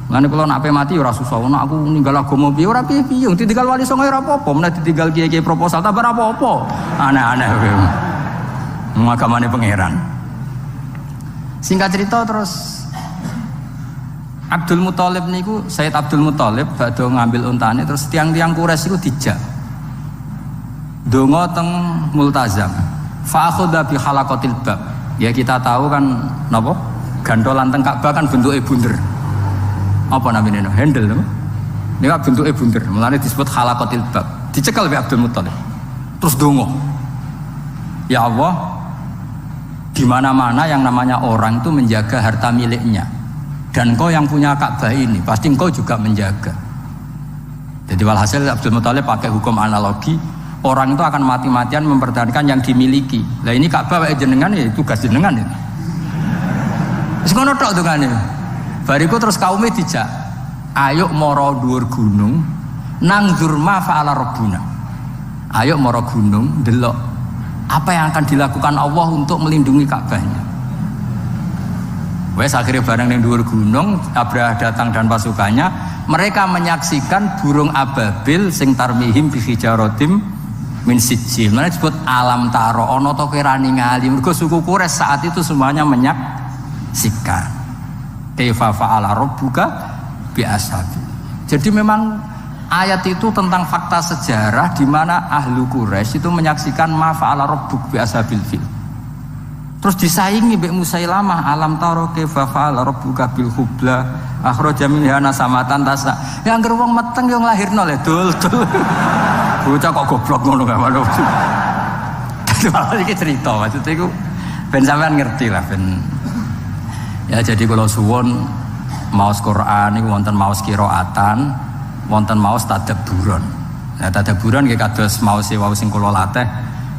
Lan kula nak mati ora susah, nek aku ninggal agama piye ora piye-piye, ditinggal Wali Songo ora apa-apa, menawa ditinggal kiai-kiai proposal tak ora apa-apa. Aneh-aneh kuwi. Agamane pangeran. Singkat cerita terus Abdul Muthalib niku, Sayyid Abdul Muthalib badhe ngambil untane terus tiang-tiang Quraisy iku dijak. Donga teng multazam. Fa akhadha bi halaqatil bab. Ya kita tahu kan napa? Gandolan teng Ka'bah kan bentuknya bunder. Apa namanya? Handle no? Ini kan bentuknya bunder. Mulane disebut halaqatil bab. Dicekel oleh Abdul Muthalib. Terus dongo. Ya Allah, di mana-mana yang namanya orang itu menjaga harta miliknya. Dan engkau yang punya Ka'bah ini, pasti engkau juga menjaga. Jadi walhasil Abdul Muthalib pakai hukum analogi. Orang itu akan mati-matian mempertahankan yang dimiliki. Lah ini Ka'bah wae jenengan ya tugas jenengan ini. Wis ngono tok dongane. Bariku terus kaume dijak, ayo mara dhuwur gunung nang zurma fa'ala rabbuna. Ayo mara gunung delok apa yang akan dilakukan Allah untuk melindungi Ka'bahnya. Wes akhirnya bareng ning dhuwur gunung, Abraha datang dan pasukannya, mereka menyaksikan burung ababil sing tarmihim bi hijaratim min sijil. Mana disebut alam taro ana to kira ningali. Mergo suku Quraisy saat itu semuanya sikar kaifa fa'ala rabbuka bi ashabi. Jadi memang ayat itu tentang fakta sejarah di mana ahlu Quraisy itu menyaksikan ma fa'ala rabbuk bi ashabil fil. Terus disaingi mbek Musailamah, alam taro kaifa fa'ala rabbuka bil hubla akhraja minha nasamatan tasa. Yang ngger wong meteng yo nglahirno le dul. Bocah kok goblok ngono gak malu. Iki cerita maksudnya iku ben sampean ngerti lah ben. Ya jadi kalau suwon maos Quran niku wonten maos qiraatan, wonten maos tadabburan. Nah tadabburan nggih kados maos wau sing kula latih.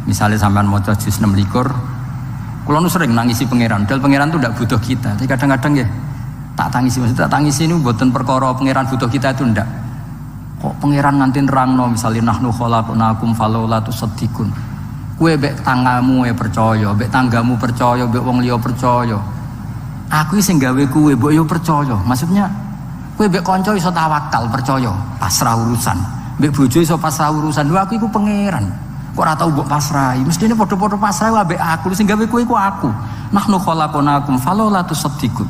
Misalnya sampean maca juz 6 likur, kula nu sering nangisi pangeran. Padahal pangeran itu ndak butuh kita. Tapi kadang-kadang ya tak tangisi, maksud tak tangisi niku mboten perkara pangeran butuh kita itu ndak. Kok pangeran nganti nerangno misalnya nahnu khalaqnakum falaula tusaddiqun. Kowe mbek tanggamu percaya, mbek tanggamu percaya, mbek wong liya percaya. Aku sing gawe kowe mbok yo percaya. Maksudnya kowe mbek kanca iso tawakal percaya, pasrah urusan. Mbek bojo iso pasrah urusan. Lho aku iku pangeran. Kok ora tau mbok pasrahi. Mestine padha-padha pasrah ambek aku. Sing gawe kowe iku aku. Nahnu khalaqnakum falaula tusaddiqun.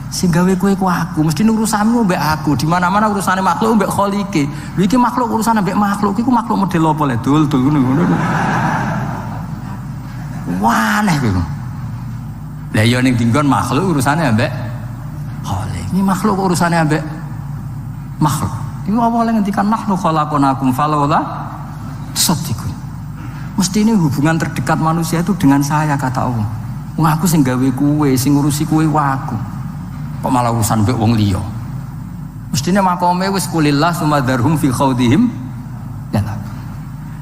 Sing gawe kowe ku aku, mesti urusanmu mbek aku. Di mana-mana urusane makhluk mbek Khalike. Lha iki makhluk urusane mbek makhluk, iki makhluk model apa le? Dul-dul ngono. Wah, aneh kowe. Lah ya ning dinggon makhluk urusane mbek Khalik. Ini makhluk urusane mbek makhluk. Iku awale ngendikan nahnu khalaqnakum falawla tusaddiqun. Mesti ini hubungan terdekat manusia itu dengan saya kata Allah. Wong aku sing gawe kowe, sing ngurusi kowe waku. Kok malah urusan mbek wong liya. Mestine makome wis kulillah sumadarhum fi khaudihim. Ya lah.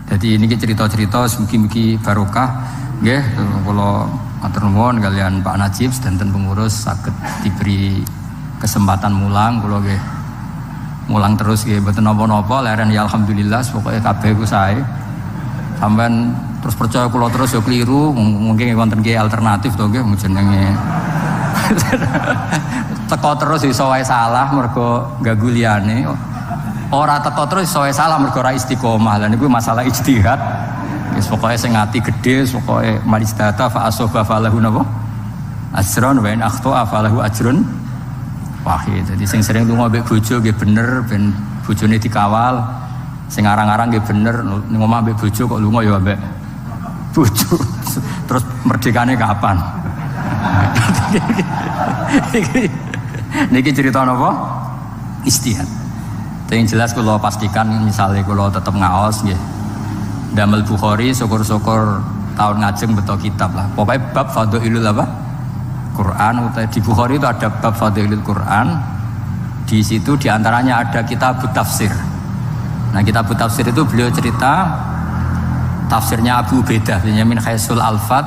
Jadi ini cerita-cerita mugi-mugi barokah nggih kula matur nuwun kalian Pak Najib sedanten pengurus saged diberi kesempatan mulang kula nggih. Mulang terus nggih mboten napa-napa leren ya alhamdulillah pokoke kabeh ku sae. Sampeyan terus percaya kula terus ya keliru mungkin wonten kiai alternatif to nggih jenenge. Teko terus iso wae salah mergo ganggu liyane. Ora teko terus iso wae salah mergo ora istiqomah. Lah niku masalah ijtihad. Wis pokoke sing ati gedhe pokoke malistata fa asoba falahu napa? Ajrun wa in akhta falahu ajrun wahid. Jadi sing sering lunga mbek bojo nggih bener ben bojone dikawal. Sing arang-arang nggih bener ning omah mbek bojo kok lunga ya mbek bojo. Terus merdekane kapan? Niki cerita napa? Istihad. Yang jelas kalau pastikan misalnya kalau tetap ngaos nggih. Damel Bukhari syukur-syukur tahun ngajeng betul kitab lah. Pokoknya bab fadhailul apa? Quran. Di Bukhari itu ada bab fadhailul Quran. Di situ diantaranya ada kitab tafsir. Nah kitab tafsir itu beliau cerita tafsirnya Abu Ubaidah min Khaisul Alfat.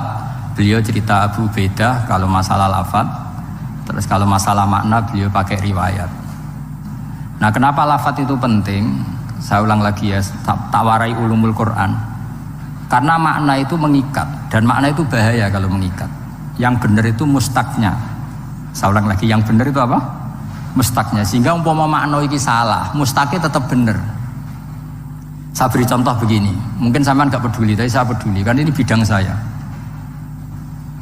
Beliau cerita Abu Ubaidah kalau masalah lafaz, terus kalau masalah makna beliau pakai riwayat. Nah kenapa lafaz itu penting? Saya ulang lagi ya, tawarai ulumul Quran. Karena makna itu mengikat dan makna itu bahaya kalau mengikat. Yang benar itu mustaknya. Saya ulang lagi, yang benar itu apa? Mustaknya. Sehingga umpama makna iki salah, mustaknya tetap benar. Saya beri contoh begini. Mungkin sampean enggak peduli, tapi saya peduli karena ini bidang saya.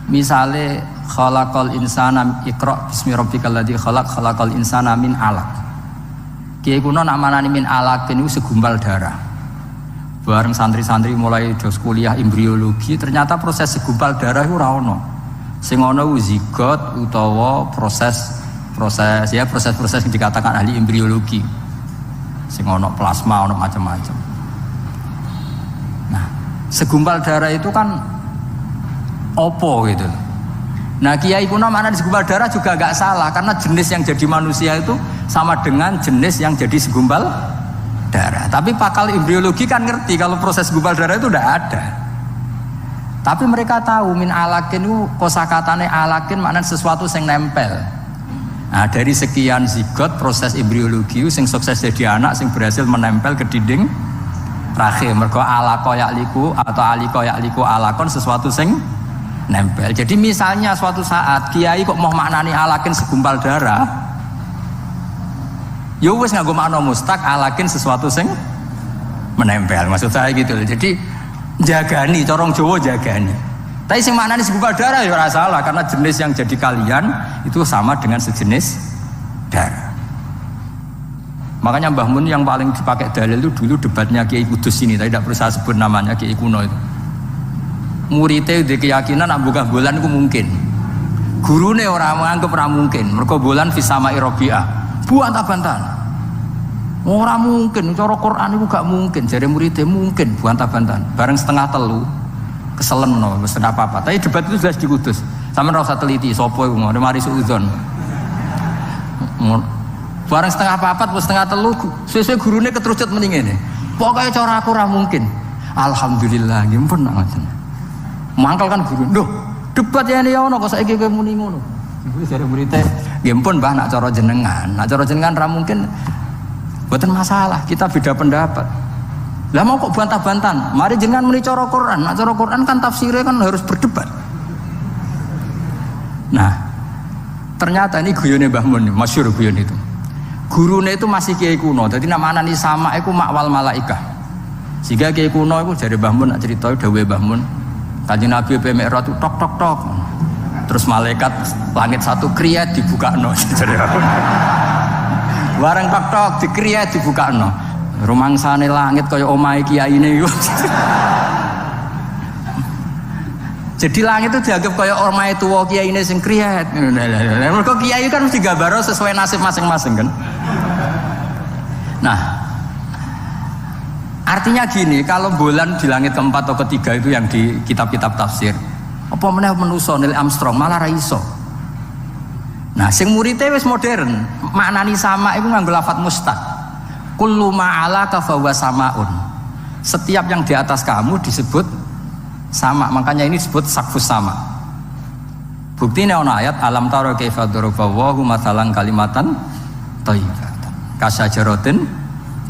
Misalnya khalaqal insana iqra bismi rabbikal ladzi khalaqal insana min alaq. Kiai kuno nak manani min alaq niku segumpal darah. Bareng santri-santri mulai dos kuliah embriologi ternyata proses segumpal darah itu ora ono. Sing ono zigot utawa proses yang dikatakan ahli embriologi. Sing ono plasma ono macam-macam. Nah, segumpal darah itu kan opo gitu. Nah kiai kuno mana di segumpal darah juga gak salah karena jenis yang jadi manusia itu sama dengan jenis yang jadi segumpal darah. Tapi pakal embriologi kan ngerti kalau proses segumpal darah itu udah ada. Tapi mereka tahu min alakin itu kosakatane alakin maknanya sesuatu yang nempel. Nah dari sekian zigot proses embriologi yang sukses jadi anak yang berhasil menempel ke dinding rahim. Mergo alaqo ya'liku atau aliko ya'liku alakon sesuatu yang nempel. Jadi misalnya suatu saat kiai kok mau maknani alakin segumpal darah, ya wis nganggo makna mustak alakin sesuatu sing menempel. Maksud saya gitu. Jadi jagani, corong Jawa jagani. Tapi sing maknani segumpal darah ya ora salah karena jenis yang jadi kalian itu sama dengan sejenis darah. Makanya Mbah Mun yang paling dipakai dalil itu dulu debatnya Kiai Kudus ini, tapi tidak perlu saya sebut namanya, Kiai kuno itu. Muridnya di keyakinan nak buka bulan itu mungkin. Gurune orang menganggap ora mungkin. Mergo bulan fisama Rabi'ah. Buantah-bantahan. Ora mungkin, cara Quran itu gak mungkin. Jadi muridnya mungkin buantah-bantahan. Bareng setengah telu keselen no, setengah apa-apa. Tapi debat itu jelas di Kudus. Sama ora usah teliti sapa iku ngono mari suudzon. Bareng setengah papat atau setengah telu sesuai gurune keterucut mending ngene. Pokoke cara aku ora mungkin. Alhamdulillah nggih pun ngoten. Mangkal kan guru. Loh, debat ya ono kok saiki kowe muni ngono. Ibu jare muridé, nggih pun Mbah nak cara jenengan. Nak cara jenengan ra mungkin mboten masalah, kita beda pendapat. Lah mau kok bantah-bantahan? Mari jenengan muni cara Quran. Nak cara Quran kan tafsirnya kan harus berdebat. Nah, ternyata ini guyone Mbah Mun, masyhur guyon itu. Gurune itu masih kiai kuno. Jadi nama anani sama iku makwal malaikah. Sehingga kiai kuno iku jare Mbah Mun nak cerita dawuhe Mbah Mun. Kanjeng Nabi Mi'raj itu tok tok tok. Terus Terus malaikat langit satu kriyat dibukakno. Bareng tok dikriyat dibukakno. Rumangsane langit kaya omahe kiyaine yo. Jadi langit itu dianggap kaya omahe tuwa kiyaine sing kriyat. Mergo kiai kan mesti gambaro sesuai nasib masing-masing kan. Nah, artinya gini, kalau bulan di langit keempat atau ketiga itu yang di kitab-kitab tafsir, apa meneh manusa Neil Armstrong malah ra iso. Nah, sing muridé wis modern, maknani sama iku nganggo lafadz mustaq. Kullu ma'alaka fahuwa samaun. Setiap yang di atas kamu disebut sama, makanya ini disebut sakfus sama. Buktinya ana ayat alam tara kaifa daraballahu mathalan kalimatan thayyibatan kasajaratin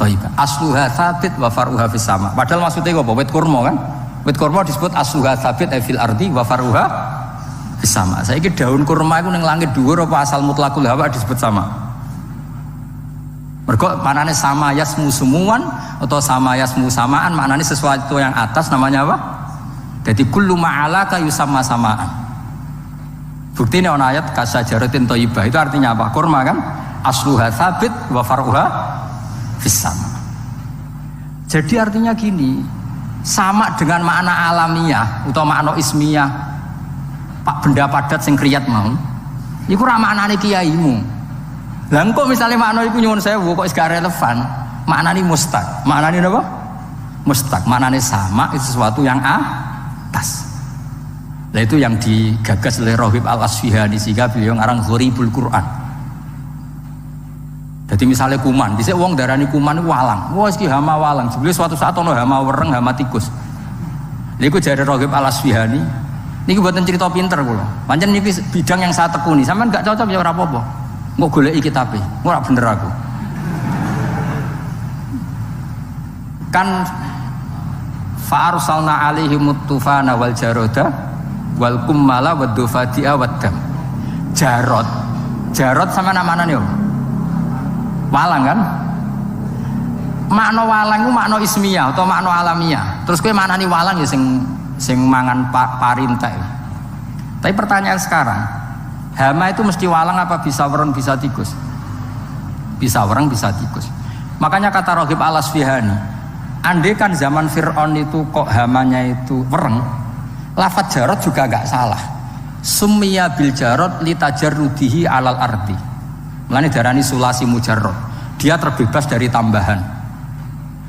thayyibah asluha tsabit wa faruha fis sama. Padahal maksudnya apa? Wit kurma kan? Wit kurma disebut asluha tsabit fil ardi wa faruha fis sama. Saiki daun kurma iku ning langit dhuwur apa asal mutlaqul hawa disebut sama? Mergo maknane sama yasmu sumuan atau sama yasmu samaan, maknane sesuatu yang atas namanya apa? Jadi kullu ma'alaka yusamma samaan. Buktinya ana ayat kasajaratin thayyibah itu artinya apa? Kurma kan? Asluha tsabit wa faruha fis sama. Jadi artinya gini, sama dengan makna alamiah atau makna ismiyah pak benda padat sing kriyat mau. Iku ra maknane kiaimu. Lah engko misale makna iku nyuwun sewu kok gak relevan, maknane mustaq. Maknane napa? Mustaq. Maknane sama itu sesuatu yang atas. Lah itu yang digagas oleh Rohib Al-Asfihani sehingga beliau ngarang Gharibul Quran. Jadi misalnya kuman, bisa wong darani kuman itu walang. Wah, iki hama walang. Sebelum suatu saat ono hama wereng, hama tikus. Niku jare Rohib Al-Asfihani. Niku mboten cerita pinter kula. Pancen niki bidang yang saya tekuni. Sampeyan gak cocok ya ora apa-apa. Nggak goleki kitabe, ora bener aku. Kan fa'arsalna alaihim tufana wal jaroda wal kummala wad dufadi'a wad dam. Jarot sama nama-nama nih, walang kan? Makna walang itu makna ismiyah atau makna alamiah. Terus kowe maknani walang ya sing mangan parintek. Tapi pertanyaan sekarang, hama itu mesti walang apa bisa wereng bisa tikus? Bisa wereng bisa tikus. Makanya kata Rohib Al-Asfihani, andai kan zaman Fir'aun itu kok hamanya itu wereng, lafadz jarot juga gak salah. Summiya bil jarot litajarrudihi alal ardi. Mulane darani sulasi mujarrad. Dia terbebas dari tambahan.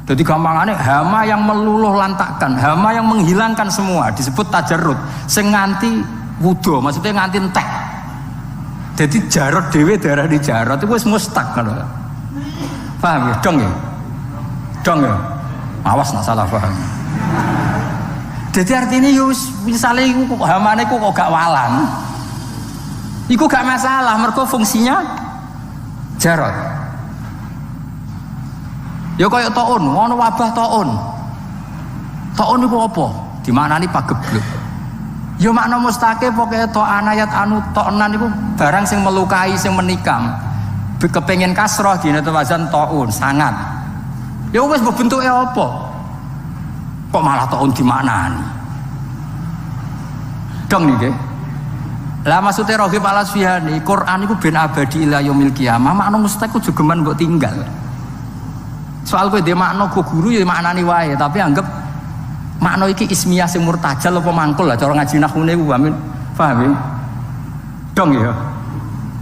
Jadi gampangannya hama yang meluluh lantakkan, hama yang menghilangkan semua disebut tajarrud. Sing nganti wudo, maksudnya nganti entek. Jadi jarot dewe darah di jarot itu wis mustaq kan. Paham ya? Dong ya? Dong ya? Awas nak salah paham. Jadi artinya yus misalnya iku hamane iku kok gak walang. Iku gak masalah mergo fungsinya jarot. Ya kaya taun, ono wabah taun. Taun iku apa? Dimaknani pagebluk. Ya makna mustaqim pokoknya to'an ayat anu to'nan itu barang sing melukai, sing menikam. Kepengen kasroh dina wazan to'un, sangat. Ya wis bentuknya apa? Kok malah to'un dimaknani? Dong nih, lah maksudnya Rohib Al-Asfihani, Quran itu ben abadi ila yaumil qiyamah, makna mustaqim juga men mbok tinggal. Soal kowe dhe makna go guru ya maknani wae, tapi anggap makna iki ismiyah sing murtajal apa mangkul lah cara ngaji nahune ku amin. Paham ya? Dong ya.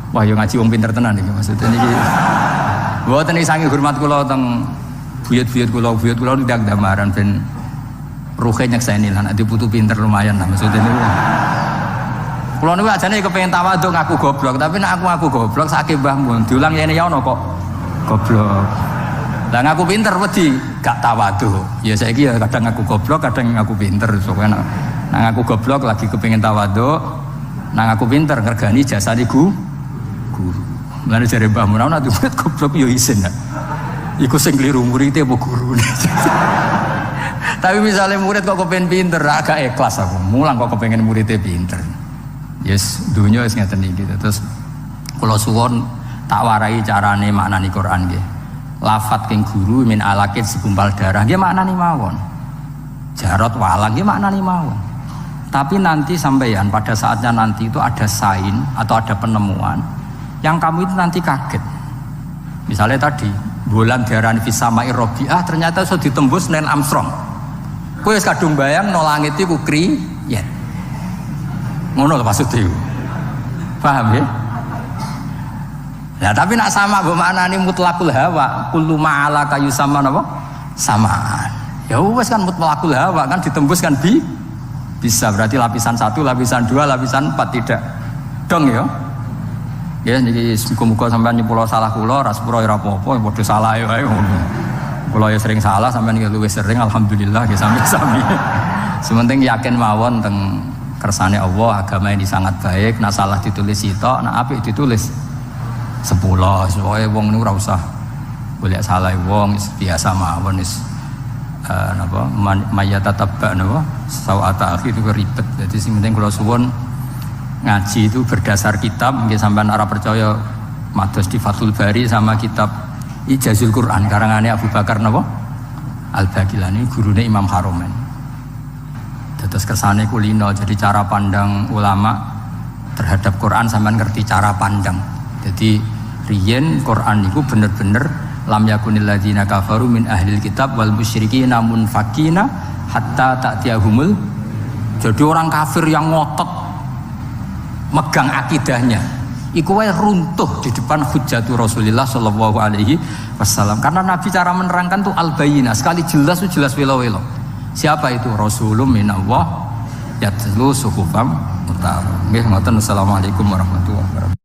Wah, yo ngaji wong pinter tenan iki maksudnya niki. Mboten iki saking hormat kula teng buyut-buyut kula ndak damaran ben ruhe nyekseni lah nek diputu pinter lumayan lah maksudnya niku. Kula niku ajane kepengin tawadhu ngaku goblok, tapi nek aku ngaku goblok sakit mbah mun diulang yene ya ono kok goblok. Lah ngaku pinter wedi gak tawadhu. Ya saiki ya kadang ngaku goblok, kadang ngaku pinter. Soalnya nang ngaku goblok lagi kepengin tawadhu, nang ngaku pinter ngergani jasane guru. Mulane jare Mbah Mun ana murid goblok yo isin. Iku sing kliru murid apa gurune. Tapi misalnya murid kok kepengin pinter, agak ikhlas aku. Mulang kok kepengin muridnya pinter. Yes, dunya wis ngeten iki. Terus kula suwun tak warai carane maknani Quran nggih. Lafat king guru min alakit segumpal darah nggih maknani mawon. Jarot walang nggih maknani mawon. Tapi nanti sampeyan pada saatnya nanti itu ada sign atau ada penemuan yang kamu itu nanti kaget. Misalnya tadi bulan diarani fisama'i robiah ternyata sudah ditembus Neil Armstrong. Kowe wis kadung bayang no langit iku kriyet. Ngono lho maksudku. Paham ya? Nah, tapi nak sama mbok maknani mutlaqul hawa, kullu ma'ala kayu sama napa? Samaan. Ya wes kan mutlaqul hawa kan ditembus kan bisa berarti lapisan 1, lapisan 2, lapisan 4 tidak. Dong ya. Ya niki muga-muga sampean nyepuro salah kula, ora sepuro ora apa-apa, padha salah ya wae ngono. Kula ya sering salah, sampean iki luwih sering alhamdulillah ya sami-sami. Sementing yakin mawon teng kersane Allah, agama ini sangat baik, nak salah ditulis sitok, nak apik ditulis 10. Soale wong niku ora usah golek salah wong, biasa mawon wis napa mayatatabba napa sawata akhi itu ribet. Jadi sing penting kula suwun ngaji itu berdasar kitab, nggih sampean ora percaya mados di Fathul Bari sama kitab Ijazul Quran karangane Abu Bakar napa Al-Baqilani gurune Imam Haromen. Terus kersane kulino, jadi cara pandang ulama terhadap Quran sampean ngerti cara pandang. Jadi riyen Quran itu bener-bener lam yakunil ladzina kafaru min ahlil kitab wal musyrikin namun fakina hatta ta'tiyahumul. Jadi orang kafir yang ngotot megang akidahnya iku wae runtuh di depan hujjatu Rasulullah sallallahu alaihi wasallam. Karena Nabi cara menerangkan tuh al-bayyinah, sekali jelas tuh jelas welo-welo. Siapa itu? Rasulun minallah yatlu suhufam mutahharah. Nggih ngoten. Assalamualaikum warahmatullahi wabarakatuh.